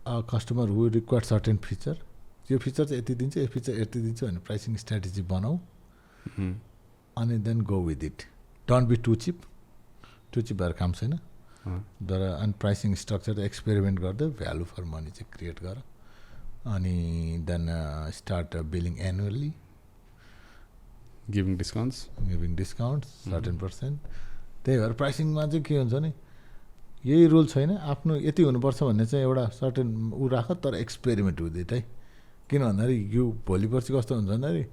[SPEAKER 2] a customer who require certain feature यो फिचर चाहिँ यति दिन्छ यो फिचर यति दिन्छ भने प्राइसिङ स्ट्राटेजी बनाऊ अनि then go with it don't be too cheap भएर काम छैन तर अनि प्राइसिङ स्ट्रक्चर एक्सपेरिमेन्ट गर्दै भ्यालु फर मनी चाहिँ क्रिएट गर अनि then start billing annually
[SPEAKER 1] giving discounts
[SPEAKER 2] certain percent त्यही भएर प्राइसिङमा चाहिँ के हुन्छ भने यही रुल छैन आफ्नो यति हुनुपर्छ भन्ने चाहिँ एउटा सर्टेन ऊ राख तर एक्सपेरिमेन्ट विथ इट है किन भन्दाखेरि यो भोलि पर्सि कस्तो हुन्छ भन्दाखेरि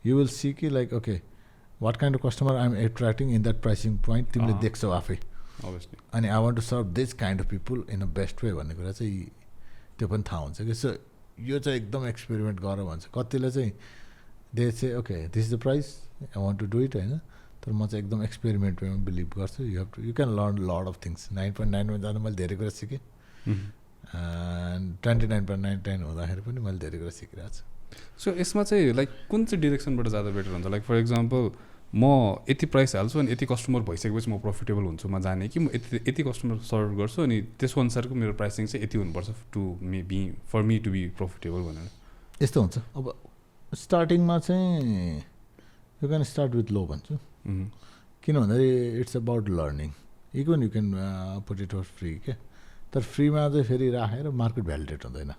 [SPEAKER 2] यु विल सी कि like okay what kind of customer I am attracting in that pricing point तिमीले देख्छौ आफै अनि I want to serve this kind of people in a best way भन्ने कुरा चाहिँ त्यो पनि थाहा हुन्छ कि सो यो चाहिँ एकदम एक्सपेरिमेन्ट गर भन्छ कतिले चाहिँ दे चाहिँ okay this is the price I want to do it होइन तर म चाहिँ एकदम एक्सपेरिमेन्टमा बिलिभ गर्छु you can learn lot of things 9.9मा जाँदा मैले धेरै कुरा सिकेँ 29.99 हुँदाखेरि पनि मैले धेरै कुरा सिकिरहेको छु
[SPEAKER 1] सो यसमा चाहिँ लाइक कुन चाहिँ डिरेक्सनबाट जाँदा बेटर हुन्छ लाइक फर इक्जाम्पल म यति प्राइस हाल्छु अनि यति कस्टमर भइसकेपछि म प्रफिटेबल हुन्छु म जाने कि म यति कस्टमर सर्भ गर्छु अनि त्यसको अनुसारको मेरो प्राइसिङ चाहिँ यति हुनुपर्छ to maybe for me to be profitable भनेर
[SPEAKER 2] यस्तो हुन्छ अब स्टार्टिङमा चाहिँ you can start with low भन्छु किन भन्दाखेरि it's about learning even you can put it for free क्या तर फ्रीमा चाहिँ फेरि राखेर मार्केट भ्यालिडेट हुँदैन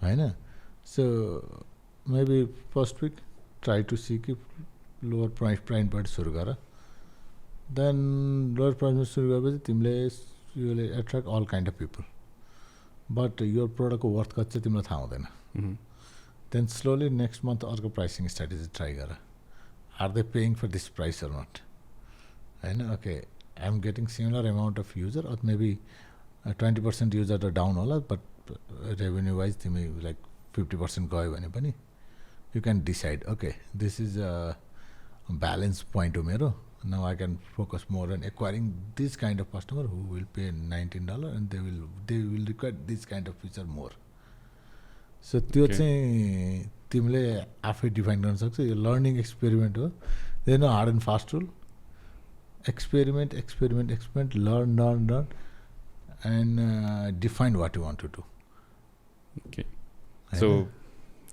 [SPEAKER 2] होइन so maybe first week try to see कि लोवर प्राइसबाट सुरु गर देन लोवर प्राइसमा सुरु गरेपछि तिमीले युले attract all kind of people but यो प्रोडक्टको वर्थ कति चाहिँ तिमीलाई थाहा हुँदैन देन स्लोली नेक्स्ट मन्थ अर्को प्राइसिङ स्ट्राटेजी ट्राई गर are they paying for this price or not होइन okay I am getting similar amount of user or maybe 20% user त डाउन होला बट रेभेन्यू वाइज तिमी लाइक 50% गयो भने पनि you can decide okay this is a balance point हो मेरो now I can focus more on acquiring this kind of customer who will pay $19 and they will require this kind of feature more so त्यो चाहिँ तिमीले आफै define गर्न सक्छौ यो learning experiment हो there no hard and fast rule experiment learn and define what you want to do
[SPEAKER 1] okay so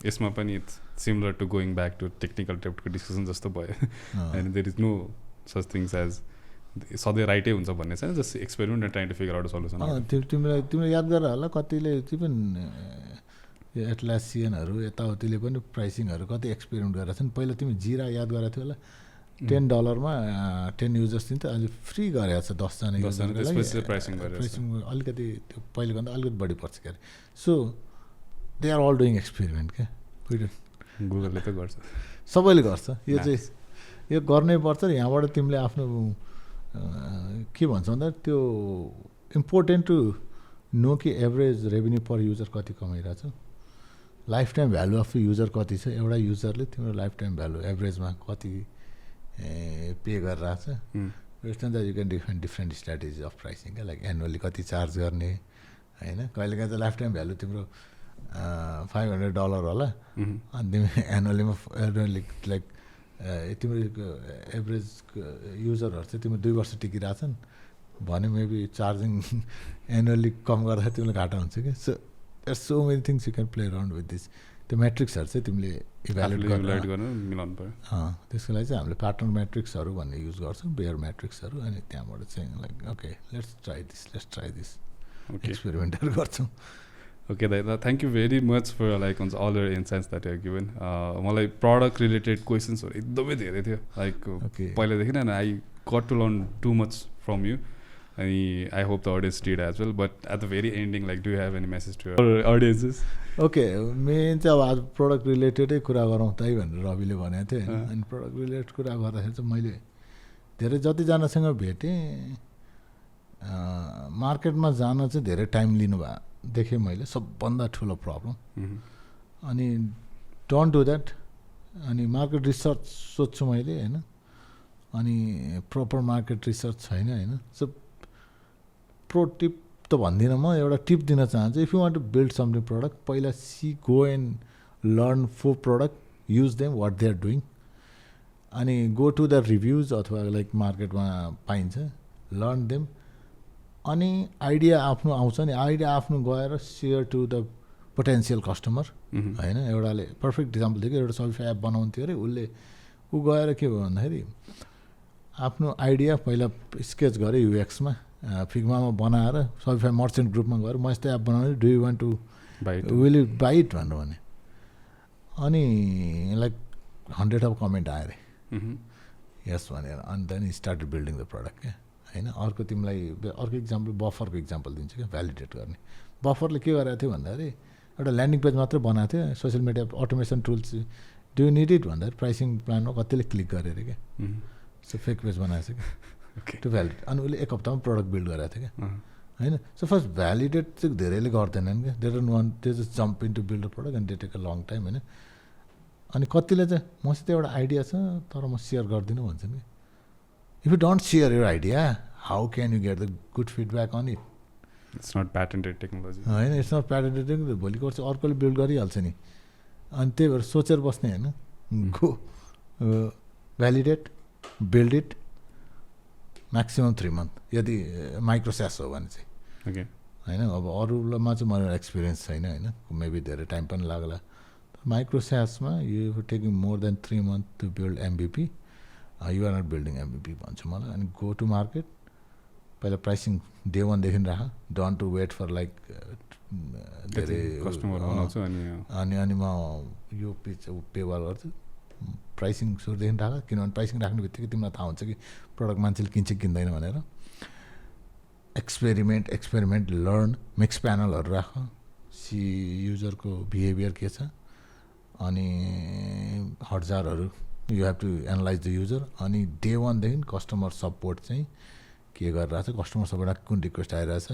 [SPEAKER 1] यसमा पनि it's similar to going back to technical टाइपको डिस्कसन जस्तो भयो and there is no such things as सधैँ राइटै हुन्छ भन्ने छैन just experiment and trying to figure out solution
[SPEAKER 2] तिमीले याद गरेर होला कतिले इभन यो एटलासियनहरू यताउतिले पनि प्राइसिङहरू कति एक्सपेरिमेन्ट गरेर छन् पहिला तिमी जिरा याद गरेको थियो होला $10 10 युजर्स थियो त अहिले फ्री गरेको छ 10जना युजरको प्राइसिङ अलिकति त्यो पहिलेभन्दा अलिकति बढी पर्छ क्यारे so they are all doing experiment क्या
[SPEAKER 1] गुगलले त गर्छ
[SPEAKER 2] सबैले गर्छ यो चाहिँ यो गर्नै पर्छ र यहाँबाट तिमीले आफ्नो के भन्छ भन्दा त्यो इम्पोर्टेन्ट टु नो कि एभरेज रेभेन्यू पर युजर कति कमाइरहेछ life time value of user कति छ एउटा युजरले तिम्रो लाइफ टाइम भ्यालु एभरेजमा कति पे गरिरहेछ त्यसमा त you can different strategy of pricing क्या लाइक एनुअली कति चार्ज गर्ने होइन कहिलेकाहीँ त लाइफ टाइम भ्यालु तिम्रो $500 होला अनि तिमी एनुअलीमा लाइक तिम्रो एभरेज युजरहरू चाहिँ तिम्रो 2 वर्ष टिकिरहेछन् भने मेबी चार्जिङ एनुअली कम गर्दाखेरि तिमीलाई घाटा हुन्छ कि so there so many things you can play around with this त्यो म्याट्रिक्सहरू चाहिँ तिमीले इभ्यालुएट गर्न मिलाउनु पऱ्यो त्यसको लागि चाहिँ हामीले प्याटर्न म्याट्रिक्सहरू भन्ने युज गर्छौँ बेयर म्याट्रिक्सहरू अनि त्यहाँबाट चाहिँ like okay let's try this एक्सपेरिमेन्टहरू गर्छौँ
[SPEAKER 1] ओके दाइ thank you very much for like हुन्छ all your insights that you given मलाई प्रडक्ट रिलेटेड क्वेसन्सहरू एकदमै धेरै थियो लाइक पहिलादेखि नै I got to learn too much from you अनि I hope the audience did as well but at the very ending like do you have any message to audiences
[SPEAKER 2] okay main चाहिँ अब आज product रिलेटेडै कुरा गरौँ त है भनेर रविले भनेको थियो होइन अनि प्रडक्ट रिलेटेड कुरा गर्दाखेरि चाहिँ मैले धेरै जतिजनासँग भेटेँ मार्केटमा जान चाहिँ धेरै टाइम लिनुभयो देखेँ मैले सबभन्दा ठुलो प्रब्लम अनि डोन्ट डु द्याट अनि मार्केट रिसर्च सोध्छु मैले होइन अनि प्रपर मार्केट रिसर्च छैन होइन सो प्रो टिप त भन्दिनँ म एउटा टिप दिन चाहन्छु if you want to build something product पहिला go and learn for product use them what they are doing अनि गो टु द रिभ्युज अथवा लाइक मार्केटमा पाइन्छ लर्न देम अनि आइडिया आफ्नो आउँछ नि आइडिया आफ्नो गएर share to the potential customer होइन एउटाले पर्फेक्ट इक्जाम्पल थियो कि एउटा सफिफाई एप बनाउँथ्यो अरे उसले ऊ गएर के भयो भन्दाखेरि आफ्नो आइडिया पहिला स्केच गरेँ युएक्समा फिग्मामा बनाएर सफिफाई मर्चेन्ट ग्रुपमा गएर म यस्तै एप बनाउने do you want to will you buy it भनेर भने अनि लाइक 100 अफ कमेन्ट आयो अरे यस भनेर अनि then start building the product क्या होइन अर्को तिमीलाई अर्को इक्जाम्पल बफरको इक्जाम्पल दिन्छु क्या भ्यालिडेट गर्ने बफरले के गरेको थियो भन्दाखेरि एउटा ल्यान्डिङ पेज मात्रै बनाएको थियो social media automation tools do you need it भन्दाखेरि प्राइसिङ प्लानमा कतिले क्लिक गरेर क्या सो फेक पेज बनाएको छ क्या त्यो भ्यालिडेट अनि उसले 1 हप्तामा प्रडक्ट बिल्ड गरेको थियो क्या होइन सो फर्स्ट भ्यालिडेट चाहिँ धेरैले गर्दैनन् क्या they don't want they just jump into build a product and they take a long time होइन अनि कतिले चाहिँ मसित एउटा आइडिया छ तर म सेयर गर्दिनँ भन्छन् कि If you don't share your idea, how can you get the good feedback on it?
[SPEAKER 1] It's not patented technology.
[SPEAKER 2] होइन, इट्स नट प्याटेन्टेड. भोलिको वर्ष अर्कोले बिल्ड गरिहाल्छ नि. अनि त्यही भएर सोचेर बस्ने होइन. Go validate, build it, maximum 3 months यदि माइक्रो स्यास हो भने चाहिँ.
[SPEAKER 1] ओके.
[SPEAKER 2] होइन, अब अरूमा चाहिँ मेरो एक्सपिरियन्स छैन होइन, मेबी धेरै टाइम पनि लाग्ला. माइक्रो स्यासमा you taking more than 3 months to build MVP. You're not building MVP भन्छु मलाई. अनि गो टु मार्केट. पहिला प्राइसिङ डे 1 देखि राख. Don't to wait for like धेरै
[SPEAKER 1] कस्टमर आउँछ
[SPEAKER 2] अनि म यो पेवाल गर्छु. प्राइसिङ सुरुदेखि राख, किनभने प्राइसिङ राख्ने बित्तिकै तिमीलाई थाहा हुन्छ कि प्रडक्ट मान्छेले किन्छ किन्दैन भनेर. एक्सपेरिमेन्ट लर्न, मिक्स प्यानलहरू राख. युजरको बिहेभियर के छ, अनि हजारहरू you have to analyse the user. अनि डे 1 देखि कस्टमर सपोर्ट चाहिँ के गरिरहेछ, कस्टमर सपोर्टमा कुन रिक्वेस्ट आइरहेछ,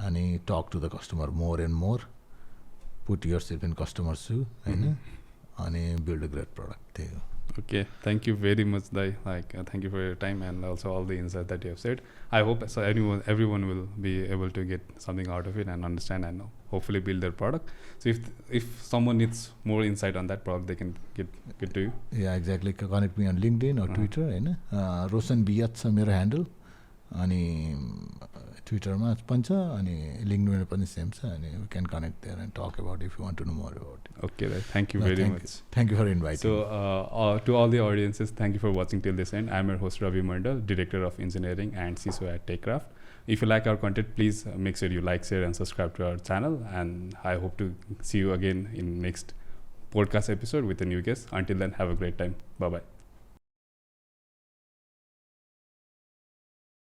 [SPEAKER 2] अनि talk to the customer more and more. Put yourself in customer shoe होइन, अनि बिल्ड अ ग्रेट प्रडक्ट. त्यही हो.
[SPEAKER 1] Okay, thank you very much, Dai. Thank you for your time and also all the insights that you have said. I hope so everyone will be able to get something out of it and understand and hopefully build their product. So if someone needs more insight on that product, they can get to you.
[SPEAKER 2] Yeah, exactly. Connect me on LinkedIn or Twitter. होइन, रोशन बियात छ मेरो handle. अनि ट्विटरमा पनि छ, अनि लिङ्क्डइनमा पनि same छ. अनि we can connect there and talk about if you want to know more about it.
[SPEAKER 1] Okay, thank you very much.
[SPEAKER 2] Thank you for inviting.
[SPEAKER 1] So to all the audiences, thank you for watching till this end. I'm your host Ravi Mandal, Director of Engineering and CISO at TechKraft. If you like our content, please make sure you like, share and subscribe to our channel. And I hope to see you again in next podcast episode with a new guest. Until then, have a great time. Bye-bye.